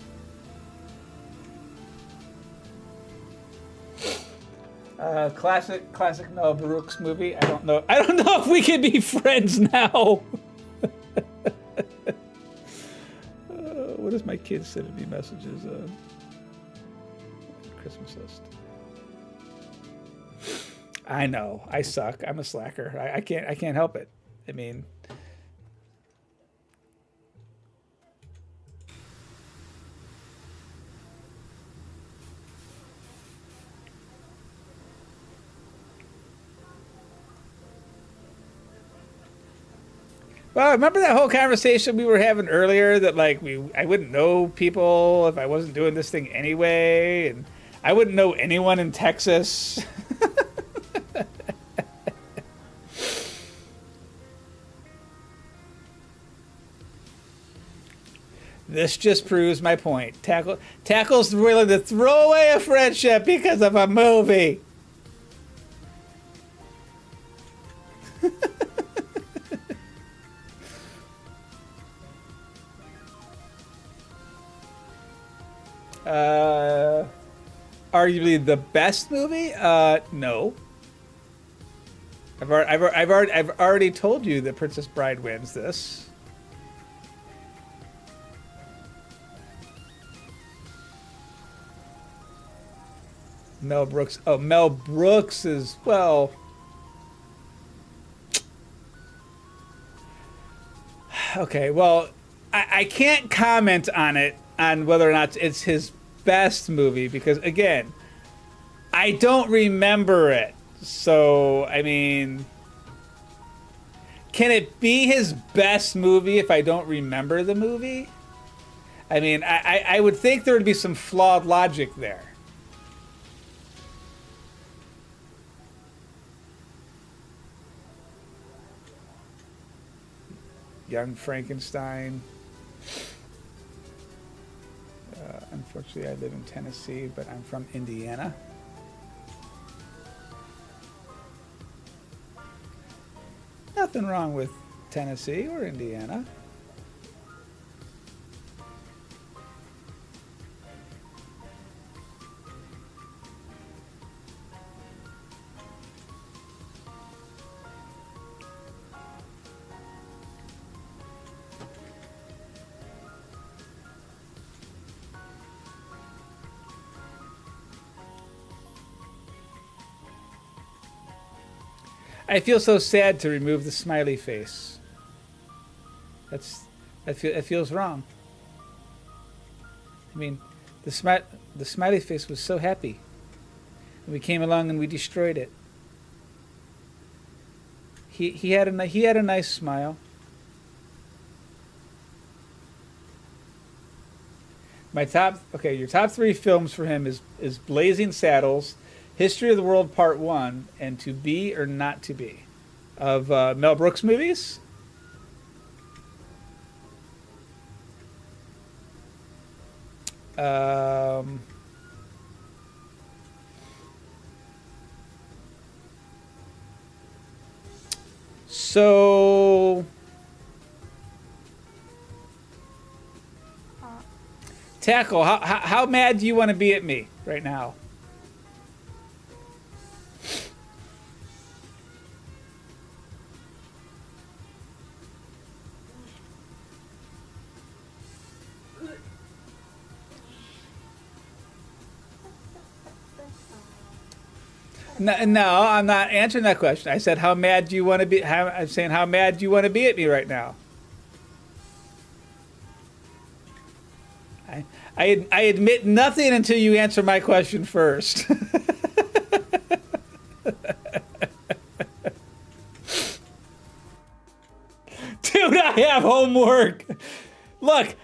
classic Mel Brooks movie. I don't know if we can be friends now. What does my kid sending me messages? Christmas list. I know. I suck. I'm a slacker. I can't help it. I mean, well, remember that whole conversation we were having earlier that like I wouldn't know people if I wasn't doing this thing anyway, and I wouldn't know anyone in Texas. This just proves my point. Tackle's willing to throw away a friendship because of a movie. Arguably the best movie? No. I've already told you that Princess Bride wins this. Mel Brooks. Oh, Mel Brooks is, well, okay, well, I can't comment on it, on whether or not it's his best movie, because, again, I don't remember it. So, I mean, can it be his best movie if I don't remember the movie? I mean, I would think there would be some flawed logic there. Young Frankenstein. Unfortunately, I live in Tennessee, but I'm from Indiana. Nothing wrong with Tennessee or Indiana. I feel so sad to remove the smiley face. That feels wrong. I mean, the smiley face was so happy. And we came along and we destroyed it. He had a nice smile. Your top 3 films for him is Blazing Saddles, History of the World Part 1, and To Be or Not to Be. Of Mel Brooks movies? So... Tackle, how mad do you want to be at me right now? No, I'm not answering that question. I said, how mad do you want to be? I'm saying, how mad do you want to be at me right now? I admit nothing until you answer my question first. Dude, I have homework. Look,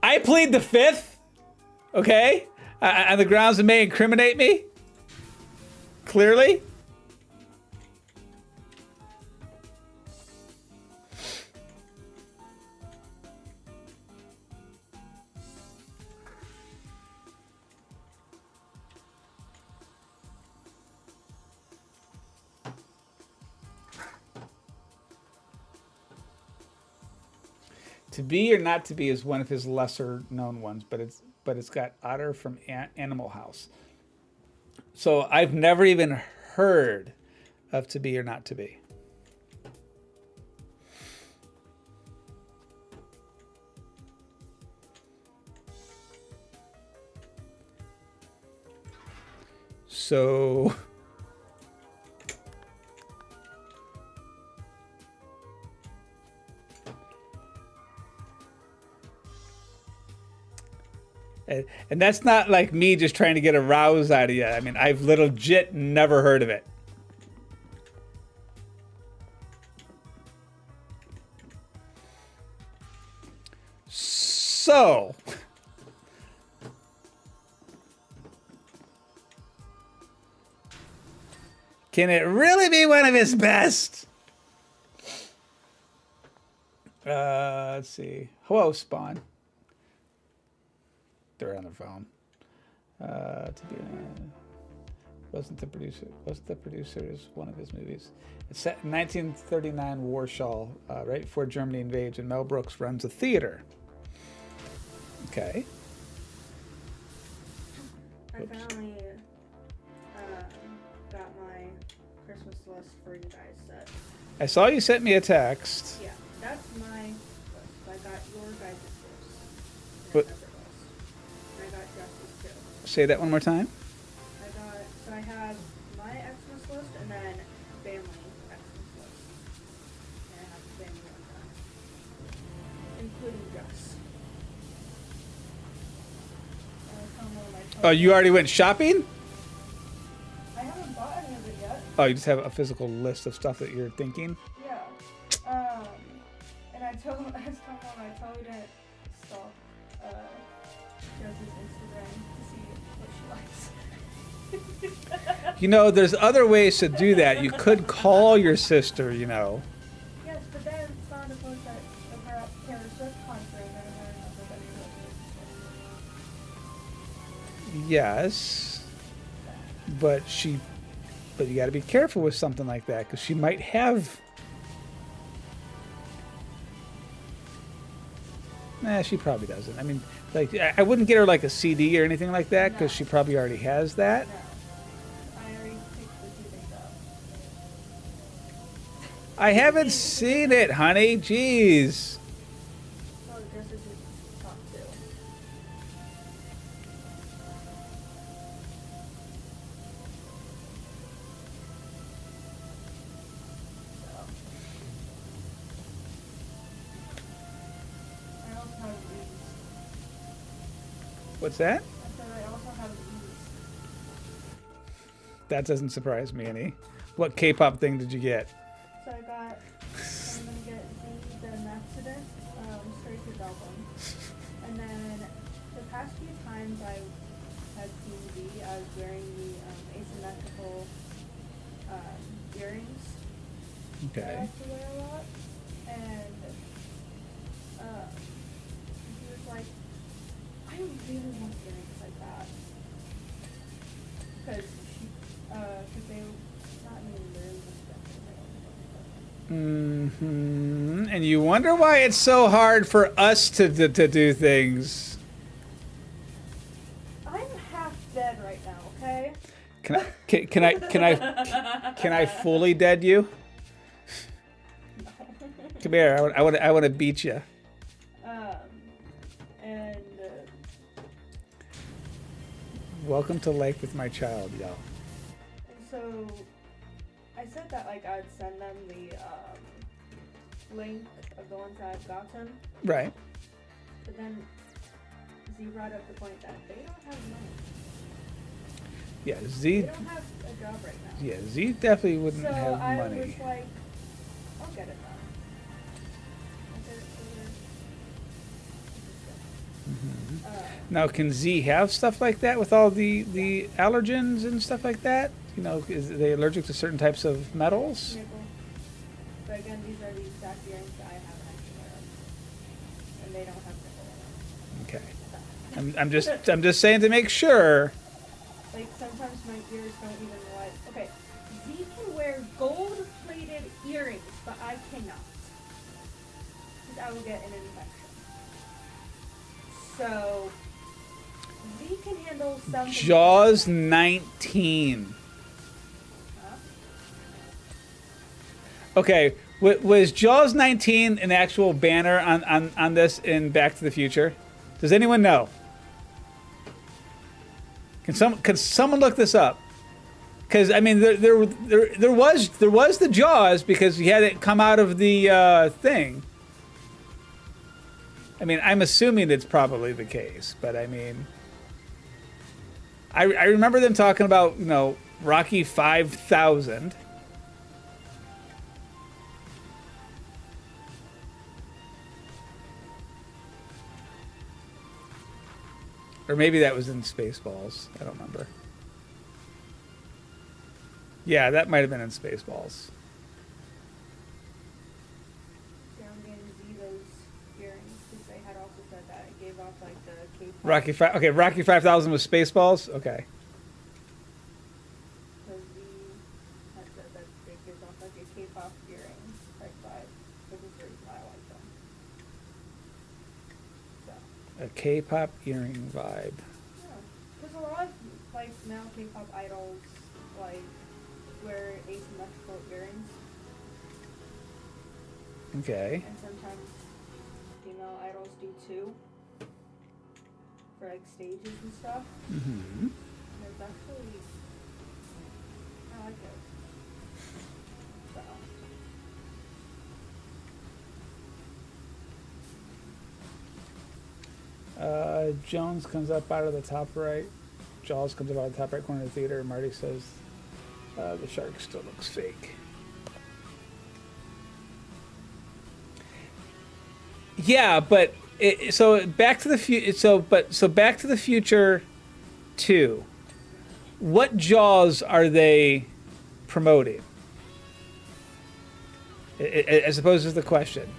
I plead the 5th, okay? On the grounds it may incriminate me. Clearly. To Be or Not to Be is one of his lesser known ones, but it's got Otter from Animal House. So I've never even heard of To Be or Not to Be. So and that's not like me just trying to get a rouse out of you. I mean, I've legit never heard of it. So, can it really be one of his best? Let's see. Hello, Spawn. They're on their phone. Wasn't the producer is one of his movies. It's set in 1939 Warsaw, right before Germany invades, and Mel Brooks runs a theater. Okay. I finally got my Christmas list for you guys set. I saw you sent me a text. Yeah, that's my list. I got your guys' list. But I got Jess's too. say that one more time. I have my Xmas list and then family Xmas list. And I have the family one done. Including Jess. Oh, you already went shopping? I haven't bought any of it yet. Oh, you just have a physical list of stuff that you're thinking? Yeah. And I told him, I told him to stalk Jess's Instagram to see what she likes. You know, there's other ways to do that. You could call your sister, you know. Yes, but then found a post that of her at Taylor Swift concert and I remember that Yes, but you got to be careful with something like that because she might have. Nah, she probably doesn't. I mean, like I wouldn't get her like a CD or anything like that because she probably already has that. No. I already picked the two things up. I haven't seen it, honey. Jeez. Oh, the dressers is top too. So. I also have these. What's that? I said I also have these. That doesn't surprise me any. What K-pop thing did you get? So I'm gonna get the accident straight to album. And then the past few times I had seen V, I was wearing the asymmetrical earrings that I Okay. like to wear a lot. And he was like, I really want earrings like that. Because they not even very expensive. And you wonder why it's so hard for us to do things. I'm half dead right now, okay? Can I fully dead you? Come here. I want to beat you. And Welcome to life with my child, y'all. so I said that like I'd send them the link of the ones that I've gotten, Right. but then Z brought up the point that they don't have money. Yeah. They Z. don't have a job right now. Yeah. Z definitely wouldn't So have I money. was like, I'll get it done. I'll get it for Now, can Z have stuff like that with all the allergens and stuff like that? You know, is they allergic to certain types of metals? nickel. But again, these are the exact earrings that I have an actual wear of. And they don't have nickel in them. Okay. I'm just saying to make sure. Like sometimes my ears don't even like. Okay, Z can wear gold-plated earrings, but I cannot. Because I will get an infection. So Z can handle something. Jaws 19. Huh? Okay, was Jaws 19 an actual banner on this in Back to the Future? Does anyone know? Can someone look this up? Because I mean, there was the Jaws because he had it come out of the thing. I mean, I'm assuming it's probably the case, but I mean, I remember them talking about, you know, Rocky 5000. Or maybe that was in Spaceballs. I don't remember. Yeah, that might have been in Spaceballs. Yeah, I'm getting Z those earrings because they had also said that it gave off like the K-pop. Rocky 5000 was Spaceballs? Okay. So Z had said that it gives off like a K-pop earring type vibe. Which is the reason why I like them. So. A K-pop earring vibe. Because a lot of like male K-pop idols like wear asymmetrical earrings, Okay. and sometimes female idols do too for like stages and stuff. Mm-hmm. And it's actually I like it. So. Jones comes up out of the top right. Jaws comes up out of the top right corner of the theater. Marty says the shark still looks fake. Yeah, but so Back to the Future. So Back to the Future 2. What Jaws are they promoting? I suppose is the question.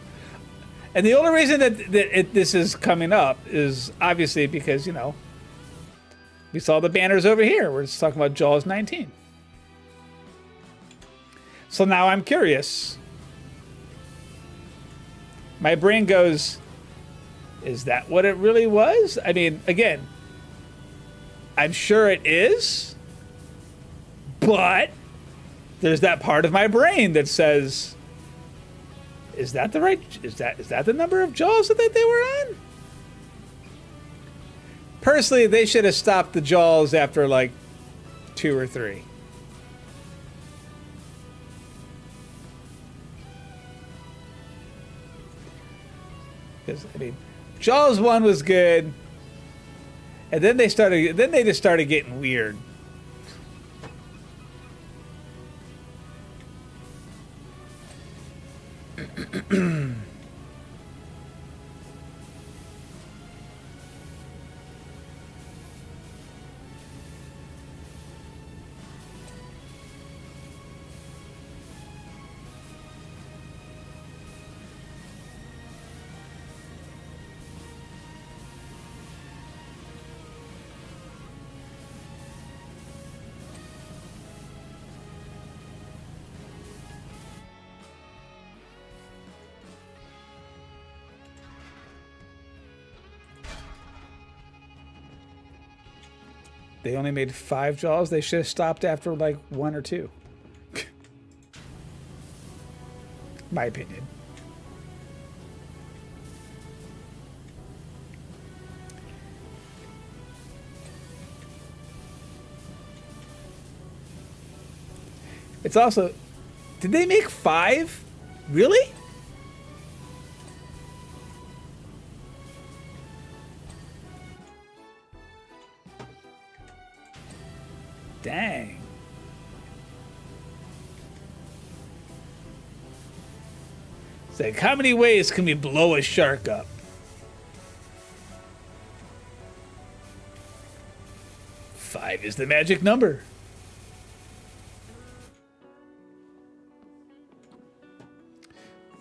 And the only reason that this is coming up is obviously because, you know, We saw the banners over here. We're just talking about Jaws 19. So now I'm curious. My brain goes, is that what it really was? I mean, again, I'm sure it is, but there's that part of my brain that says, is that the right, is that the number of Jaws that they were on? Personally, they should have stopped the Jaws after like 2 or 3. Because I mean, Jaws 1 was good, and then they just started getting weird. They only made 5 Jaws. They should have stopped after like 1 or 2. My opinion. It's also, did they make 5? Really? Dang. It's like, how many ways can we blow a shark up? Five is the magic number.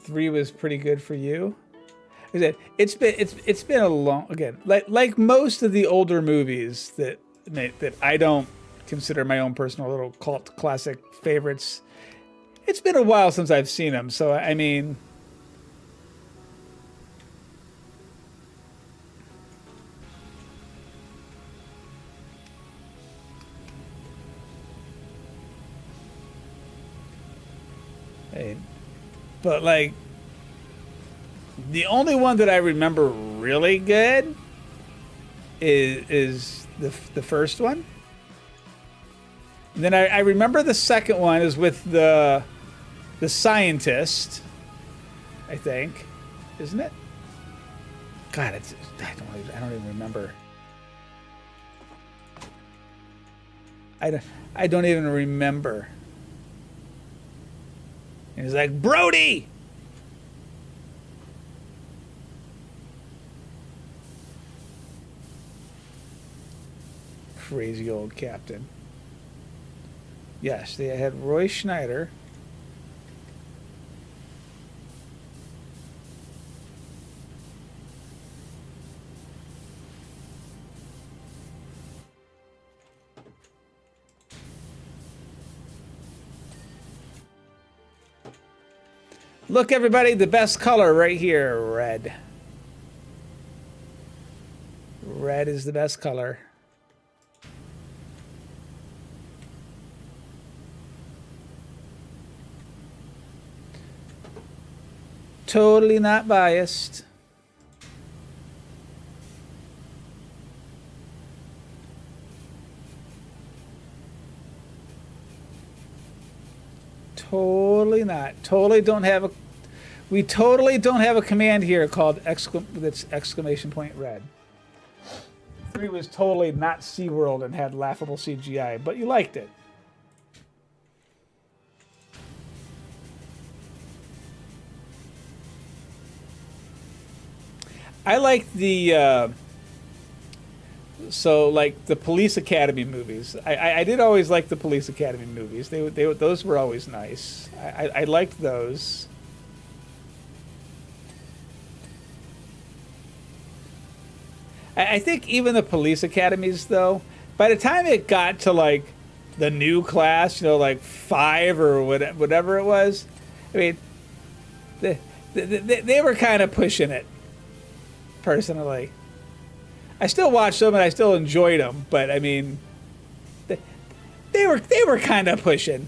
Three was pretty good for you. Like I said, it's been a long, again, like most of the older movies that I don't consider my own personal little cult classic favorites. It's been a while since I've seen them, so I mean, but like the only one that I remember really good is the first one. And then I remember the second one is with the scientist, I think, isn't it? God, I don't even remember. I don't even remember. And he's like, Brody! Crazy old captain. Yes, they had Roy Schneider. Look, everybody, the best color right here, red. Red is the best color. Totally not biased. Totally not. Totally don't have a. We totally don't have a command here called that's exclamation point red. 3 was totally not SeaWorld and had laughable CGI, but you liked it. I like the so like the Police Academy movies. I did always like the Police Academy movies. Those were always nice. I liked those. I think even the Police Academies though, by the time it got to like the new class, you know, like 5 or whatever it was, I mean, they were kind of pushing it. Personally, I still watched them and I still enjoyed them, but I mean, they were kind of pushing.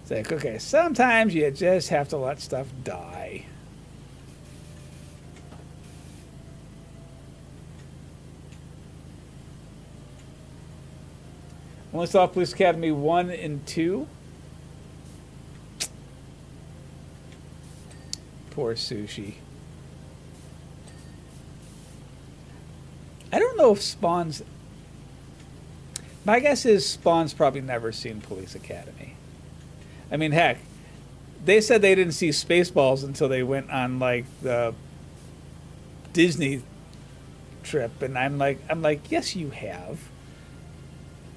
It's like, okay, sometimes you just have to let stuff die. Only saw Police Academy 1 and 2. Poor Sushi. I don't know if Spawn's... My guess is Spawn's probably never seen Police Academy. I mean, heck, they said they didn't see Spaceballs until they went on, like, the Disney trip. And I'm like, yes, you have.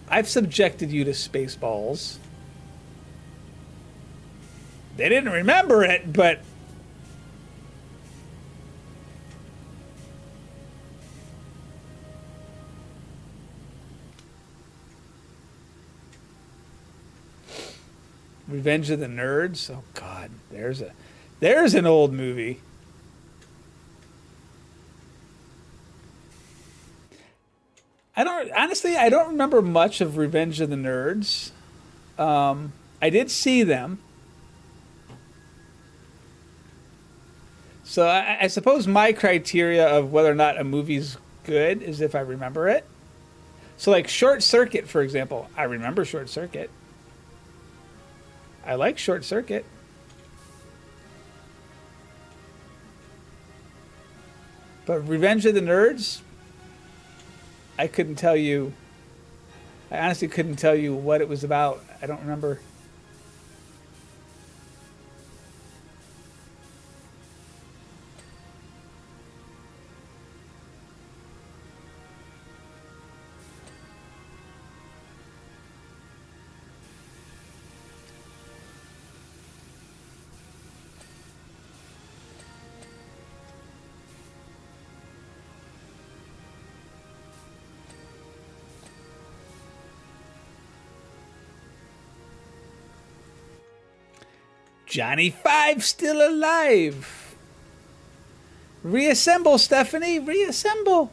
I've subjected you to Spaceballs. They didn't remember it, but... Revenge of the Nerds? Oh, God. There's an old movie. I don't remember much of Revenge of the Nerds. I did see them. So I suppose my criteria of whether or not a movie's good is if I remember it. So like Short Circuit, for example. I remember Short Circuit. I like Short Circuit. But Revenge of the Nerds, I couldn't tell you. I honestly couldn't tell you what it was about. I don't remember. Johnny Five still alive. Reassemble, Stephanie. Reassemble.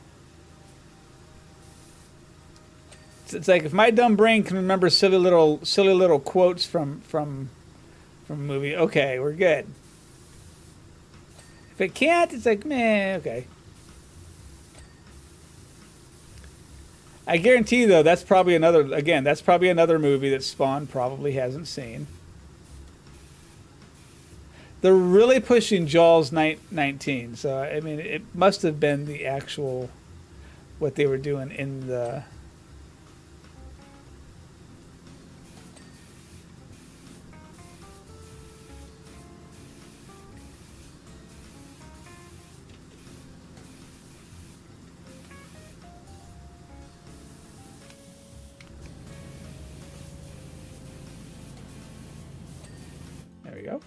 It's like if my dumb brain can remember silly little quotes from a movie. Okay, we're good. If it can't, it's like meh. Okay. I guarantee you, though, that's probably another movie that Spawn probably hasn't seen. They're really pushing Jaws 19, so I mean, it must have been the actual what they were doing in the. There we go.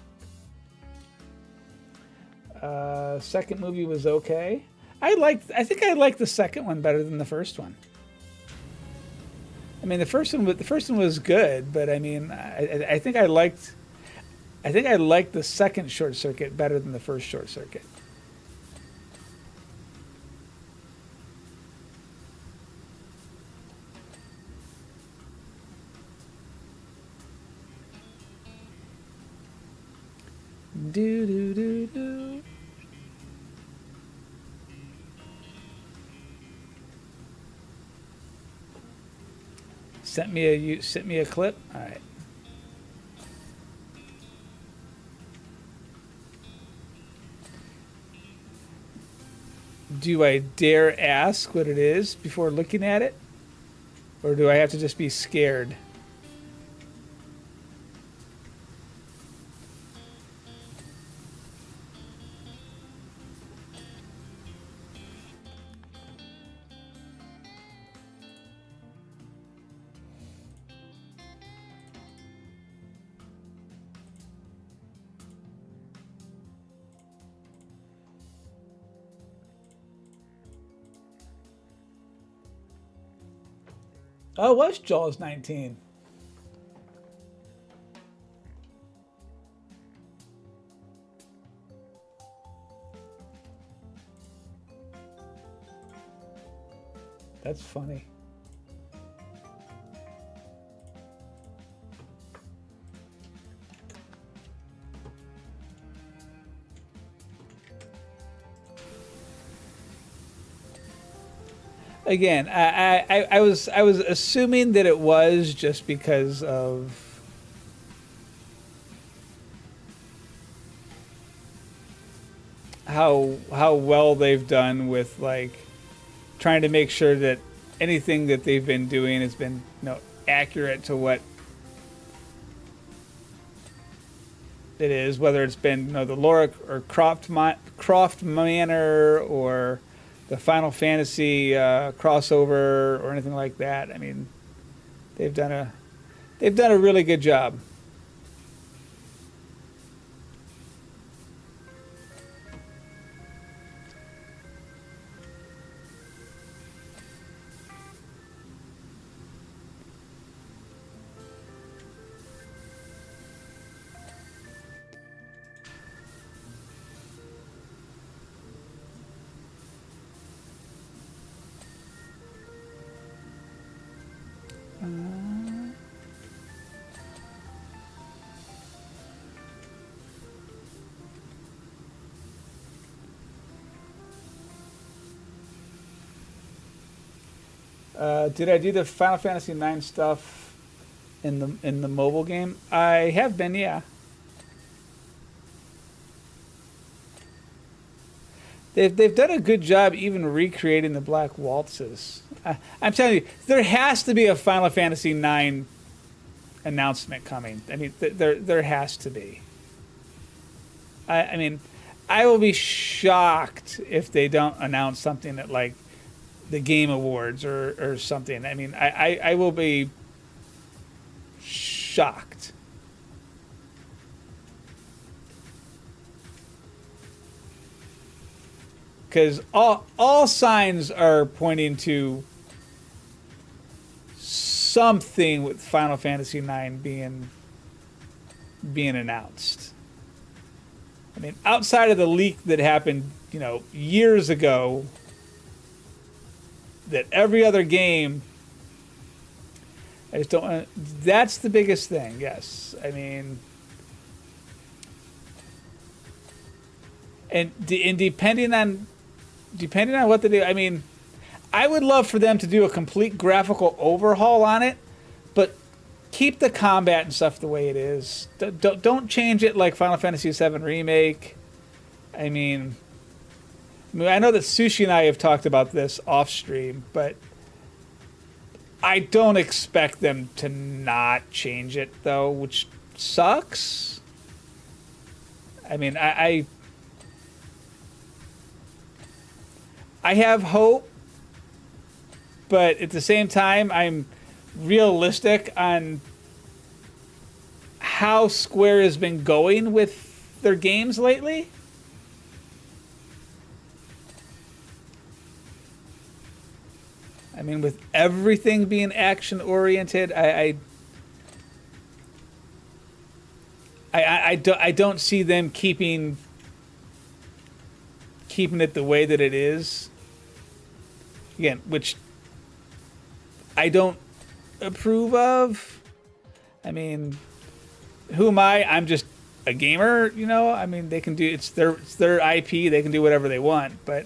Second movie was okay. I think I liked the second one better than the first one. I mean, the first one was good, but I mean, I think I liked the second Short Circuit better than the first Short Circuit. Do do do do. Sent me a clip. All right. Do I dare ask what it is before looking at it, or do I have to just be scared? Oh, it was Jaws 19. That's funny. Again, I was assuming that it was just because of how well they've done with like trying to make sure that anything that they've been doing has been, you know, accurate to what it is, whether it's been, you know, the Laura or Croft Manor or the Final Fantasy crossover or anything like that. I mean, they've done a really good job. Did I do the Final Fantasy IX stuff in the mobile game? I have been, yeah. They've done a good job even recreating the Black Waltzes. I'm telling you, there has to be a Final Fantasy IX announcement coming. I mean, there has to be. I mean, I will be shocked if they don't announce something at like the Game Awards or something. I mean, I will be shocked. Because all signs are pointing to something with Final Fantasy IX being announced. I mean, outside of the leak that happened, you know, years ago, that every other game, I just don't. That's the biggest thing. Yes, I mean, and depending on what they do, I mean, I would love for them to do a complete graphical overhaul on it, but keep the combat and stuff the way it is. Don't change it like Final Fantasy VII Remake. I mean, I know that Sushi and I have talked about this off stream, but I don't expect them to not change it though, which sucks. I mean, I have hope, but at the same time, I'm realistic on how Square has been going with their games lately. I mean, with everything being action oriented, I don't see them keeping it the way that it is. Again, which I don't approve of. I mean, who am I? I'm just a gamer, you know? I mean, they can do, it's their IP, they can do whatever they want, but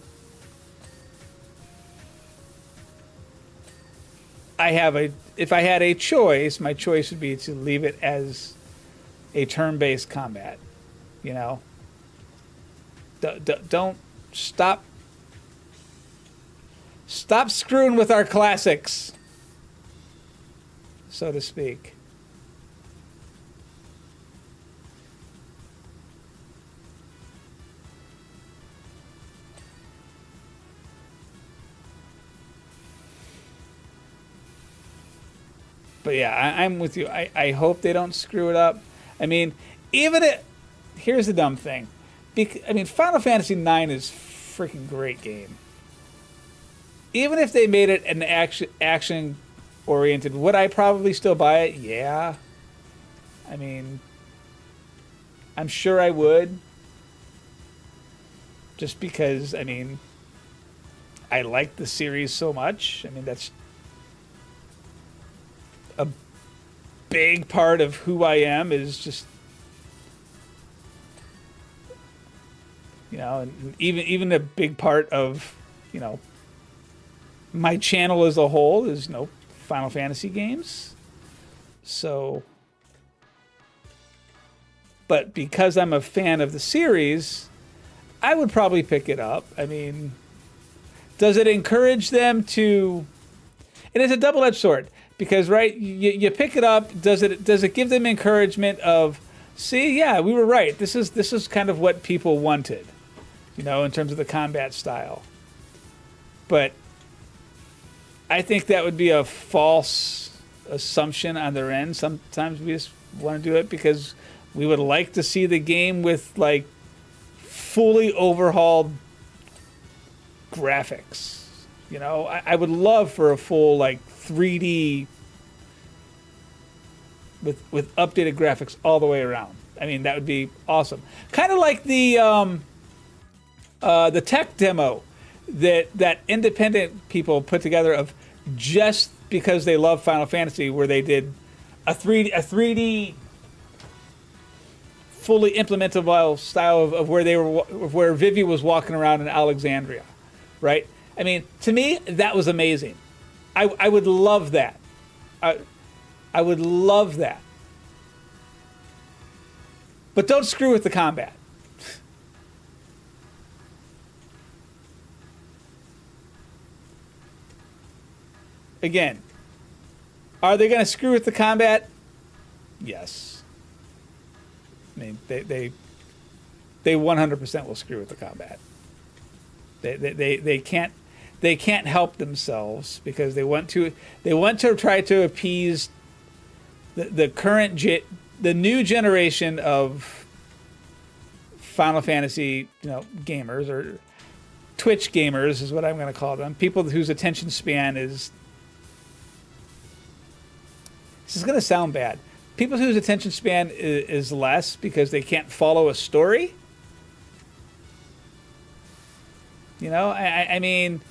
if I had a choice, my choice would be to leave it as a turn-based combat, you know? Don't stop screwing with our classics, so to speak. But yeah, I'm with you. I hope they don't screw it up. I mean, here's the dumb thing. I mean, Final Fantasy IX is a freaking great game. Even if they made it an action oriented. Would I probably still buy it? Yeah. I mean, I'm sure I would. Just because, I mean, I like the series so much. I mean, that's a big part of who I am, is just, you know, and even a big part of, you know, my channel as a whole is, you know, Final Fantasy games. So, but because I'm a fan of the series, I would probably pick it up. I mean, does it encourage them to? It is a double-edged sword, because right, you pick it up. Does it give them encouragement of, see, yeah, we were right. This is kind of what people wanted, you know, in terms of the combat style. But I think that would be a false assumption on their end. Sometimes we just want to do it because we would like to see the game with like fully overhauled graphics. You know, I would love for a full like 3D with updated graphics all the way around. I mean, that would be awesome. Kind of like the tech demo that independent people put together of, just because they love Final Fantasy, where they did a 3D fully implementable style of where Vivi was walking around in Alexandria, right? I mean, to me, that was amazing. I would love that. I would love that. But don't screw with the combat. Again, are they going to screw with the combat? Yes. I mean, they 100% will screw with the combat. They can't help themselves, because they want to try to appease the new generation of Final Fantasy, you know, gamers, or Twitch gamers is what I'm going to call them. People whose attention span is, this is going to sound bad, people whose attention span is less because they can't follow a story. You know, I mean,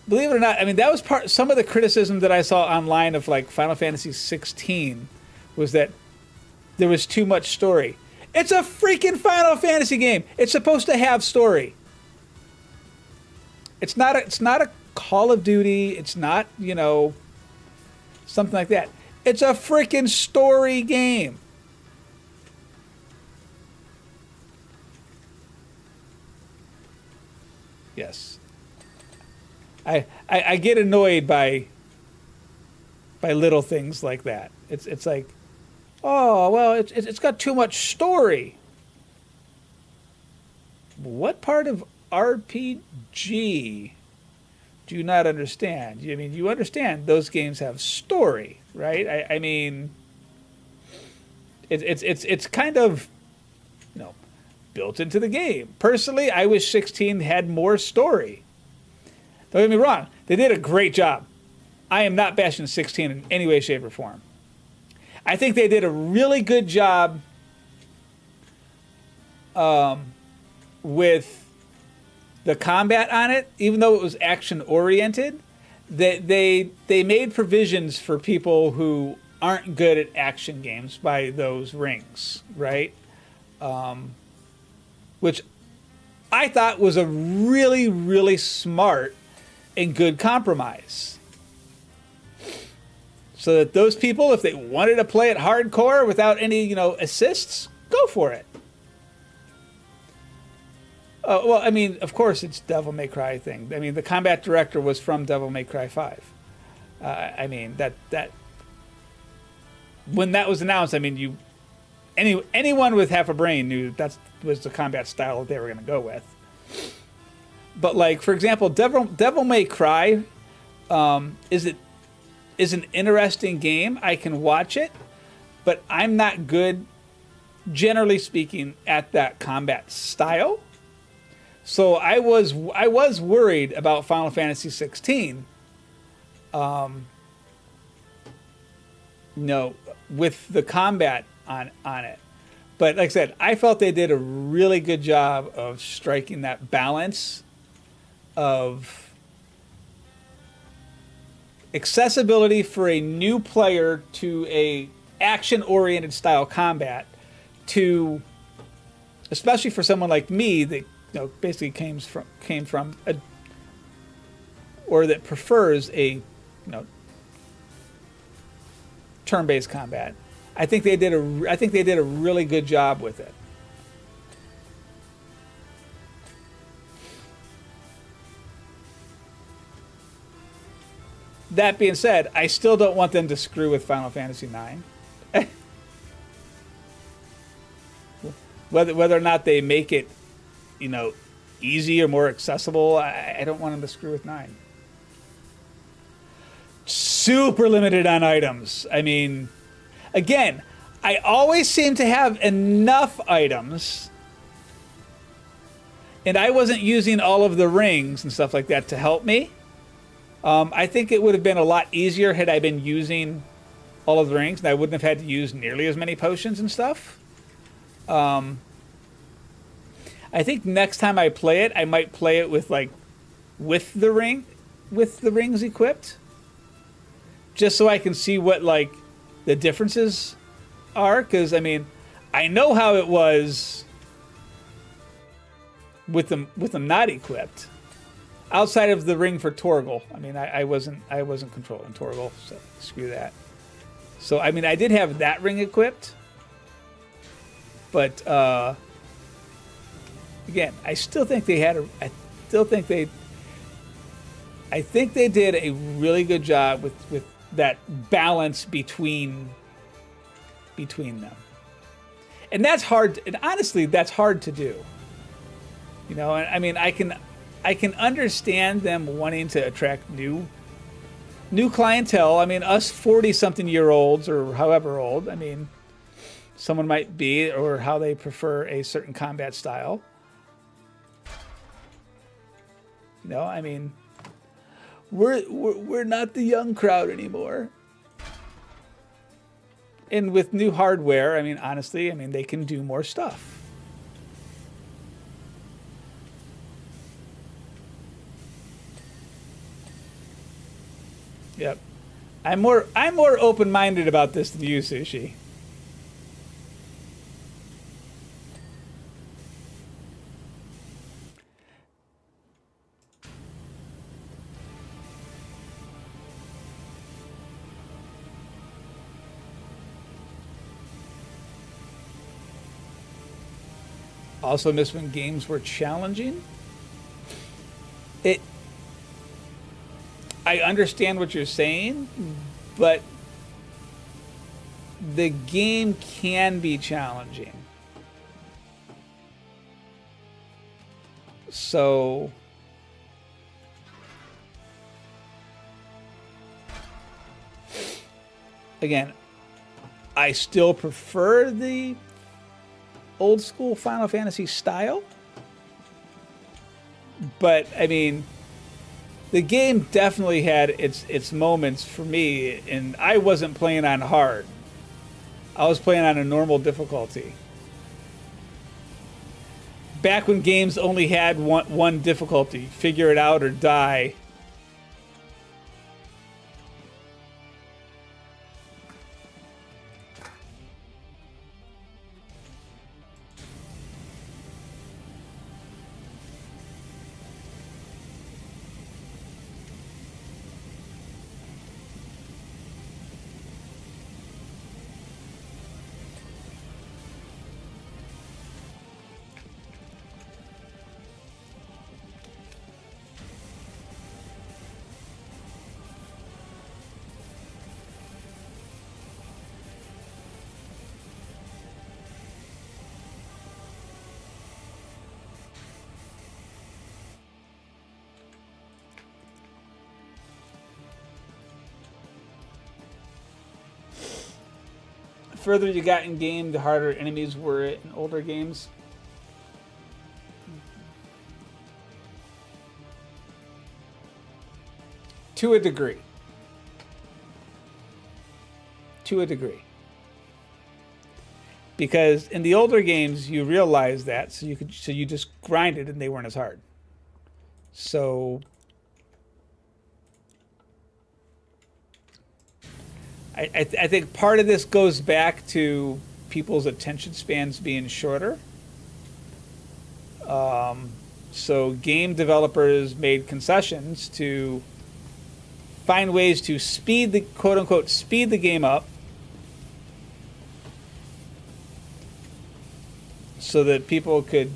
believe it or not, I mean, that was some of the criticism that I saw online of like Final Fantasy 16 was that there was too much story. It's a freaking Final Fantasy game. It's supposed to have story. It's not a Call of Duty. It's not, you know, something like that. It's a freaking story game. Yes. I get annoyed by little things like that. It's like, oh, well, it's got too much story. What part of RPG do you not understand? I mean, you understand those games have story, right? I mean, it's kind of, you know, built into the game. Personally, I wish 16 had more story. Don't get me wrong, they did a great job. I am not bashing 16 in any way, shape, or form. I think they did a really good job with the combat on it, even though it was action oriented. They made provisions for people who aren't good at action games by those rings, right? Which I thought was a really, really smart and good compromise. So that those people, if they wanted to play it hardcore without any, you know, assists, go for it. Well, I mean, of course, it's Devil May Cry thing. I mean, the combat director was from Devil May Cry 5. I mean, that when that was announced, I mean, anyone with half a brain knew that was the combat style that they were going to go with. But like, for example, Devil May Cry is an interesting game. I can watch it, but I'm not good, generally speaking, at that combat style. So I was worried about Final Fantasy 16 with the combat on it. But like I said, I felt they did a really good job of striking that balance of accessibility for a new player to a action-oriented style combat, to especially for someone like me that basically came from a, or that prefers a turn-based combat. I think they did a really good job with it. That being said, I still don't want them to screw with Final Fantasy IX. Whether or not they make it, easy or more accessible, I don't want them to screw with 9. Super limited on items. I mean, again, I always seem to have enough items, and I wasn't using all of the rings and stuff like that to help me. I think it would have been a lot easier had I been using all of the rings, and I wouldn't have had to use nearly as many potions and stuff. I think next time I play it, I might play it with the rings equipped, just so I can see what the differences are. Because I mean, I know how it was with them not equipped. Outside of the ring for Torgal, I mean, I wasn't controlling Torgal, so screw that. So I mean, I did have that ring equipped, but again, I think they did a really good job with that balance between them, and that's hard. And honestly, that's hard to do. And I mean, I can understand them wanting to attract new clientele. I mean, us 40-something-year-olds or however old, I mean, someone might be, or how they prefer a certain combat style. I mean, we're not the young crowd anymore. And with new hardware, I mean, honestly, I mean, they can do more stuff. Yep. I'm more open-minded about this than you, Sushi. Also miss when games were challenging. I understand what you're saying, but the game can be challenging. So again, I still prefer the old school Final Fantasy style, but I mean, the game definitely had its moments for me, and I wasn't playing on hard. I was playing on a normal difficulty. Back when games only had one difficulty, figure it out or die. The further you got in game, the harder enemies were in older games. To a degree. to a degree. Because in the older games, you realize that, so you just grinded and they weren't as hard. So I think part of this goes back to people's attention spans being shorter. So game developers made concessions to find ways to speed the quote unquote speed the game up, so that people could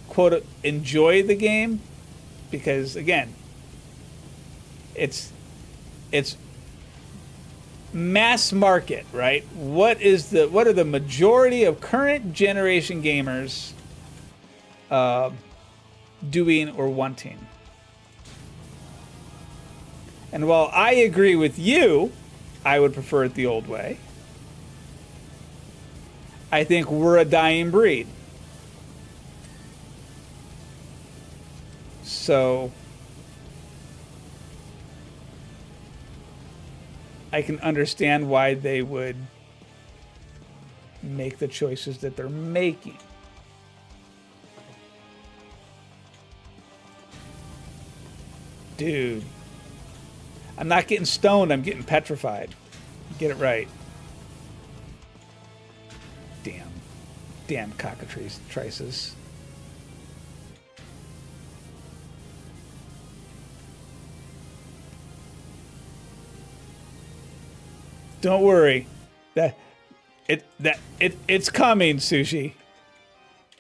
quote enjoy the game, because again, it's mass market, right? What are the majority of current generation gamers doing or wanting? And while I agree with you, I would prefer it the old way. I think we're a dying breed. So I can understand why they would make the choices that they're making. Dude, I'm not getting stoned, I'm getting petrified. Get it right. Damn cockatrices. Don't worry. It's coming, Sushi.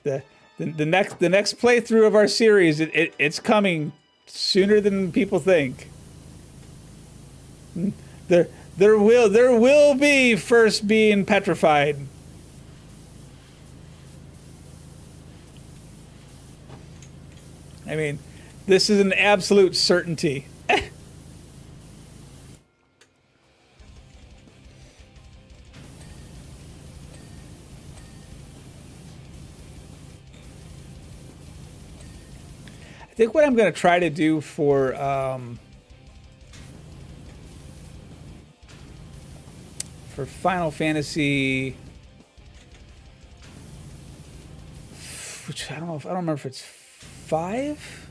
The next playthrough of our series, it's coming sooner than people think. There will be first being petrified. I mean, this is an absolute certainty. I think what I'm going to try to do for Final Fantasy, which I don't remember if it's 5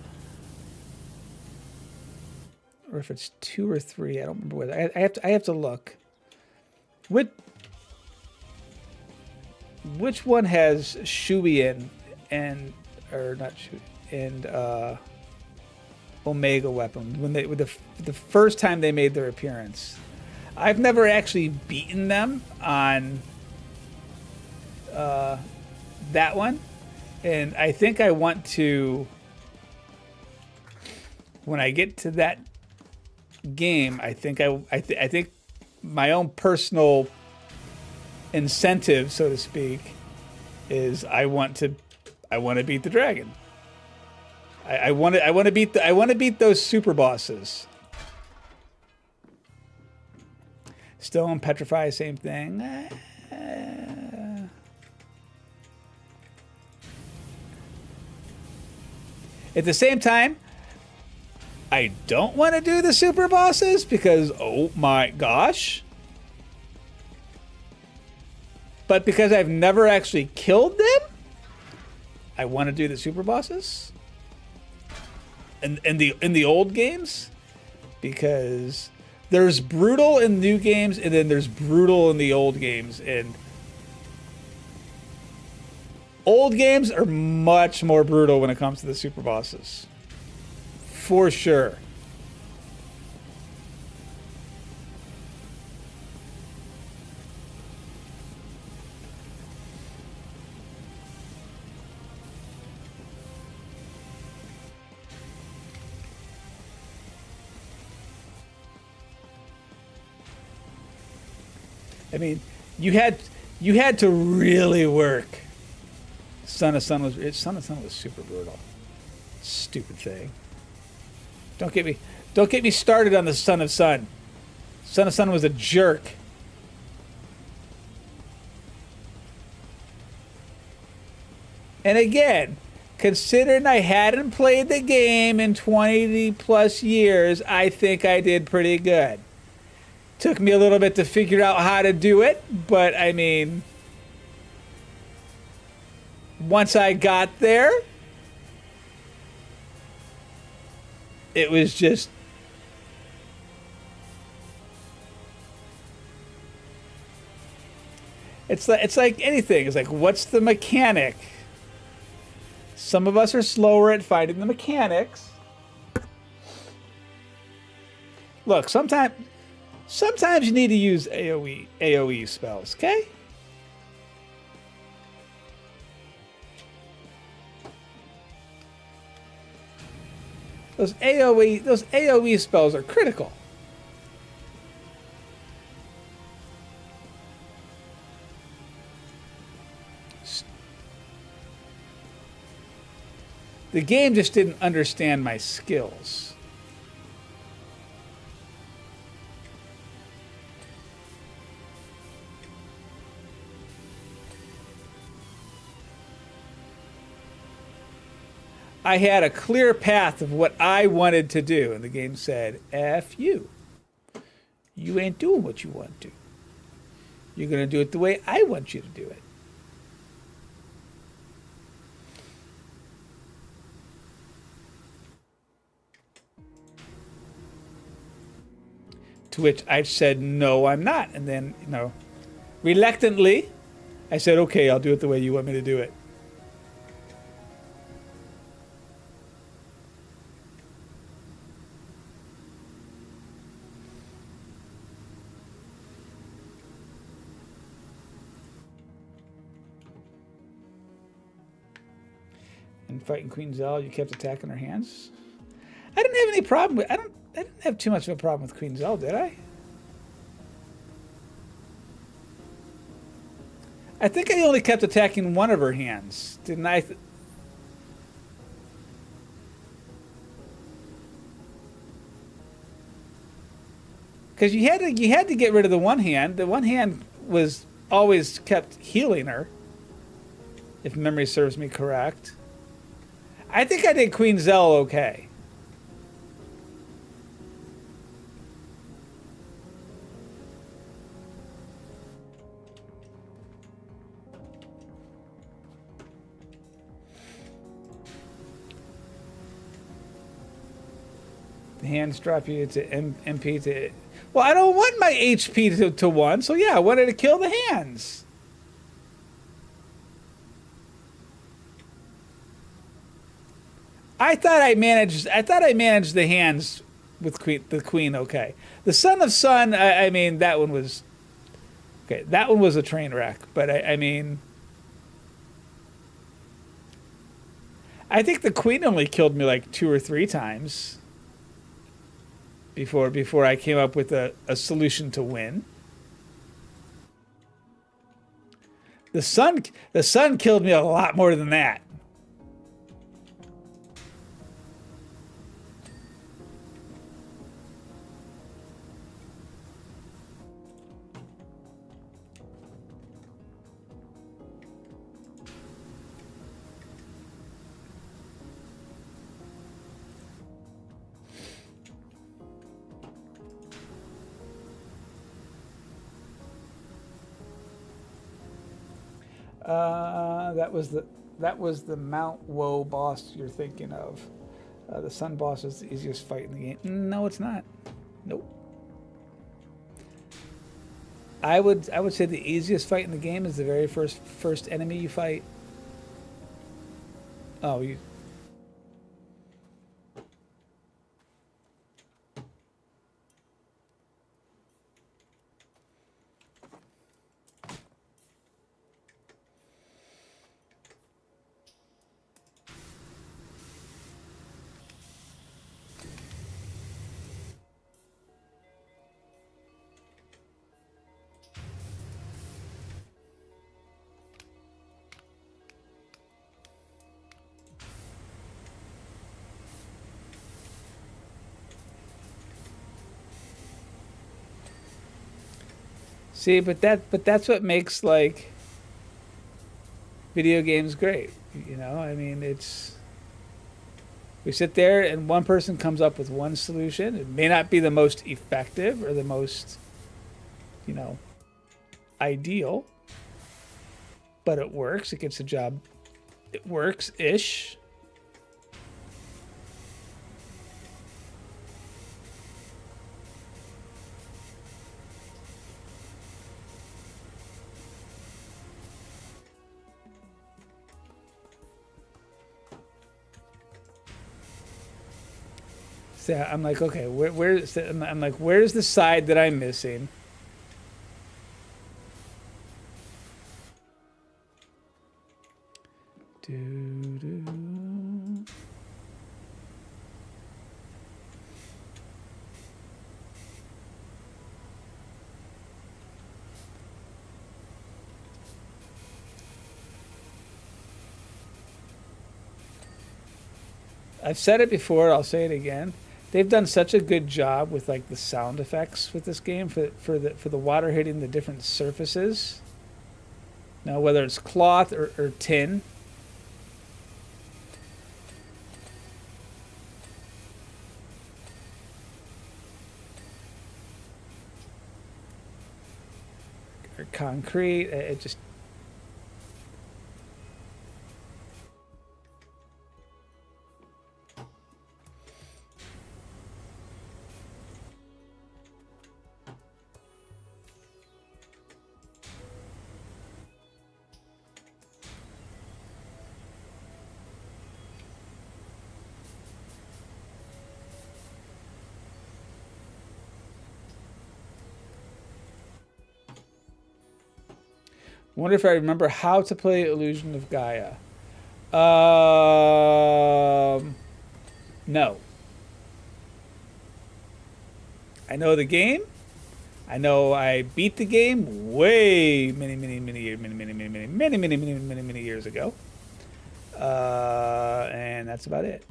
or if it's 2 or 3. I don't remember whether I have to look. Which one has Shubian and or not Shubian and Omega weapon when they with the first time they made their appearance? I've never actually beaten them on that one. And I think I want to, when I get to that game, I think I think my own personal incentive, so to speak, is I want to beat the dragon. I want to beat those super bosses. Still on Petrify, same thing. At the same time, I don't want to do the super bosses because, oh my gosh. But because I've never actually killed them, I want to do the super bosses. In the old games, because there's brutal in new games and then there's brutal in the old games, and old games are much more brutal when it comes to the super bosses. For sure. I mean, you had to really work. Son of Sun was super brutal. Stupid thing. Don't get me started on the Son of Sun. Son of Sun was a jerk. And again, considering I hadn't played the game in 20 plus years, I think I did pretty good. Took me a little bit to figure out how to do it, but I mean, once I got there, it was just it's like anything. It's like, what's the mechanic? Some of us are slower at finding the mechanics. Look, sometimes you need to use AoE spells, okay? Those AoE spells are critical. The game just didn't understand my skills. I had a clear path of what I wanted to do, and the game said, F you. You ain't doing what you want to. You're going to do it the way I want you to do it. To which I said, no, I'm not. And then, you know, reluctantly, I said, okay, I'll do it the way you want me to do it. And fighting Queen Zell, you kept attacking her hands? I didn't have any problem with... I didn't have too much of a problem with Queen Zell, did I? I think I only kept attacking one of her hands, didn't I? Because you had to get rid of the one hand. The one hand was always kept healing her, if memory serves me correct. I think I did Queen Zell okay. The hands drop you to MP to... Well, I don't want my HP to 1, so yeah, I wanted to kill the hands. I thought I managed the hands with the queen okay. The Son of Sun, I mean, that one was... Okay, that one was a train wreck, but I mean... I think the queen only killed me like 2 or 3 times before I came up with a solution to win. The sun killed me a lot more than that. That was the Mount Woe boss you're thinking of. The Sun boss is the easiest fight in the game. No, it's not. Nope. I would say the easiest fight in the game is the very first enemy you fight. Oh, you. See, but that's what makes like video games great. You know, I mean, we sit there and one person comes up with one solution. It may not be the most effective or the most you know, ideal, but it works. It gets the job. It works-ish. So I'm like, okay, where's the, I'm like, where's the side that I'm missing? Do. I've said it before, I'll say it again. They've done such a good job with like the sound effects with this game for the water hitting the different surfaces. Now whether it's cloth or tin. Or concrete, it just wonder if I remember how to play Illusion of Gaia. No. I know the game. I know I beat the game way many years ago. And that's about it.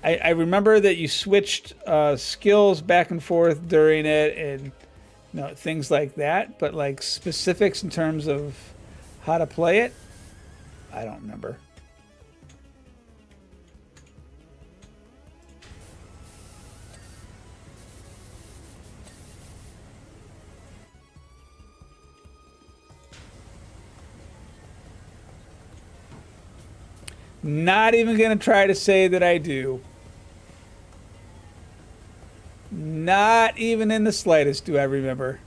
I remember that you switched skills back and forth during it and things like that, but like specifics in terms of how to play it, I don't remember. Not even gonna try to say that I do. Not even in the slightest do I remember.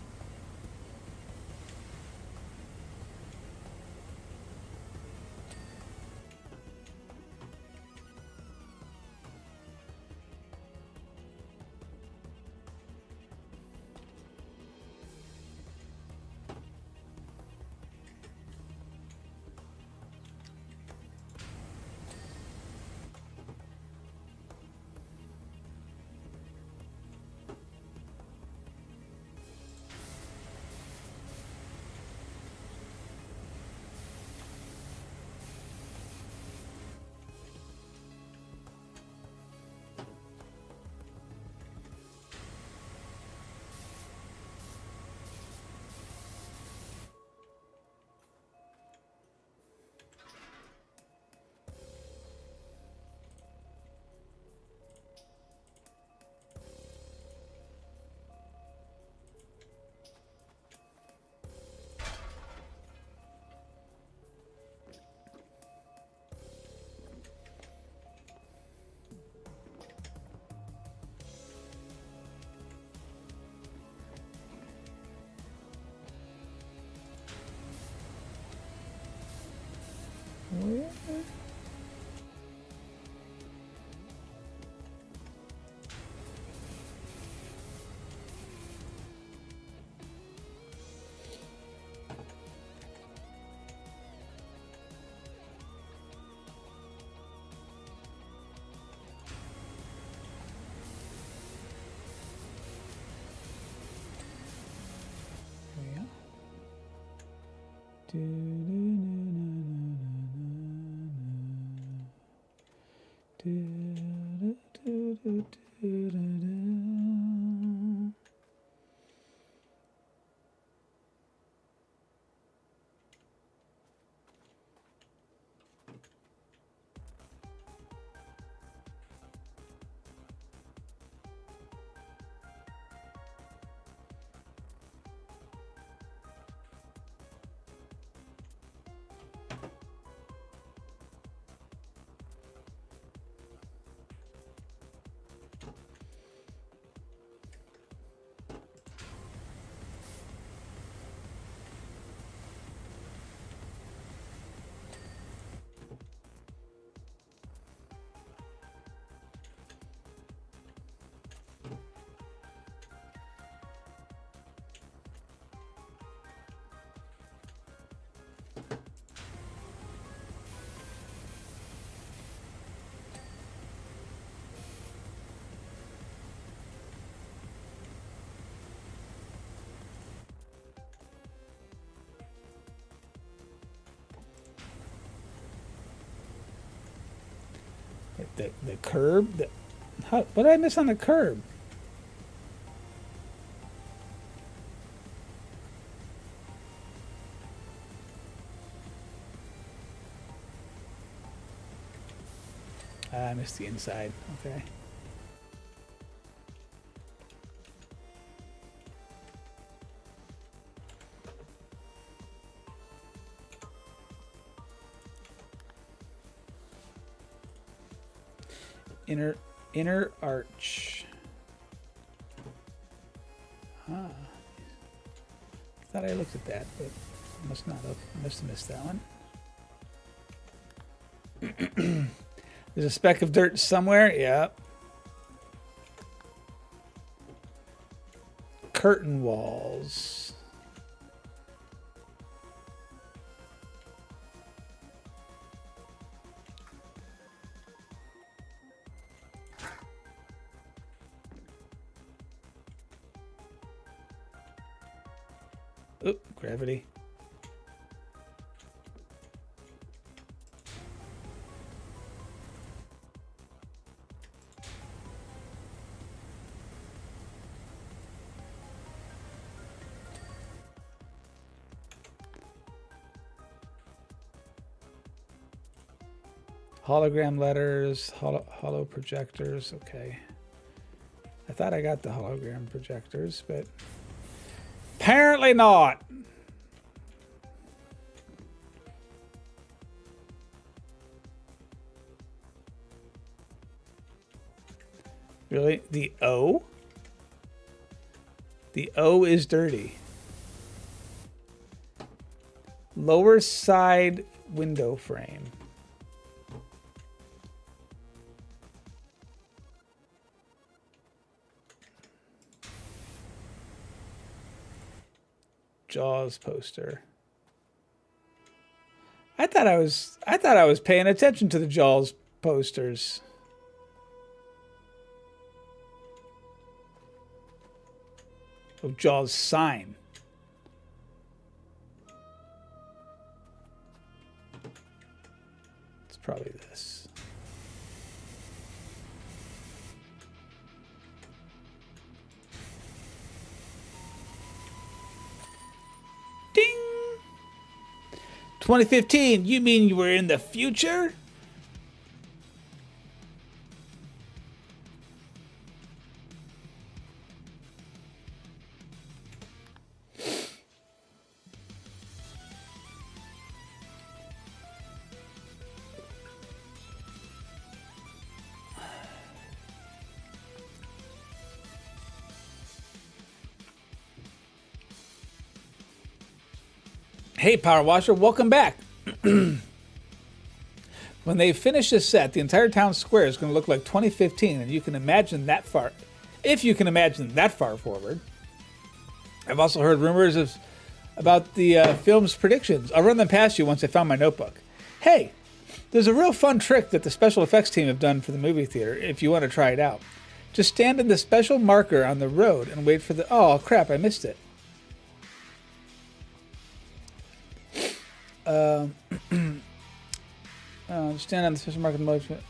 the curb. What did I miss on the curb? I missed the inside. Okay. Inner arch. Ah. Thought I looked at that, but must not have. Must have missed that one. There's a speck of dirt somewhere. Yeah. Curtain walls. Oop, gravity. Hologram letters, holo projectors. Okay. I thought I got the hologram projectors, but apparently not. Really? The O? The O is dirty. Lower side window frame. Jaws poster. I thought I was paying attention to the Jaws posters. Oh, Jaws sign. It's probably this. Ding! 2015, you mean you were in the future? Hey, Power Washer, welcome back. When they finish this set, the entire town square is going to look like 2015, and you can imagine that far, if you can imagine that far forward. I've also heard rumors about the film's predictions. I'll run them past you once I found my notebook. Hey, there's a real fun trick that the special effects team have done for the movie theater if you want to try it out. Just stand in the special marker on the road and wait for the... Oh, crap, I missed it. Stand on the special market.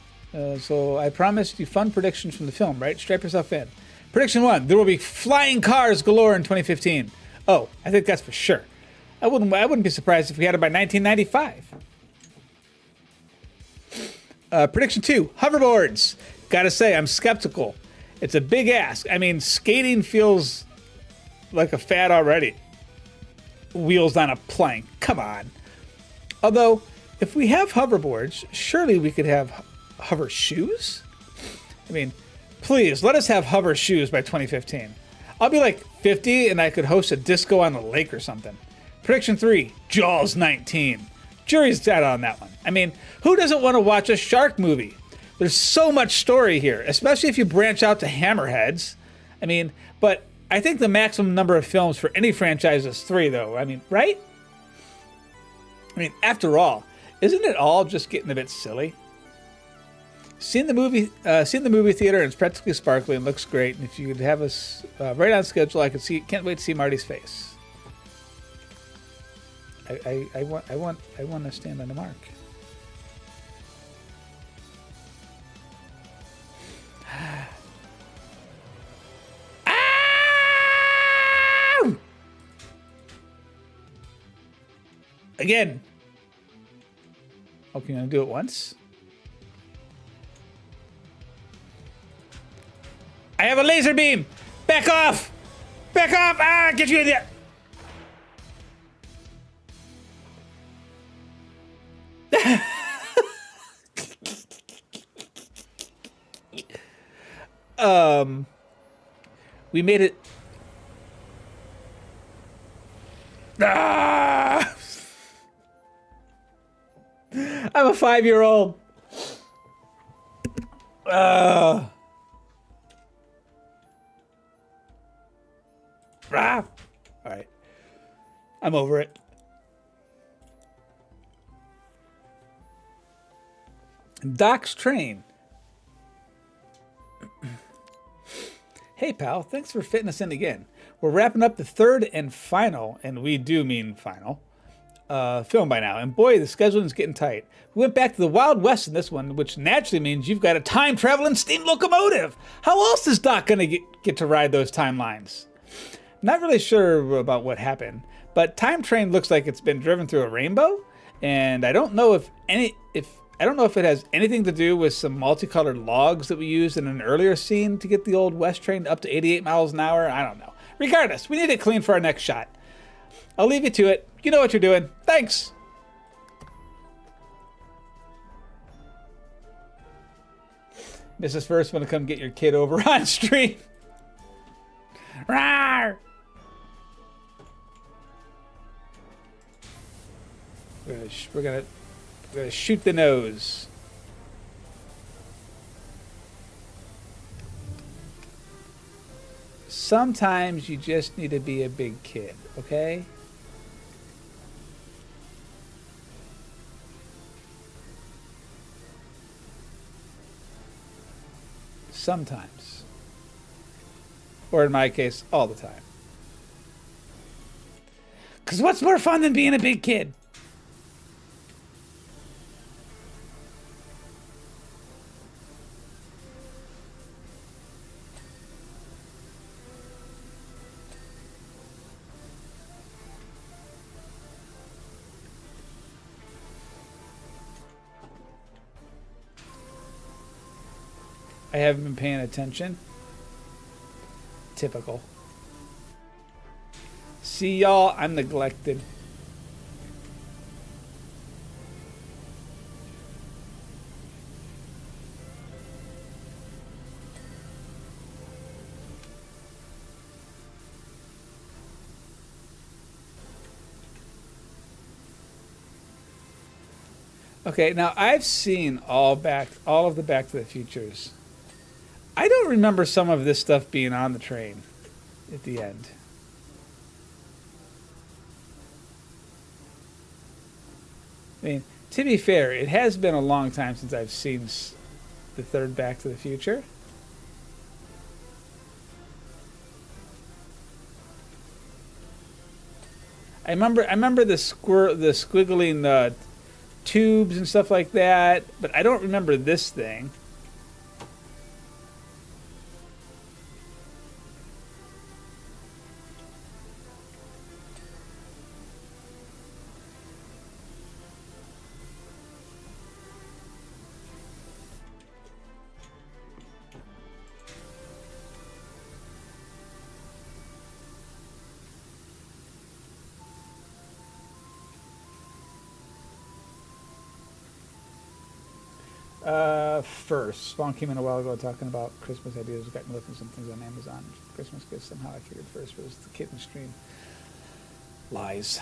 So I promised you fun predictions from the film, right? Strap yourself in. Prediction 1: there will be flying cars galore in 2015. Oh, I think that's for sure. I wouldn't be surprised if we had it by 1995. Prediction 2: hoverboards. Gotta say, I'm skeptical. It's a big ask. I mean, skating feels like a fad already. Wheels on a plank. Come on. Although, if we have hoverboards, surely we could have hover shoes? I mean, please, let us have hover shoes by 2015. I'll be like 50 and I could host a disco on the lake or something. Prediction 3, Jaws 19. Jury's out on that one. I mean, who doesn't want to watch a shark movie? There's so much story here, especially if you branch out to Hammerheads. I mean, but I think the maximum number of films for any franchise is 3, though. I mean, right? I mean, after all, isn't it all just getting a bit silly? Seen the movie theater, and it's practically sparkling. Looks great, and if you could have us right on schedule, I could see. Can't wait to see Marty's face. I want to stand on the mark. Again. Okay, I'm gonna do it once. I have a laser beam! Back off! Back off! Ah, get you in there! We made it. Ah! I'm a 5-year-old. Ah! All right. I'm over it. Doc's train. Hey, pal. Thanks for fitting us in again. We're wrapping up the third and final, and we do mean final, film by now. And boy, the scheduling's getting tight. We went back to the Wild West in this one, which naturally means you've got a time-traveling steam locomotive. How else is Doc going to get to ride those timelines? Not really sure about what happened, but Time Train looks like it's been driven through a rainbow, and I don't know if it has anything to do with some multicolored logs that we used in an earlier scene to get the old West train up to 88 miles an hour. I don't know. Regardless, we need it clean for our next shot. I'll leave you to it. You know what you're doing. Thanks. Mrs. First, want to come get your kid over on stream. Rawr! We're gonna shoot the nose. Sometimes you just need to be a big kid, okay? Sometimes. Or in my case, all the time. 'Cause what's more fun than being a big kid? I haven't been paying attention. Typical. See y'all, I'm neglected. Okay, now I've seen all of the Back to the Futures. I don't remember some of this stuff being on the train at the end. I mean, to be fair, it has been a long time since I've seen the third Back to the Future. I remember the squiggling tubes and stuff like that, but I don't remember this thing. First, Spawn came in a while ago talking about Christmas ideas. Got me looking at some things on Amazon. Christmas gifts. Somehow I figured first was the kitten stream. Lies.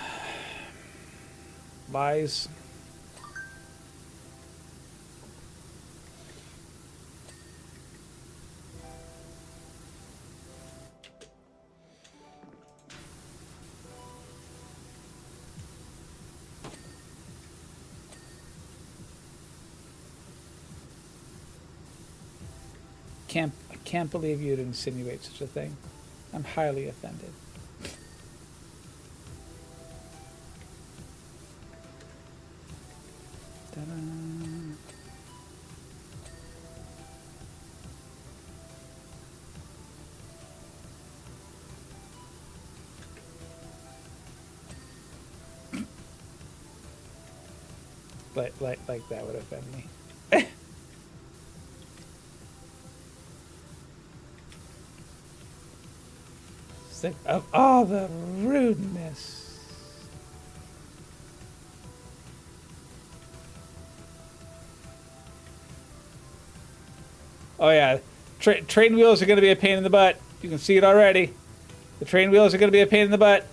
Lies. I can't believe you'd insinuate such a thing. I'm highly offended. Ta-da. Like that would offend me. Sick of all the rudeness. Oh yeah, train wheels are going to be a pain in the butt. You can see it already. The train wheels are going to be a pain in the butt.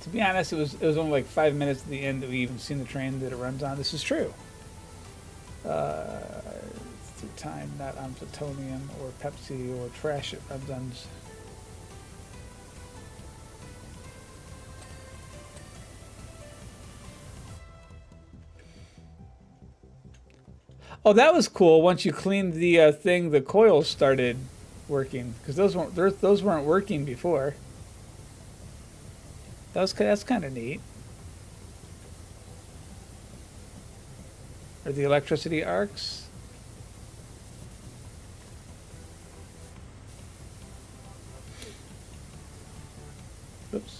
To be honest, it was only like 5 minutes at the end that we even seen the train that it runs on. This is true. It's through time, not on plutonium or Pepsi or trash it runs on. Oh, that was cool. Once you cleaned the thing, the coils started working because those weren't working before. That's kind of neat. Or the electricity arcs. Oops.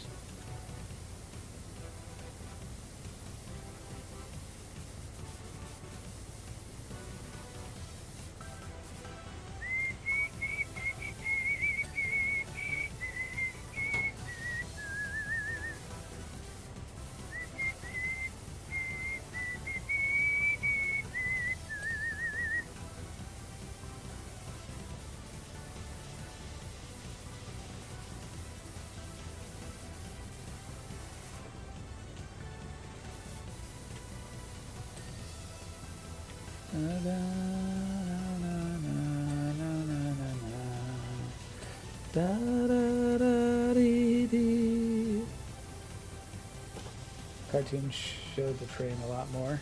Cartoon showed the train a lot more.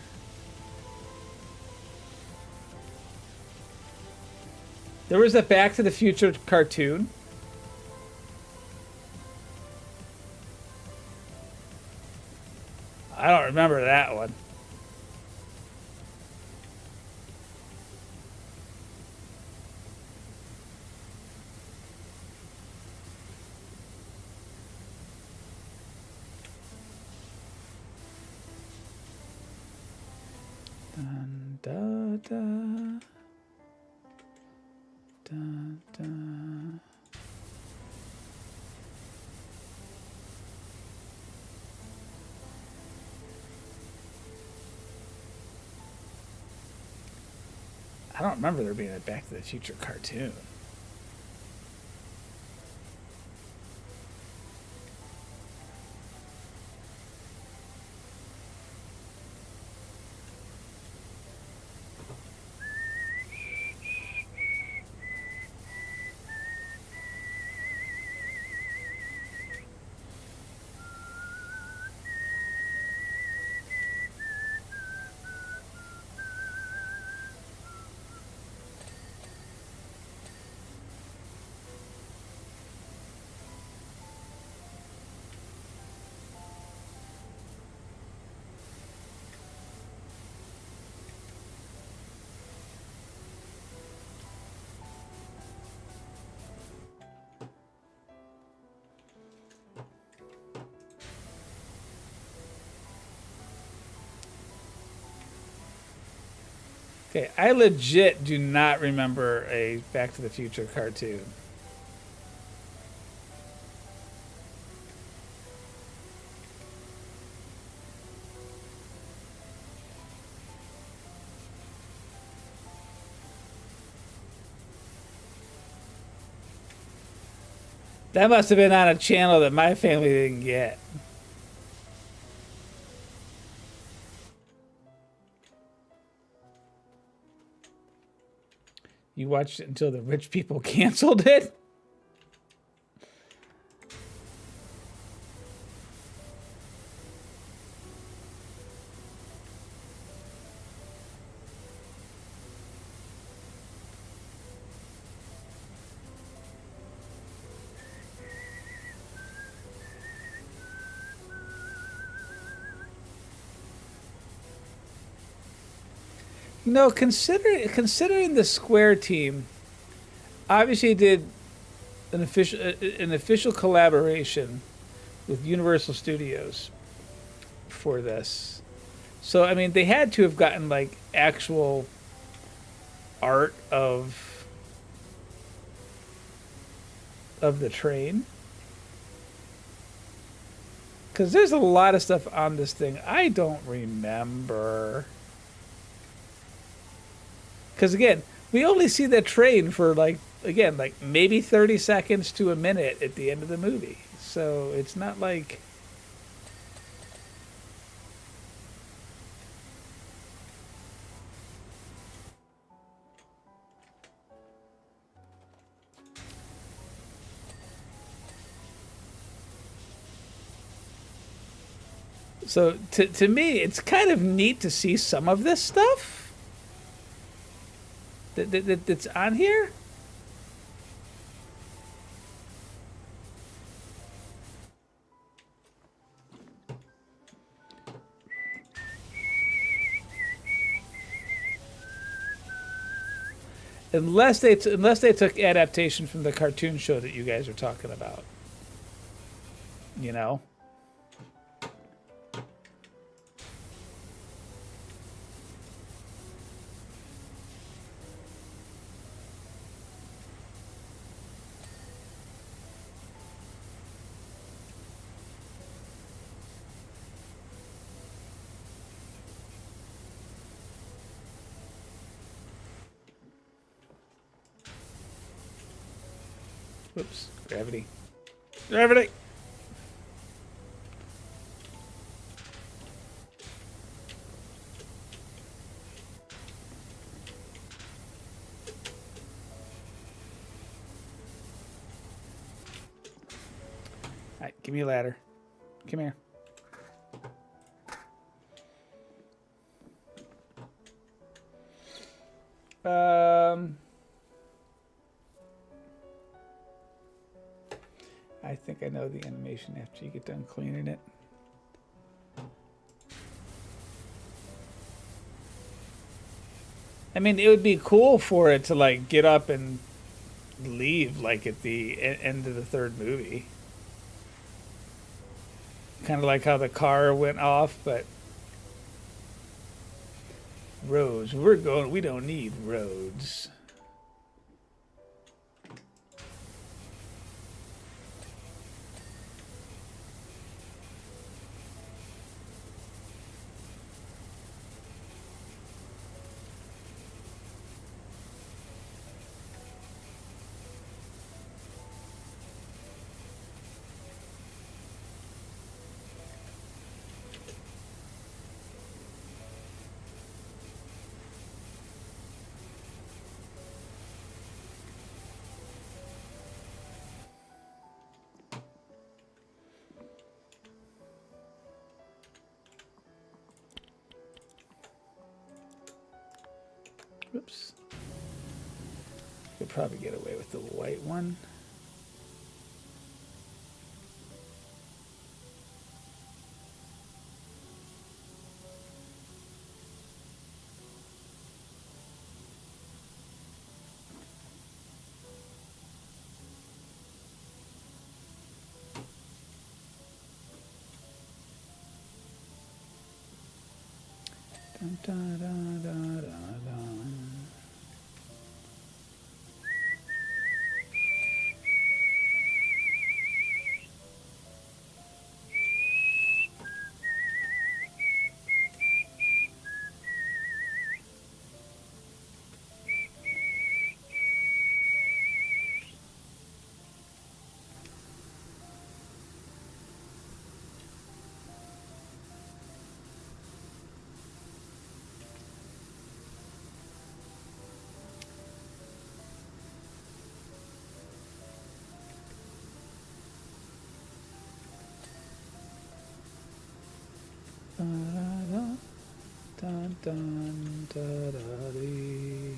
There was a Back to the Future cartoon. I don't remember that one. Dun, da, da. Dun, dun. I don't remember there being a Back to the Future cartoon. Okay, I legit do not remember a Back to the Future cartoon. That must have been on a channel that my family didn't get. You watched it until the rich people canceled it? You know, considering the Square team obviously did an official collaboration with Universal Studios for this. So I mean, they had to have gotten like actual art of the train. Cuz there's a lot of stuff on this thing I don't remember. Cuz again, we only see that train for like maybe 30 seconds to a minute at the end of the movie. So it's not like so to me, it's kind of neat to see some of this stuff that's on here. Unless they took adaptation from the cartoon show that you guys are talking about, you know. Whoops, gravity. Gravity! Alright, give me a ladder. Come here. I think I know the animation after you get done cleaning it. I mean, it would be cool for it to like get up and leave like at the end of the third movie. Kind of like how the car went off, but roads. We don't need roads. Whoops. Could probably get away with the white one. Dun, dun, dun, dun, dun, dun. dun, da, da, dee.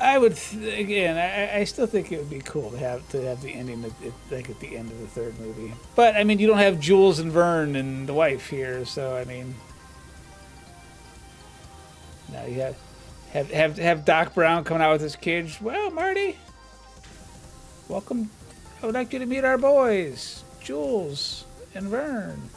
I would again. I still think it would be cool to have the ending like at the end of the third movie. But I mean, you don't have Jules and Vern and the wife here, so I mean, now you have Doc Brown coming out with his kids. Well, Marty, welcome. I would like you to meet our boys, Jules and Vern.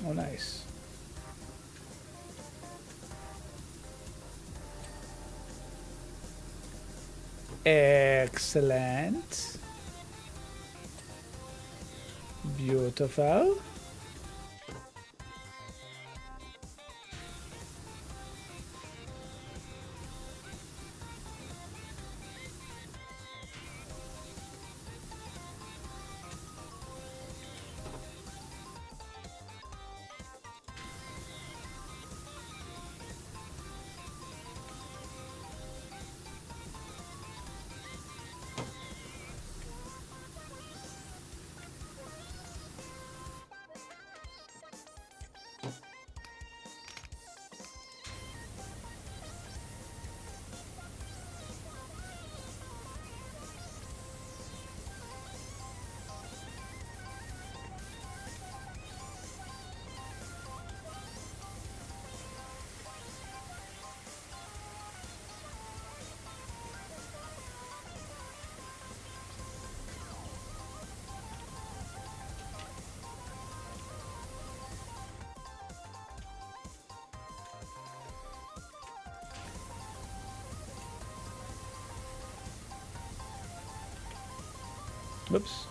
Oh, nice. Excellent. Beautiful. Whoops.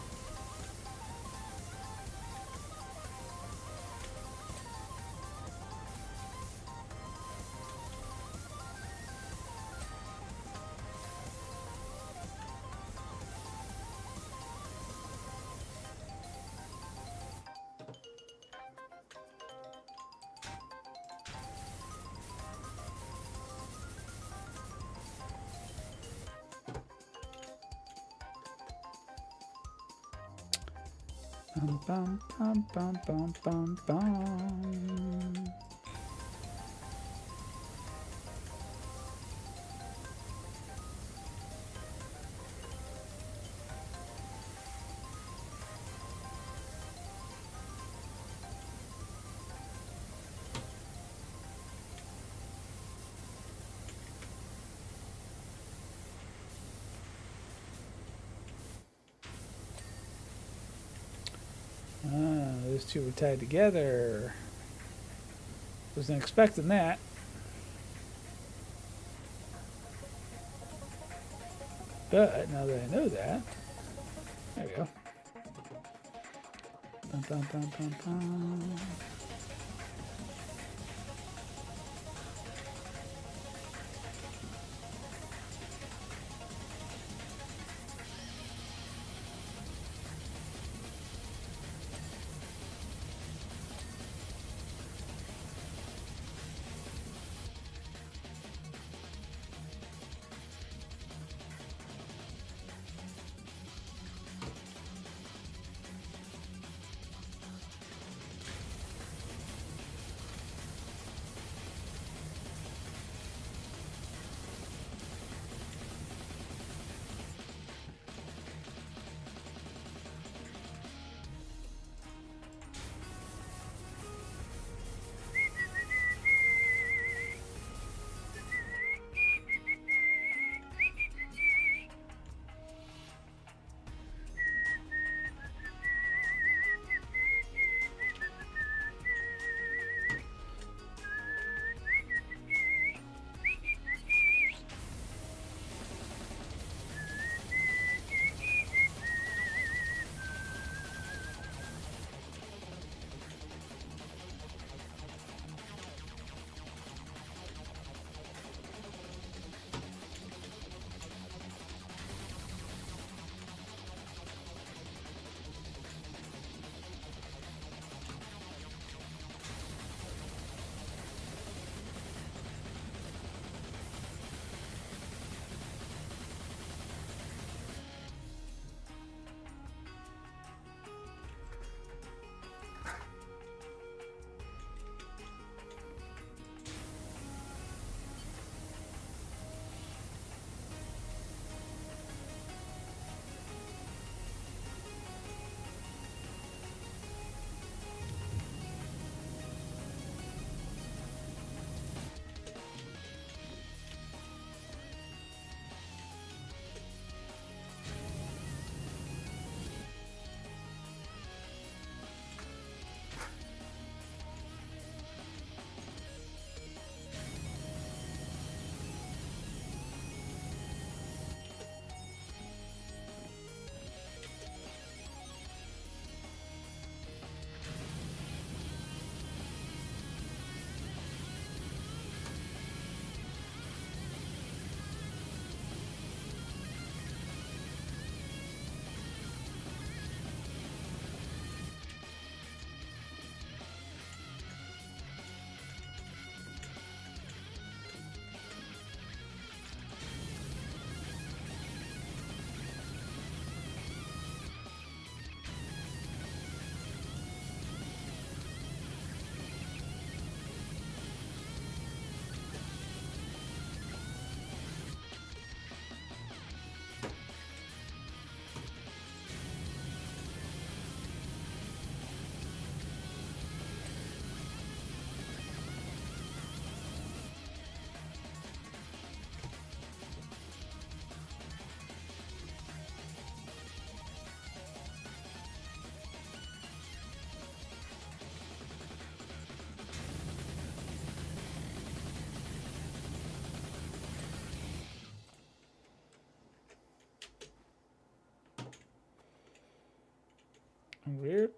Bum, bum, bum, bum, bum, bum, bum. Those two were tied together. Wasn't expecting that. But now that I know that, there we go. Bum, bum, bum, bum, bum.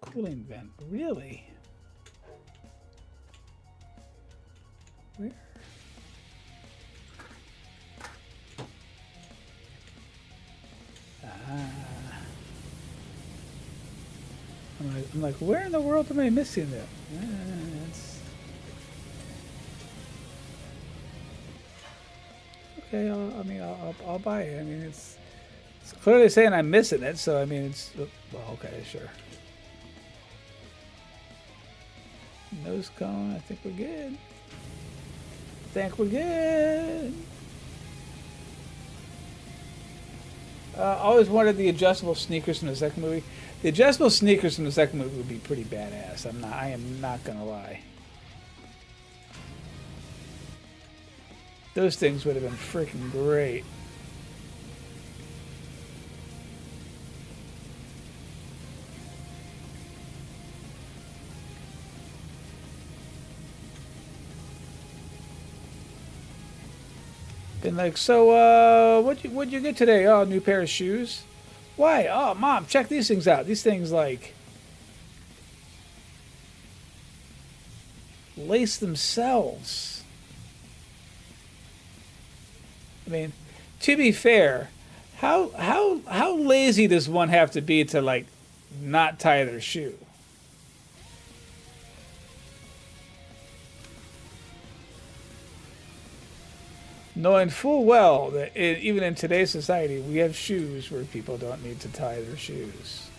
cooling vent. Really? Where? I'm like, where in the world am I missing that? Okay, I'll buy it. I mean, it's clearly saying I'm missing it, so I mean, it's well, okay, sure. Nose cone. I think we're good. Always wanted the adjustable sneakers from the second movie. The adjustable sneakers from the second movie would be pretty badass. I am not gonna lie. Those things would have been freaking great. Been like, so what'd you get today? Oh, new pair of shoes. Why? Oh, Mom, check these things out. These things like lace themselves. I mean, to be fair, how lazy does one have to be to like not tie their shoe? Knowing full well that even in today's society, we have shoes where people don't need to tie their shoes.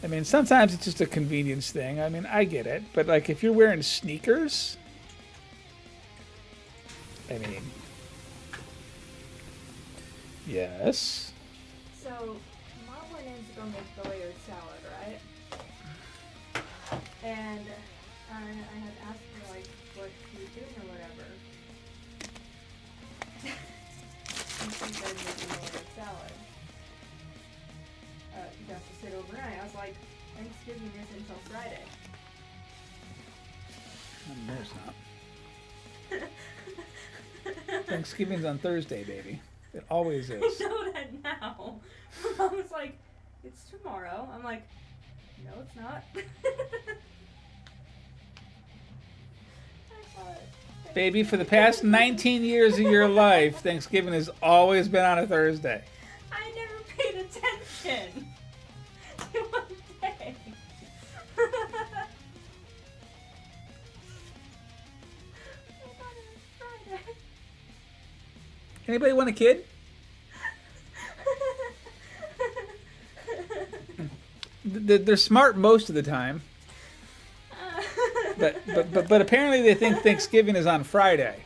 I mean, sometimes it's just a convenience thing. I mean, I get it. But, like, if you're wearing sneakers, I mean, yes. So, Mom went in to go make the layered salad, right? And I had asked her, like, what she was doing or whatever. And she said making the layered salad. You have to sit overnight. I was like, Thanksgiving is until Friday. No, it's not. Thanksgiving's on Thursday, baby. It always is. I know that now. Mom was like, it's tomorrow. I'm like, no, it's not. Baby, for the past 19 years of your life, Thanksgiving has always been on a Thursday. I never paid attention to one day. I thought it was Friday. Anybody want a kid? They're smart most of the time. But apparently they think Thanksgiving is on Friday.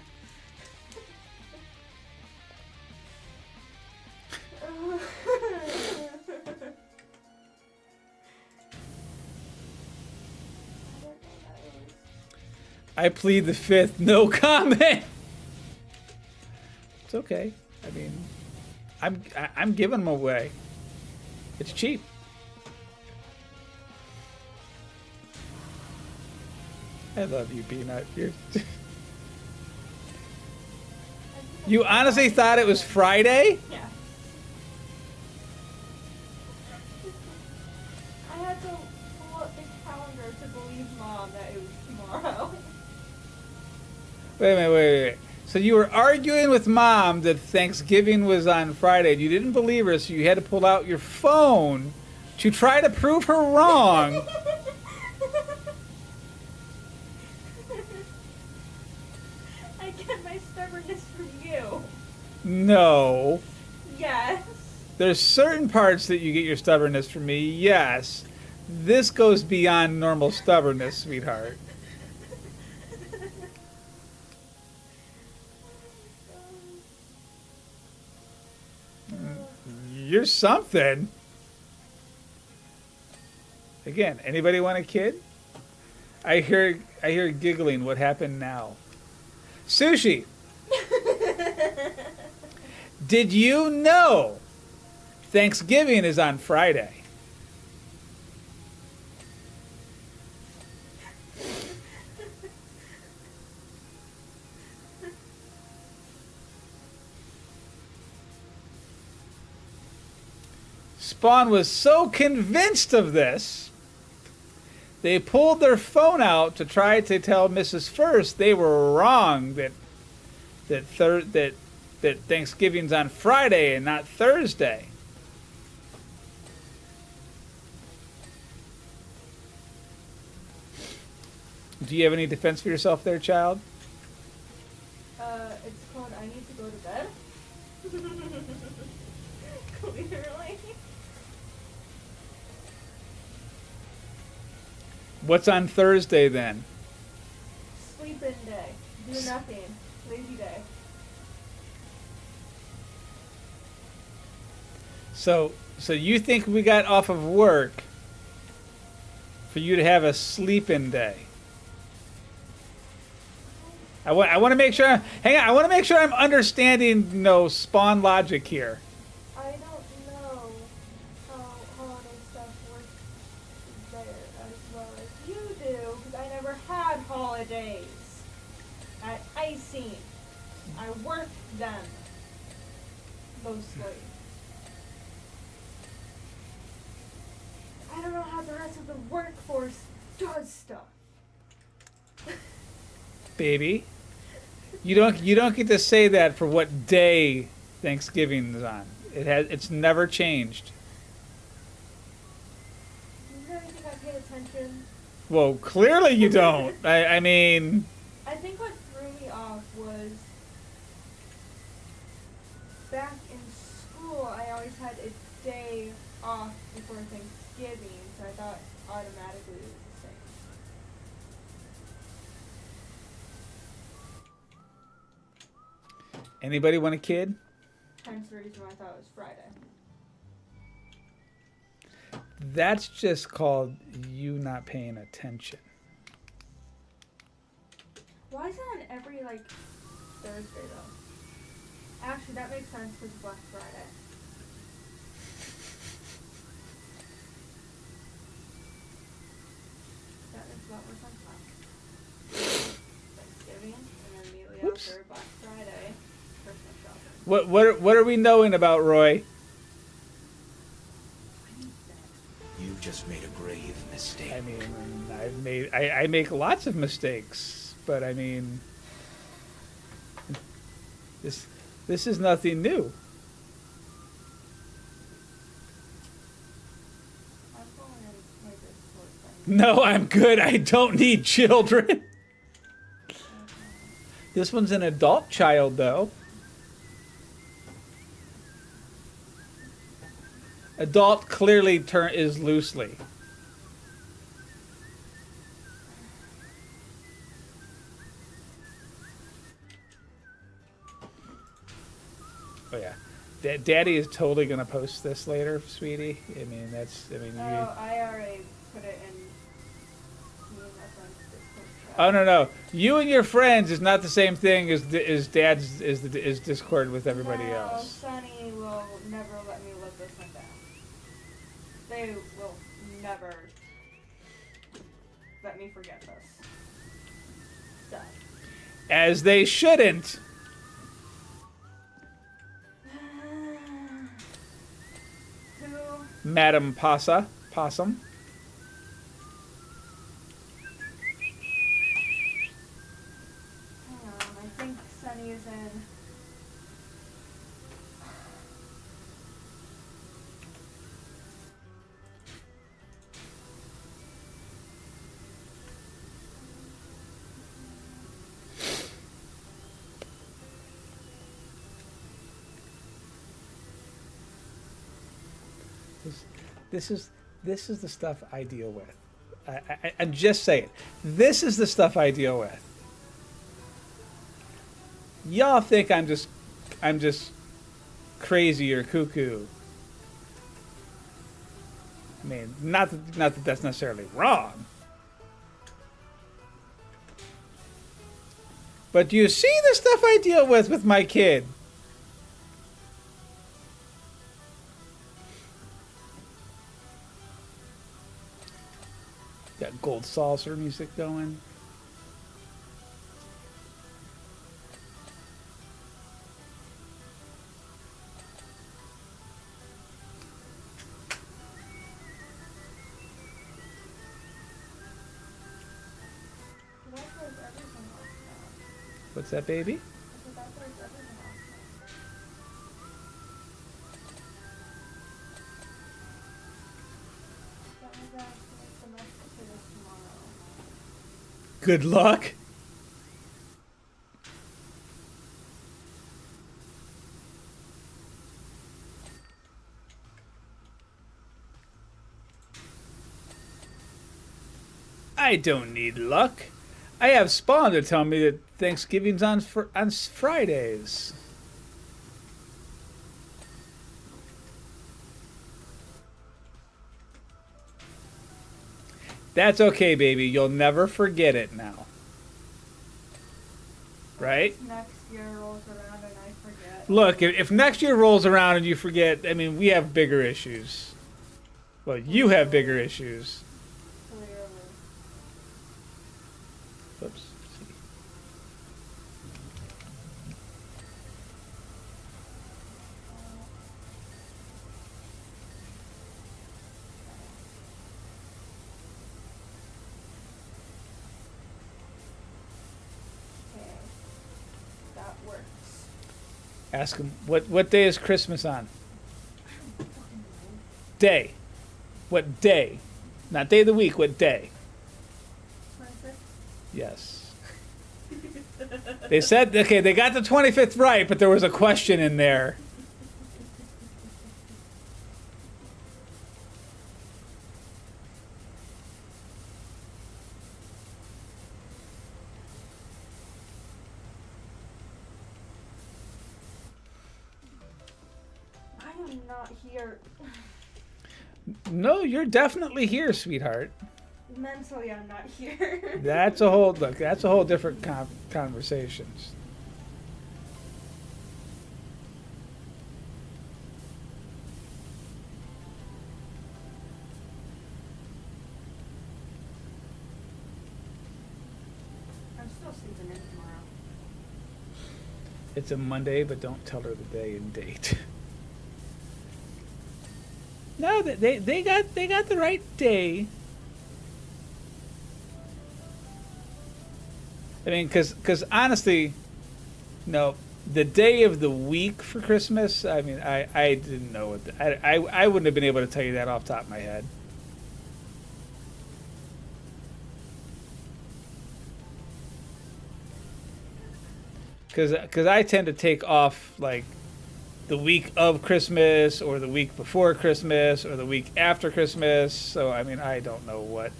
I plead the fifth. No comment. It's okay. I mean, I'm giving them away. It's cheap. I love you, Peanut. You honestly thought it was Friday? Yeah. I had to pull up the calendar to believe Mom that it was tomorrow. Wait a minute. So you were arguing with Mom that Thanksgiving was on Friday. You didn't believe her, so you had to pull out your phone to try to prove her wrong. I get my stubbornness from you. No. Yes. There's certain parts that you get your stubbornness from me, yes. This goes beyond normal stubbornness, sweetheart. You're something. Again, anybody want a kid? I hear giggling. What happened now? Sushi. Did you know Thanksgiving is on Friday? Spawn was so convinced of this, they pulled their phone out to try to tell Mrs. First they were wrong, that Thanksgiving's on Friday and not Thursday. Do you have any defense for yourself there, child? It's called I Need to Go to Bed. Clearly. What's on Thursday then? Sleep-in day. Do nothing. Lazy day. So you think we got off of work for you to have a sleep-in day? I want to make sure. Hang on. I want to make sure I'm understanding Spawn logic here. I don't know how holiday stuff works there as well as you do, because I never had holidays. At icing, I worked them mostly. I don't know how the rest of the workforce does stuff. Baby, you don't get to say that for what day Thanksgiving is on. It's never changed. You really think I paid attention? Well, clearly you don't. I mean, I think what threw me off was back in school I always had a day off before Thanksgiving, so I thought automatically it was the same. anybody want a kid? Hence the reason why I thought it was Friday. That's just called you not paying attention. Why is it on every, Thursday, though? Actually, that makes sense because it's Black Friday. That makes a lot more sense now. Thanksgiving, and then immediately Whoops. after Black Friday, Christmas shopping. What are we knowing about Roy? You just made a grave mistake. I mean, I make lots of mistakes, but I mean, this is nothing new. I'm going to make this short thing. No, I'm good. I don't need children. This one's an adult child, though. Adult clearly is loosely. Oh yeah, Daddy is totally gonna post this later, sweetie. I mean, Oh, I already put it in me and my friend's Discord chat. Oh no, you and your friends is not the same thing as Dad's is Discord with everybody No, else. Sunny will never let me live this one down. They will never let me forget this. So. As they shouldn't. Who? Madam Possum. Hang on, I think Sunny is in. This is the stuff I deal with. I just say it. This is the stuff I deal with. Y'all think I'm just crazy or cuckoo. I mean, not that that's necessarily wrong. But do you see the stuff I deal with my kid? Got gold saucer music going. What's that, baby? I forgot there's everything else. That was actually the next computer tomorrow. Good luck. I don't need luck. I have Spawn to tell me that Thanksgiving's on Fridays. That's okay, baby. You'll never forget it now. Right? Next year rolls around and I forget. Look, if next year rolls around and you forget, I mean, we have bigger issues. Well, you have bigger issues. Clearly. Oops. Okay. That works. Ask him, what day is Christmas on? Day. What day? Not day of the week, what day? 26? Yes. They said, okay, they got the 25th right, but there was a question in there. I am not here. No, you're definitely here, sweetheart. Mentally, I'm not here. That's a whole look. That's a whole different conversations. I'm still sleeping in tomorrow. It's a Monday, but don't tell her the day and date. No, they got the right day. I mean, because honestly, no, the day of the week for Christmas. I mean, I didn't know what I wouldn't have been able to tell you that off the top of my head. Because I tend to take off like the week of Christmas or the week before Christmas or the week after Christmas. So I mean, I don't know what.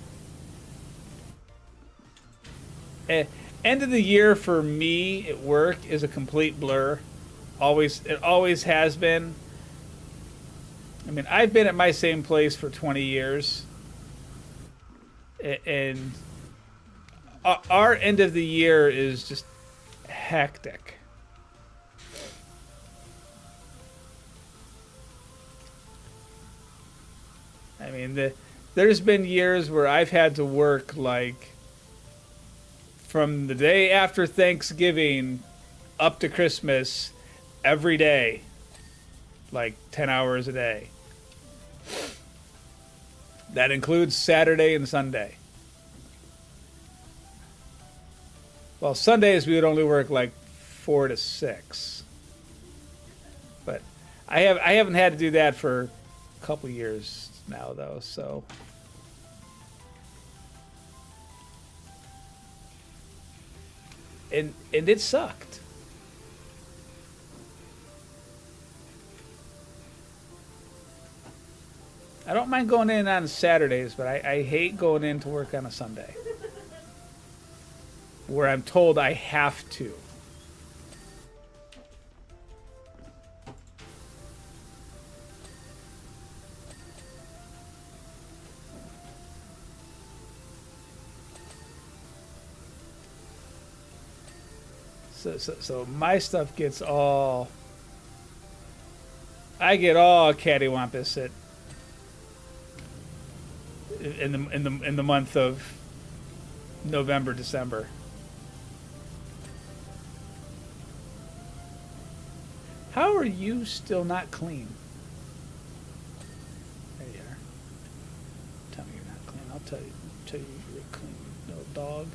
End of the year for me at work is a complete blur. It always has been. I mean, I've been at my same place for 20 years. And our end of the year is just hectic. I mean, there's been years where I've had to work like from the day after Thanksgiving up to Christmas every day, like 10 hours a day. That includes Saturday and Sunday. Well, Sundays we would only work like 4 to 6. But I haven't had to do that for a couple years now, though, so. And it sucked. I don't mind going in on Saturdays, but I hate going in to work on a Sunday. Where I'm told I have to. So my stuff gets all. I get all cattywampus at in the month of November, December. How are you still not clean? There you are. Tell me you're not clean. I'll tell you you're clean, little dog.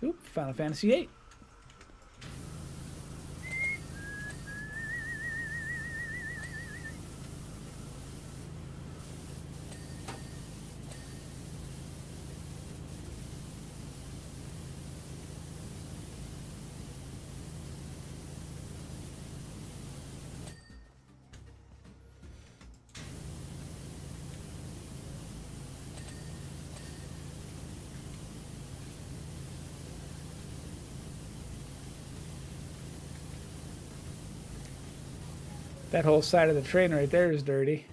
Oop, Final Fantasy VIII. That whole side of the train right there is dirty.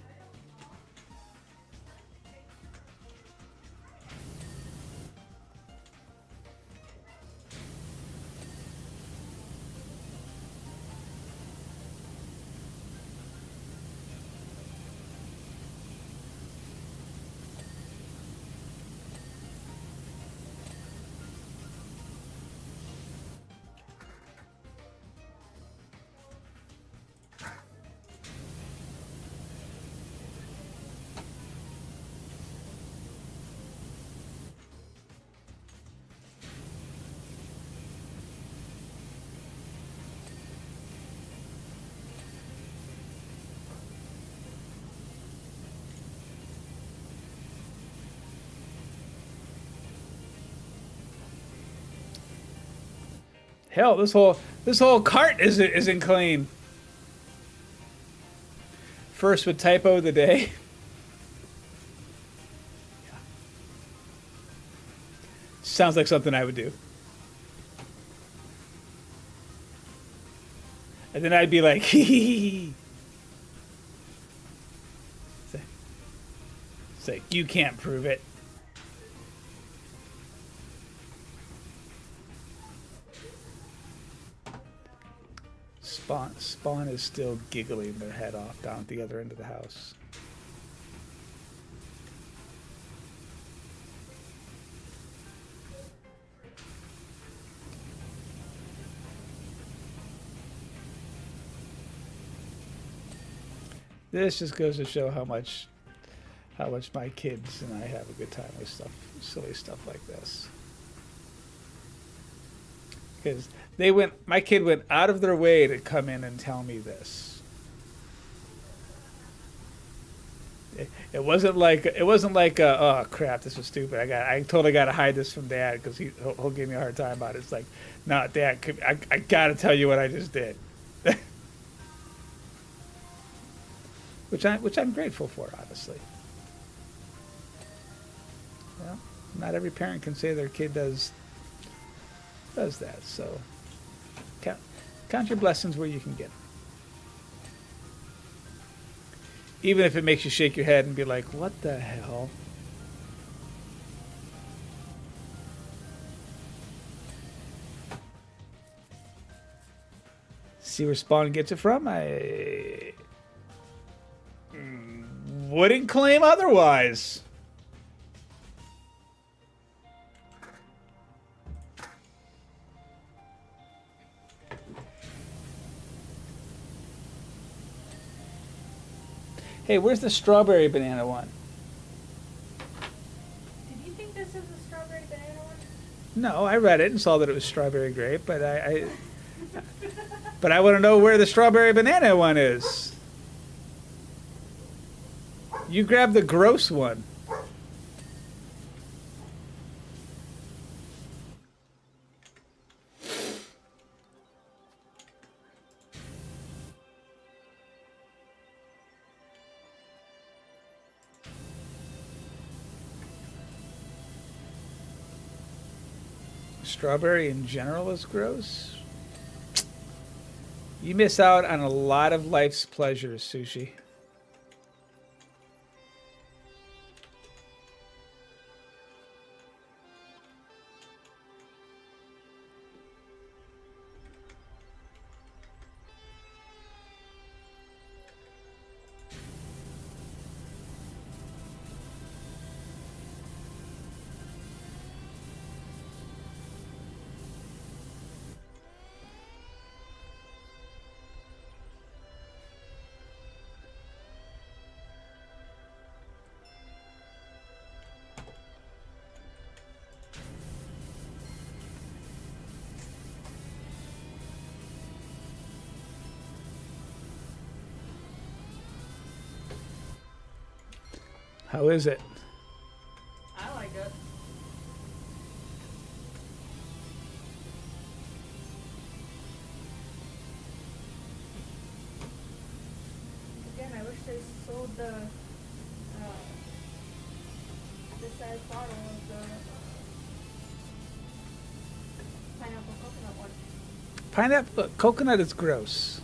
Hell, this whole cart isn't clean. First with typo of the day. Sounds like something I would do. And then I'd be like, hee hee hee. It's like, you can't prove it. Spawn is still giggling their head off down at the other end of the house. This just goes to show how much my kids and I have a good time with silly stuff like this. Because my kid went out of their way to come in and tell me this. It wasn't like oh crap, this was stupid. I totally got to hide this from Dad because he'll give me a hard time about it. It's like, no, Dad, I got to tell you what I just did. Which I'm grateful for, honestly. Well, not every parent can say their kid does that, so count your blessings where you can get them. Even if it makes you shake your head and be like, what the hell? See where Spawn gets it from? I wouldn't claim otherwise. Hey, where's the strawberry banana one? Did you think this is a strawberry banana one? No, I read it and saw that it was strawberry grape, but but I want to know where the strawberry banana one is. You grabbed the gross one. Strawberry in general is gross. You miss out on a lot of life's pleasures, Sushi. How is it? I like it. Again, I wish they sold the size bottle of the pineapple coconut one. Pineapple, coconut is gross.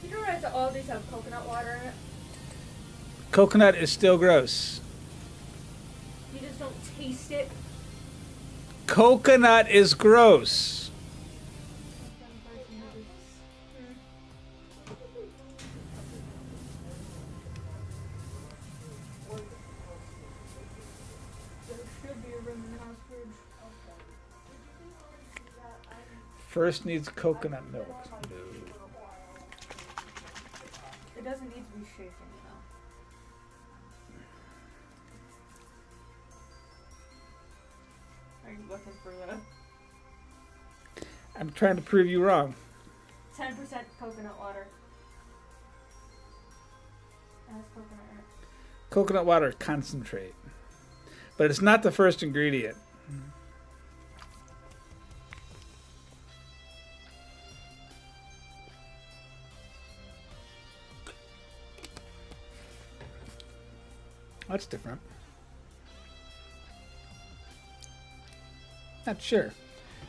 You don't realize that all these have coconut water in it? Coconut is still gross. You just don't taste it. Coconut is gross. There should be a room in the house fridge. First needs coconut milk. No. It doesn't need to be shaken, though. Are you looking for the I'm trying to prove you wrong. 10% coconut water? It has coconut in it. Coconut water concentrate. But it's not the first ingredient. That's different. Not sure.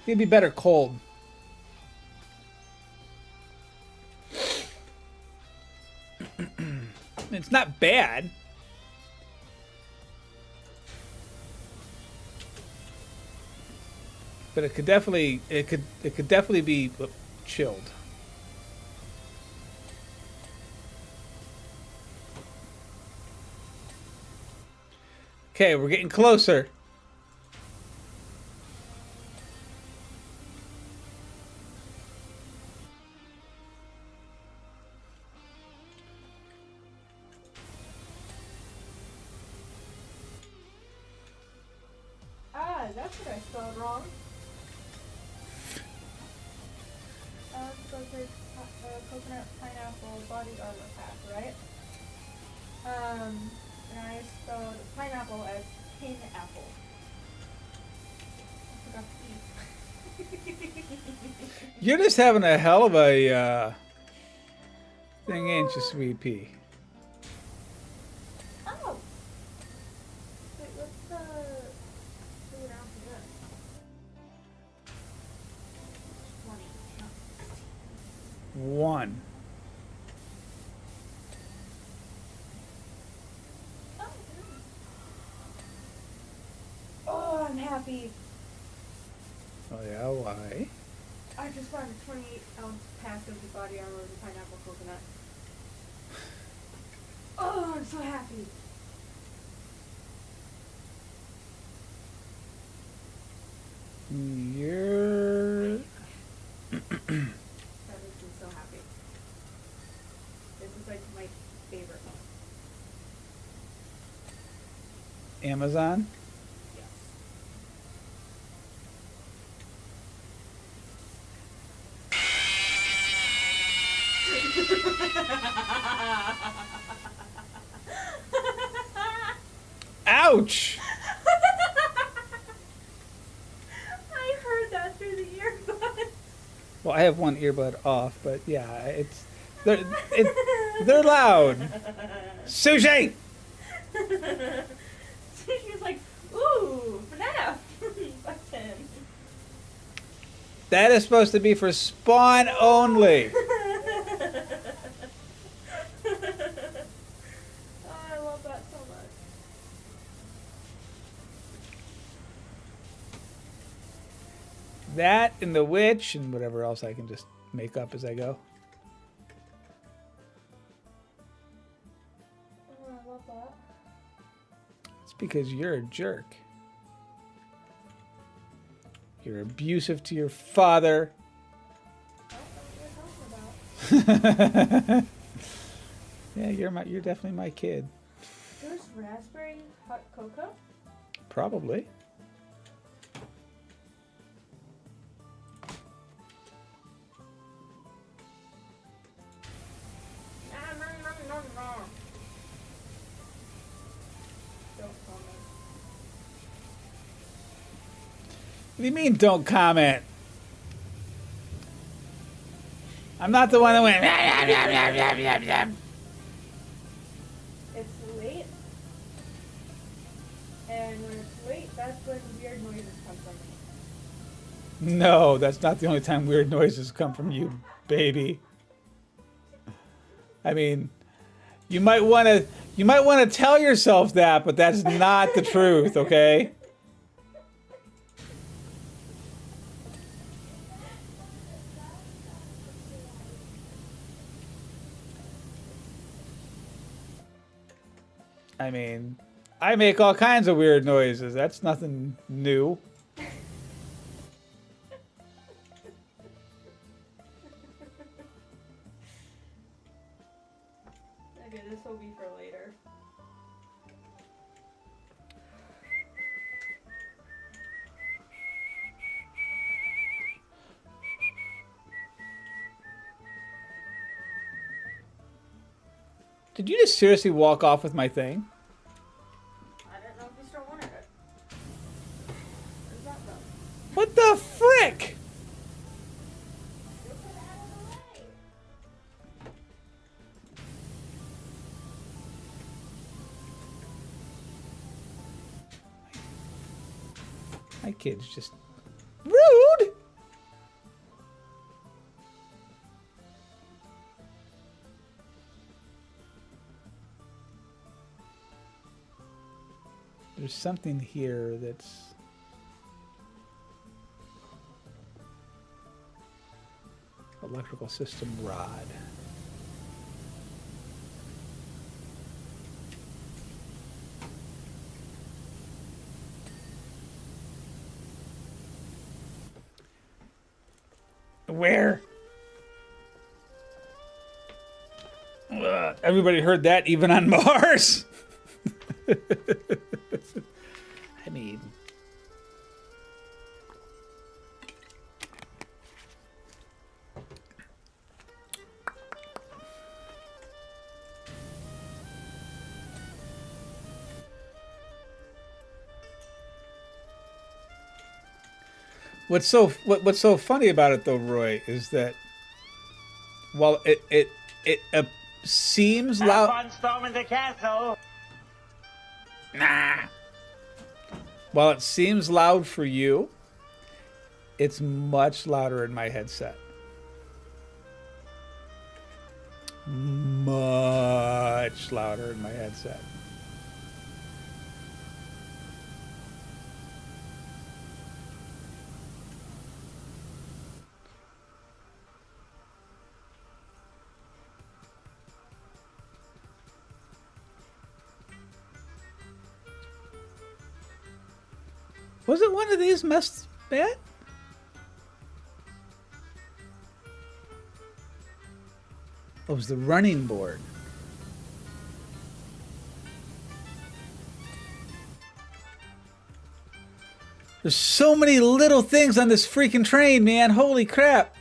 It'd be better cold. It's not bad. But it could definitely be chilled. Okay, we're getting closer. Ah, that's what I spelled wrong. So it says coconut pineapple body armor pack, right? And I spelled pineapple as pin-apple. I forgot to eat. You're just having a hell of a thing, ain't you, sweet pea? Oh! Wait, what's the food ounce of this? 20. No. 1. Oh, I'm happy. Oh yeah, why? I just found a 28-ounce pack of the body armor of the pineapple coconut. Oh, I'm so happy. You're That makes me so happy. This is like my favorite one. Amazon. Yes. Ouch! I heard that through the earbuds. Well, I have one earbud off, but yeah, they're loud. Sushi. She was like, ooh, FNAF button. That is supposed to be for Spawn only. Oh, I love that so much. That and the witch and whatever else I can just make up as I go. Oh, I love that. It's because you're a jerk. You're abusive to your father. I don't know what you're talking about. Yeah, you're definitely my kid. There's raspberry hot cocoa? Probably. do you mean don't comment? I'm not the one that went. It's late. And when it's late, that's when weird noises come from me. No, that's not the only time weird noises come from you, baby. I mean, you might want to tell yourself that, but that's not the truth, okay? I mean, I make all kinds of weird noises. That's nothing new. Okay, this will be for later. Did you just seriously walk off with my thing? I don't know if you still wanted it. Where's that go? What the frick? You put it out of the way. My kid's just rude. There's something here that's electrical system rod. Where? Everybody heard that, even on Mars. I mean, what's so funny about it though, Roy, is that while it seems loud. Fun storming the castle. Nah. While it seems loud for you, it's much louder in my headset. Much louder in my headset. Wasn't one of these messed bad? Oh, it was the running board. There's so many little things on this freaking train, man. Holy crap.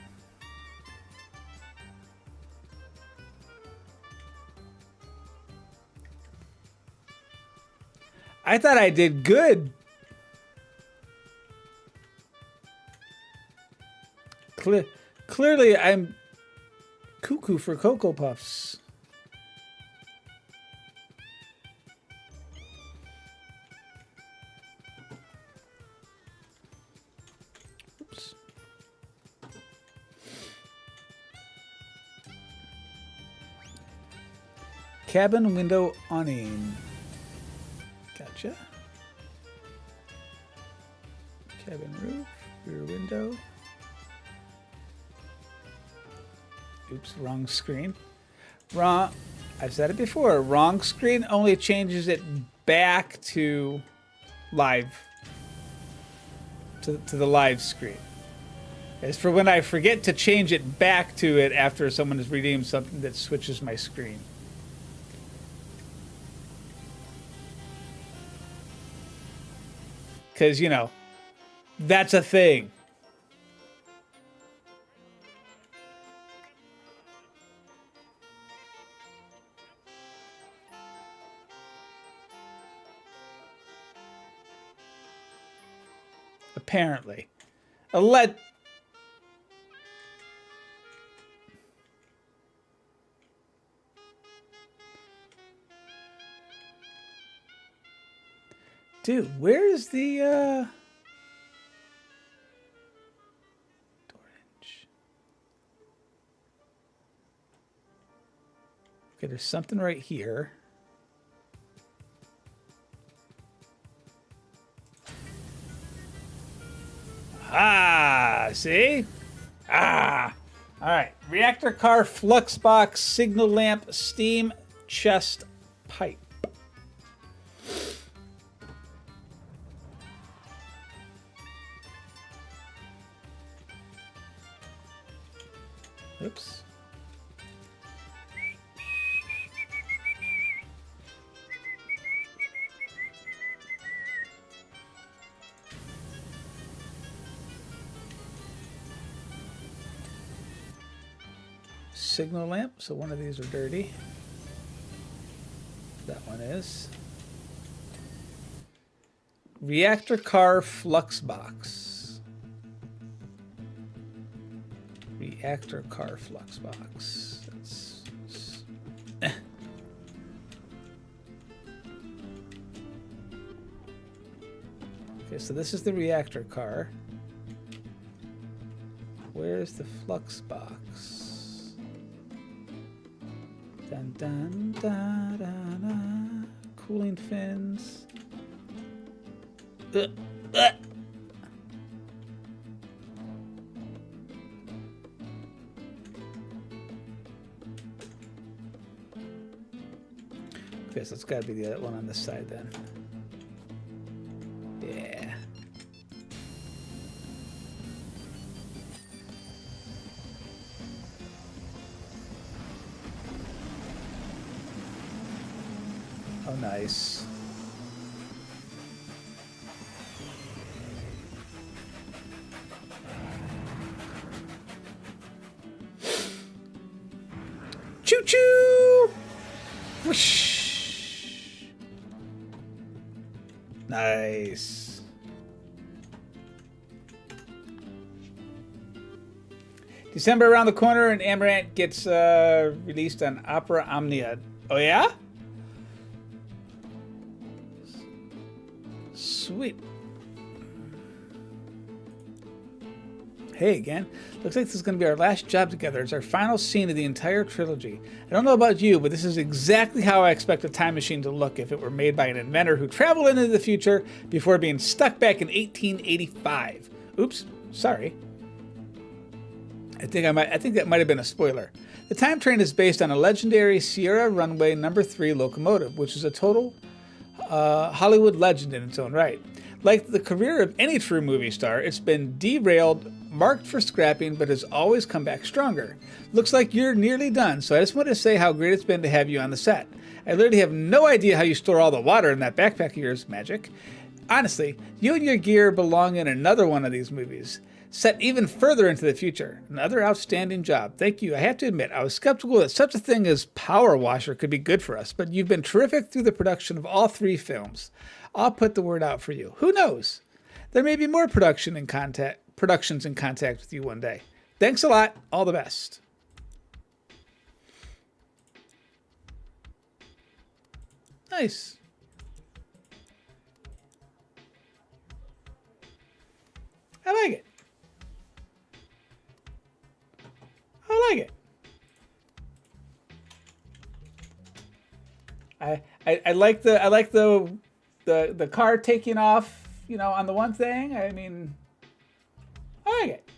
I thought I did good. Clearly, I'm cuckoo for Cocoa Puffs. Oops. Cabin window awning. Gotcha. Cabin roof, rear window. Oops, wrong screen. Wrong. I've said it before. Wrong screen only changes it back to live. To the live screen. As for when I forget to change it back to it after someone has redeemed something that switches my screen. Because, you know, that's a thing. Apparently. A lead. Dude, where is the storage? Okay, there's something right here. Ah, see? Ah. All right. Reactor car, flux box, signal lamp, steam chest pipe. Oops. Signal lamp, so one of these are dirty. That one is. Reactor car flux box. Reactor car flux box. Okay, so this is the reactor car. Where's the flux box? Dun dun da da da. Cooling fins. Uh. Okay, so it's got to be the other one on this side then. Yeah. Oh, nice. Choo-choo! Whoosh! Nice. December around the corner and Amaranth gets released on Opera Omnia. Oh, yeah? Sweet. Hey again. Looks like this is going to be our last job together. It's our final scene of the entire trilogy. I don't know about you, but this is exactly how I expect a time machine to look if it were made by an inventor who traveled into the future before being stuck back in 1885. Oops, sorry. I think that might have been a spoiler. The time train is based on a legendary Sierra Runway No. 3 locomotive, which is a total Hollywood legend in its own right. Like the career of any true movie star, it's been derailed, marked for scrapping, but has always come back stronger. Looks like you're nearly done, so I just wanted to say how great it's been to have you on the set. I literally have no idea how you store all the water in that backpack of yours, Magic. Honestly, you and your gear belong in another one of these movies, set even further into the future. Another outstanding job. Thank you. I have to admit, I was skeptical that such a thing as Power Washer could be good for us, but you've been terrific through the production of all 3 films. I'll put the word out for you. Who knows? There may be more productions in contact with you one day. Thanks a lot. All the best. Nice. I like it. I like it. I like the car taking off, you know, on the one thing. I mean, I like it.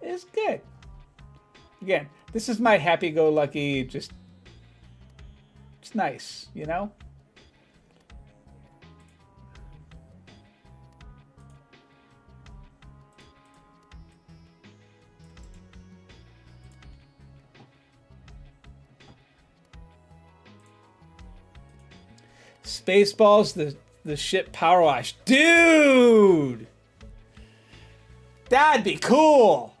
It's good. Again, this is my happy-go-lucky, just it's nice, you know? Spaceballs, the ship Power Wash. Dude! That'd be cool!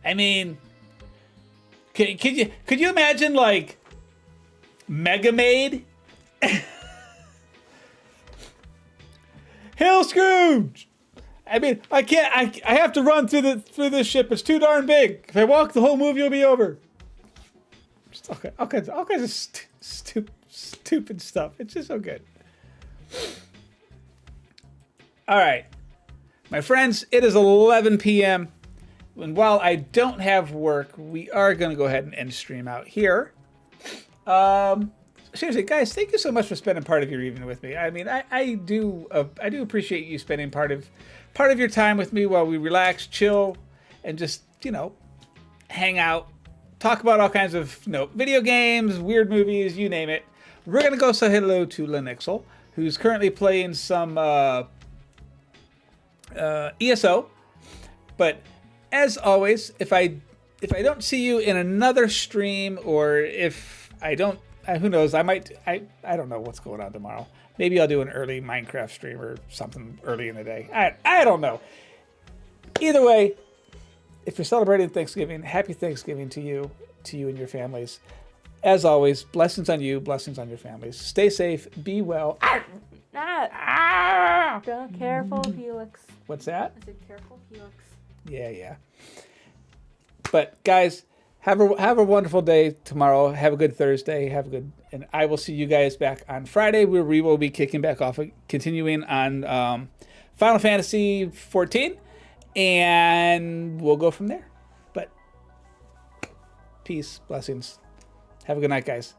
I mean, could you imagine, like, Mega Maid. Hail Scrooge! I mean, I can't. I have to run through this ship. It's too darn big. If I walk, the whole movie will be over. Just all kinds of stupid stuff. It's just so good. All right, my friends. It is 11 p.m. And while I don't have work, we are going to go ahead and end stream out here. Seriously, guys, thank you so much for spending part of your evening with me. I mean, I do appreciate you spending part of your time with me while we relax, chill, and just, you know, hang out, talk about all kinds of, you know, video games, weird movies, you name it. We're gonna go say hello to Lenixel, who's currently playing some ESO. But as always, if I don't see you in another stream, or if I don't, who knows, I don't know what's going on tomorrow. Maybe I'll do an early Minecraft stream or something early in the day. I don't know. Either way, if you're celebrating Thanksgiving, happy Thanksgiving to you and your families. As always, blessings on you, blessings on your families. Stay safe, be well. Careful, Felix. What's that? I said careful, Felix. Yeah. But guys, have a wonderful day tomorrow. Have a good Thursday. And I will see you guys back on Friday, where we will be kicking back off, continuing on Final Fantasy 14, and we'll go from there. But peace, blessings. Have a good night, guys.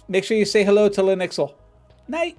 Make sure you say hello to Lenixel. Night.